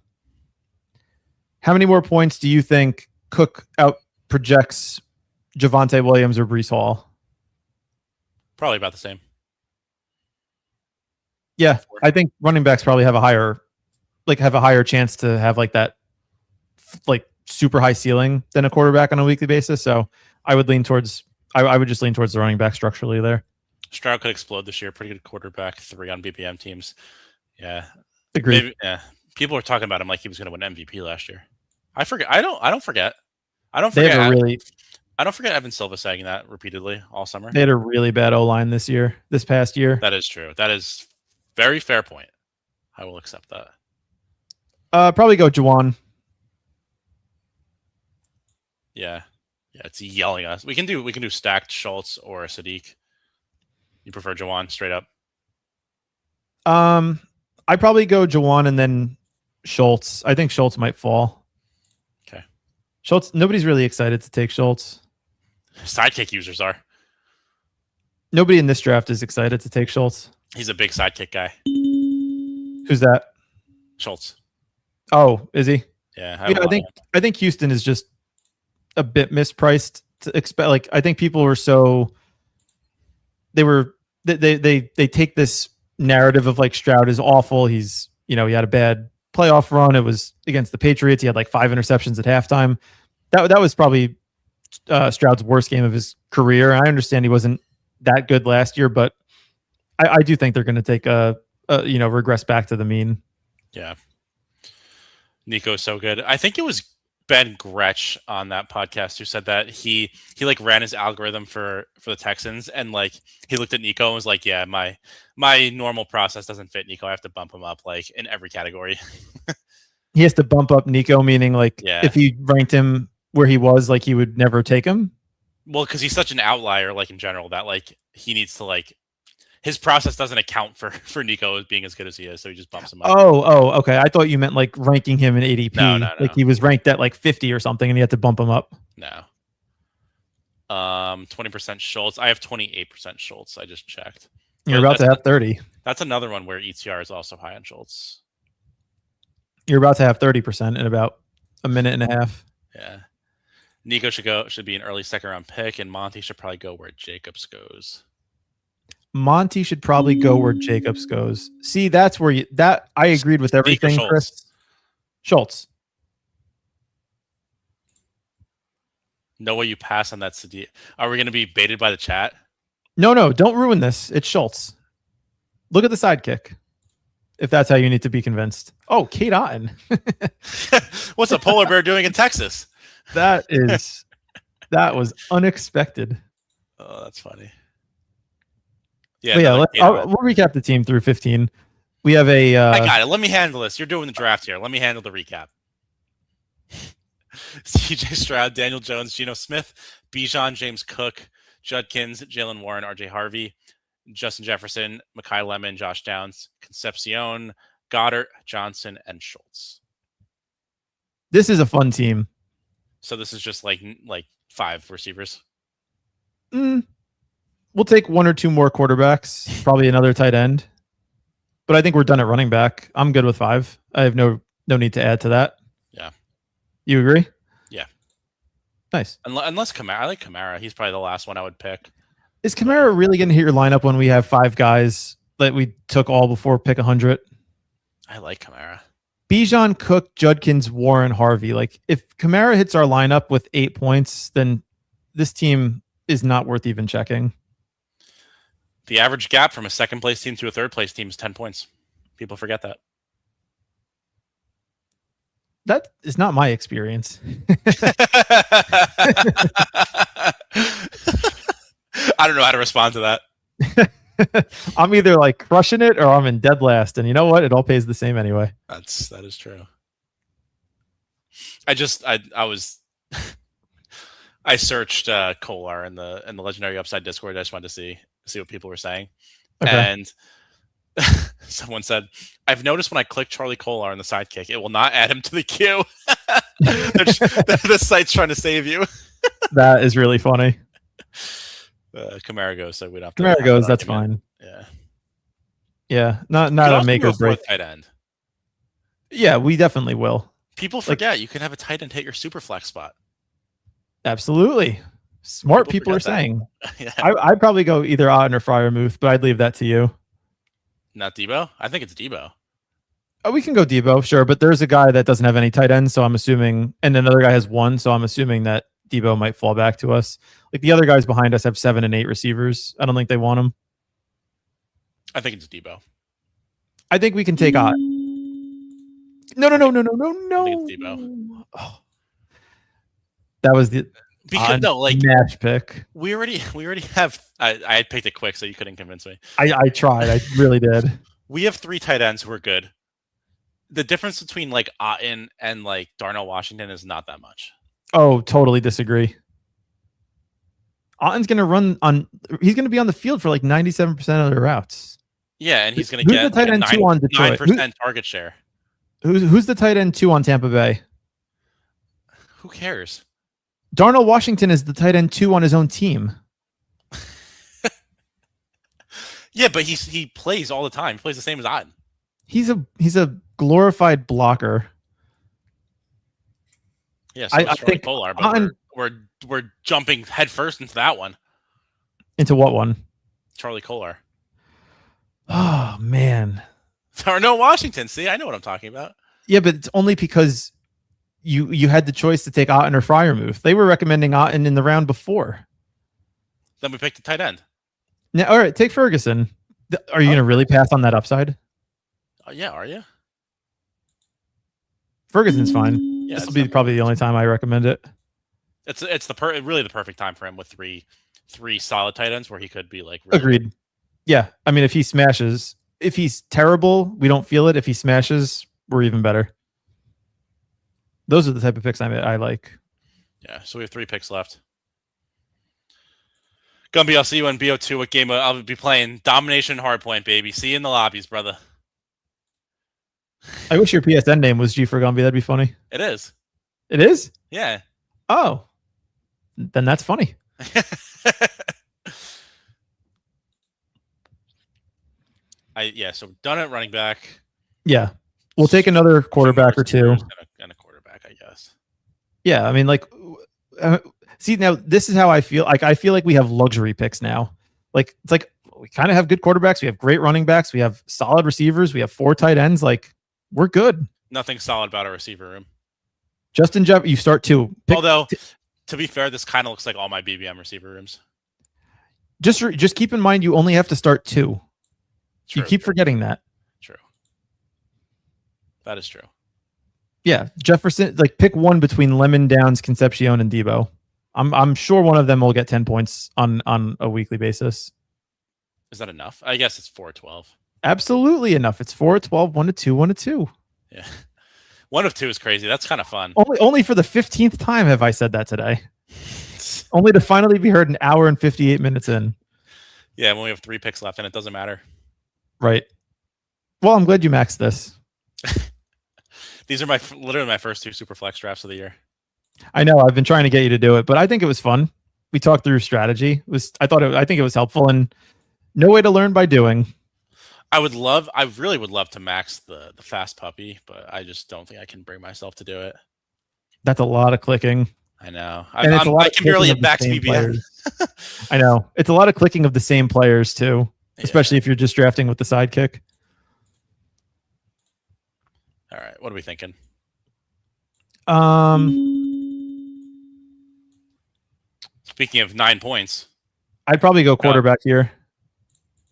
How many more points do you think Cook out projects Javonte Williams or Breece Hall? Probably about the same. Yeah, I think running backs probably have a higher chance to have like that like super high ceiling than a quarterback on a weekly basis. So I would lean towards I would just lean towards the running back structurally there. Stroud could explode this year. Pretty good quarterback, 3 on BPM teams. Yeah. Agreed. Maybe, yeah. People were talking about him like he was going to win MVP last year. I forget. I don't forget. I don't forget Evan Silva saying that repeatedly all summer. They had a really bad O-line this past year. That is true. That is very fair point. I will accept that. Probably go Juwan. Yeah. Yeah, it's yelling us. We can do stacked Schultz or Sadiq. You prefer Juwan straight up? I probably go Juwan and then Schultz. I think Schultz might fall. Okay. Schultz, nobody's really excited to take Schultz. Sidekick users are. Nobody in this draft is excited to take Schultz. He's a big sidekick guy. Who's that? Schultz. Oh, is he? Yeah. I think Houston is just a bit mispriced to expect. Like, I think people were so they take this narrative of like Stroud is awful. He's, he had a bad playoff run. It was against the Patriots. He had like 5 interceptions at halftime. That was probably Stroud's worst game of his career. I understand he wasn't that good last year, but I do think they're going to take regress back to the mean. Yeah. Nico's so good. I think it was Ben Gretsch on that podcast who said that he like ran his algorithm for the Texans, and like he looked at Nico and was like, yeah, my normal process doesn't fit Nico. I have to bump him up like in every category. He has to bump up Nico, meaning like if he ranked him where he was, like he would never take him. Well, because he's such an outlier, like in general, that like he needs to like his process doesn't account for Nico as being as good as he is, so he just bumps him up. Oh, okay. I thought you meant like ranking him in ADP. No. Like he was ranked at like 50 or something, and he had to bump him up. No. 20% Schultz. I have 28% Schultz. I just checked. You're about to have 30. That's another one where ETR is also high on Schultz. You're about to have 30% in about a minute and a half. Yeah. Nico should be an early 2nd round pick, and Monty should probably go where Jacobs goes. Monty should probably go where Jacobs goes. See, that's where I agreed with everything, Chris. Schultz. No way you pass on that, Sadiq. Are we going to be baited by the chat? No, don't ruin this. It's Schultz. Look at the sidekick. If that's how you need to be convinced. Oh, Kate Otten. What's a polar bear doing in Texas? That was unexpected. Oh, that's funny. Yeah, we'll recap the team through 15. We have a. I got it. Let me handle this. You're doing the draft here. Let me handle the recap. CJ Stroud, Daniel Jones, Geno Smith, Bijan, James Cook, Judkins, Jalen Warren, RJ Harvey, Justin Jefferson, Mekhi Lemon, Josh Downs, Concepcion, Goddard, Johnson, and Schultz. This is a fun team. So this is just like 5 receivers. We'll take 1 or 2 more quarterbacks, probably another tight end. But I think we're done at running back. I'm good with 5. I have no need to add to that. Yeah. You agree? Yeah. Nice. Unless Kamara. I like Kamara. He's probably the last one I would pick. Is Kamara really going to hit your lineup when we have 5 guys that we took all before pick 100? I like Kamara. Bijan, Cook, Judkins, Warren, Harvey. Like, if Kamara hits our lineup with 8 points, then this team is not worth even checking. The average gap from a 2nd place team to a 3rd place team is 10 points. People forget that. That is not my experience. I don't know how to respond to that. I'm either like crushing it or I'm in dead last. And you know what? It all pays the same anyway. That is true. I was I searched Kolar in the Legendary Upside Discord. I just wanted to see what people were saying, Okay. and someone said, "I've noticed when I click Charlie Kolar in the sidekick, it will not add him to the queue." The site's trying to save you. That is really funny. Camara goes, so we don't have to. Camara have goes. that That's argument. fine. Yeah. Yeah. Not You could a also make do or a break. fourth tight end. Yeah, we definitely will. People forget you can have a tight end hit your super flex spot. Absolutely. Smart people are forget that. saying. Yeah. I'd probably go either Otten or Fryermuth, but I'd leave that to you. Not Debo? I think it's Debo. Oh, we can go Debo, sure, but there's a guy that doesn't have any tight ends, so I'm assuming, and another guy has one, so I'm assuming that Debo might fall back to us. Like the other guys behind us have 7 and 8 receivers. I don't think they want him. I think it's Debo. I think we can take Ott. No. I think it's Debo. Oh. That was the because no, like match pick. We already have. I had picked it quick, so you couldn't convince me. I tried. I really did. We have 3 tight ends who are good. The difference between like Otten and like Darnell Washington is not that much. Oh, totally disagree. Otten's going to run on. He's going to be on the field for like 97% of the routes. Yeah, and he's going to get the tight end 2 on Detroit? 9% target share. Who's the tight end 2 on Tampa Bay? Who cares? Darnell Washington is the tight end 2 on his own team. Yeah, but he plays all the time. He plays the same as Otten. He's a glorified blocker. Yeah, so I think Kolar, but Otten, we're jumping headfirst into that one. Into what one? Charlie Kolar. Oh man. Darnell Washington. See, I know what I'm talking about. Yeah, but it's only because you had the choice to take Otten or Fryermuth. They were recommending Otten in the round before. Then we picked the tight end. Now, all right, take Ferguson. Are you going to really pass on that upside? Yeah, are you? Ferguson's fine. Yeah, this will be probably the only time I recommend it. It's really the perfect time for him with three solid tight ends where he could be like. Really Agreed. Yeah, I mean, if he smashes, if he's terrible, we don't feel it. If he smashes, we're even better. Those are the type of picks I like. Yeah, so we have 3 picks left. Gumby, I'll see you in BO2. What game I'll be playing? Domination Hardpoint, baby. See you in the lobbies, brother. I wish your PSN name was G for Gumby. That'd be funny. It is. It is? Yeah. Oh. Then that's funny. So done at running back. Yeah. We'll take another quarterback or 2. And a quarterback, I guess. Yeah, I mean, like, see, now this is how I feel. Like, I feel like we have luxury picks now. Like, it's like we kind of have good quarterbacks. We have great running backs. We have solid receivers. We have 4 tight ends. Like, we're good. Nothing solid about our receiver room. Justin Jeff, you start 2. Although, to be fair, this kind of looks like all my BBM receiver rooms. Just keep in mind you only have to start 2. True, you keep forgetting that. True. That is true. Yeah, Jefferson. Like, pick one between Lemon, Downs, Concepcion, and Debo. I'm sure one of them will get 10 points on a weekly basis. Is that enough? I guess it's 4-12. Absolutely enough. It's 4-12, 1-2, 1-2. Yeah, 1 of 2 is crazy. That's kind of fun. Only for the 15th time have I said that today. Only to finally be heard an hour and 58 minutes in. Yeah, when we have 3 picks left, and it doesn't matter. Right. Well, I'm glad you maxed this. These are literally my first 2 Superflex drafts of the year. I know. I've been trying to get you to do it, but I think it was fun. We talked through strategy. I think it was helpful, and no way to learn by doing. I really would love to max the fast puppy, but I just don't think I can bring myself to do it. That's a lot of clicking. I know. I can barely hit max BBM. I know. It's a lot of clicking of the same players too, especially if you're just drafting with the sidekick. All right. What are we thinking? Speaking of 9 points, I'd probably go quarterback here.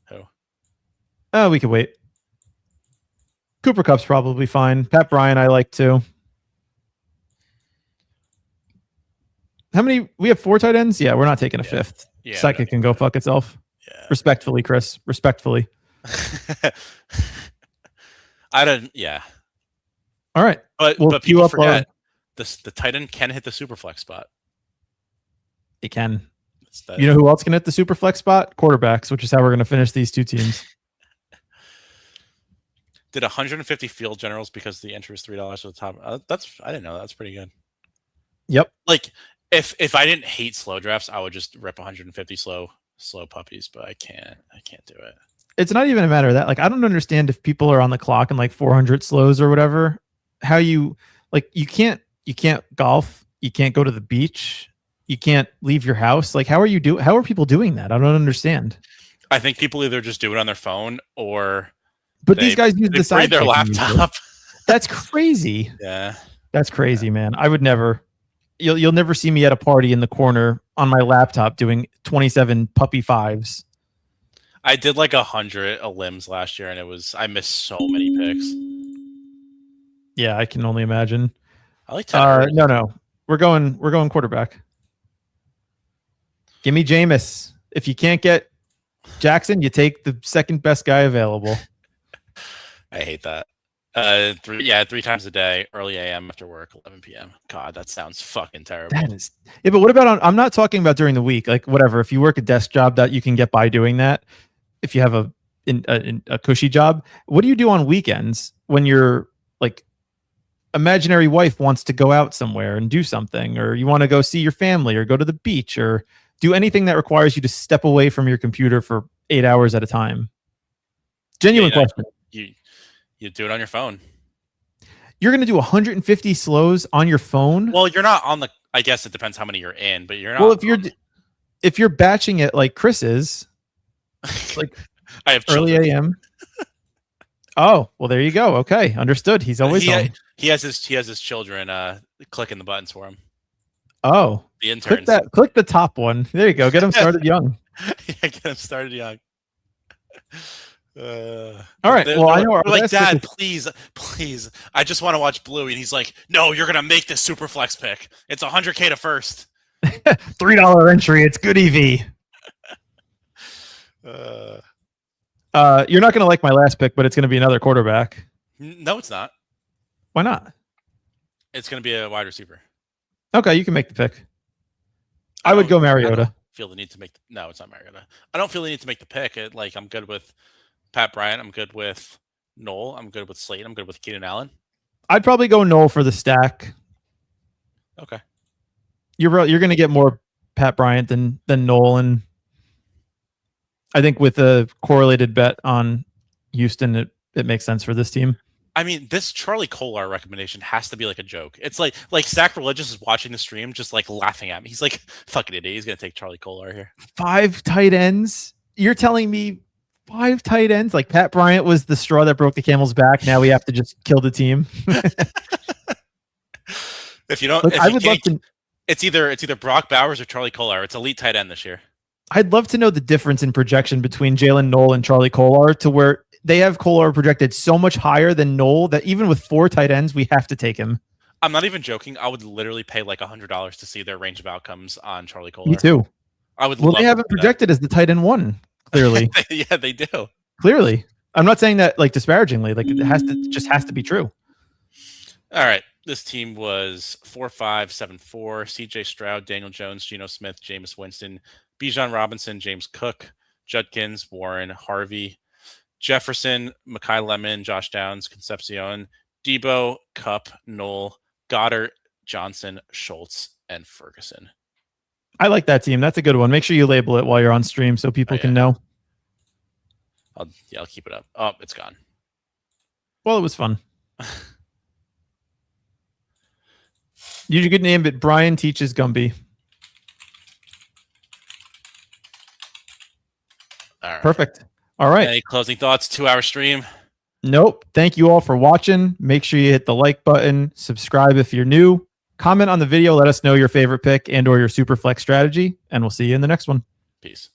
Who? Oh, we could wait. Cooper Kupp's probably fine. Pat Bryant, I like too. How many? We have 4 tight ends? Yeah, we're not taking a 5th. Yeah, Psychic can go fuck itself. Yeah. Respectfully, Chris. Respectfully. I don't. Yeah. All right. But we'll people forget the tight end can hit the Superflex spot. It can. You know who else can hit the super flex spot? Quarterbacks, which is how we're going to finish these two teams. Did 150 field generals because the entry was $3 to the top. I didn't know. That's pretty good. Yep. Like if I didn't hate slow drafts, I would just rip 150 slow puppies, but I can't do it. It's not even a matter of that. Like, I don't understand if people are on the clock in like 400 slows or whatever, how you can't golf. You can't go to the beach. You can't leave your house. Like, how are people doing that? I don't understand. I think people either just do it on their phone or these guys use the side their laptop. That's crazy. Yeah. That's crazy, man. I would never. You'll never see me at a party in the corner on my laptop doing 27 puppy fives. I did like 100 limbs last year, and I missed so many picks. Yeah, I can only imagine. I like 10. No. We're going quarterback. Give me Jameis. If you can't get Jackson, you take the second best guy available. I hate that. 3 times a day, early AM after work, 11 p.m. God, that sounds fucking terrible. That is. Yeah, but what about I'm not talking about during the week. Like, whatever. If you work a desk job, that you can get by doing that. If you have a cushy job, what do you do on weekends when your like imaginary wife wants to go out somewhere and do something, or you want to go see your family, or go to the beach, or do anything that requires you to step away from your computer for 8 hours at a time? Genuine question. You do it on your phone. You're going to do 150 slows on your phone? Well, you're not on the. I guess it depends how many you're in, but you're not. Well, if you're batching it like Chris is, like I have early AM. Oh, well, there you go. Okay, understood. He's always on. He has his children clicking the buttons for him. Oh, the interns. Click the top one. There you go. Get him started young. Yeah, get him started young. All right. Well, I know. We're like, Dad, please. I just want to watch Bluey, and he's like, no, you're gonna make this Superflex pick. It's 100K to first. $3 entry. It's good EV. You're not gonna like my last pick, but it's gonna be another quarterback. No, it's not. Why not? It's gonna be a wide receiver. Okay, you can make the pick. I would go Mariota. Feel the need to make no, it's not Mariota. I don't feel the need to make the pick. I'm good with Pat Bryant. I'm good with Noel. I'm good with Slade. I'm good with Keenan Allen. I'd probably go Noel for the stack. Okay. You're going to get more Pat Bryant than Noel, and I think with a correlated bet on Houston, it makes sense for this team. I mean, this Charlie Kolar recommendation has to be like a joke. It's like Sacrilegious is watching the stream, just like laughing at me. He's like, "Fucking idiot! He's gonna take Charlie Kolar here." 5 tight ends? You're telling me 5 tight ends? Like Pat Bryant was the straw that broke the camel's back. Now we have to just kill the team. If you don't, look, I would love to. It's either Brock Bowers or Charlie Kolar. It's elite tight end this year. I'd love to know the difference in projection between Jalen Noel and Charlie Kolar, to where they have Kolar projected so much higher than Noel that even with 4 tight ends, we have to take him. I'm not even joking. I would literally pay like $100 to see their range of outcomes on Charlie Kolar. Me too. I would. Well, they haven't projected as the tight end 1. Clearly, yeah, they do. Clearly, I'm not saying that like disparagingly. Like it has to be true. All right. This team was 4-5-7-4. CJ Stroud, Daniel Jones, Geno Smith, Jameis Winston, Bijan Robinson, James Cook, Judkins, Warren, Harvey, Jefferson, Mekhi Lemon, Josh Downs, Concepcion, Debo, Kupp, Knoll, Goddard, Johnson, Schultz, and Ferguson. I like that team. That's a good one. Make sure you label it while you're on stream so people can know. I'll keep it up. Oh, it's gone. Well, it was fun. You could name it Brian Teaches Gumby. All right. Perfect. All right. Any closing thoughts? 2-hour stream? Nope. Thank you all for watching. Make sure you hit the like button. Subscribe if you're new. Comment on the video. Let us know your favorite pick and or your super flex strategy. And we'll see you in the next one. Peace.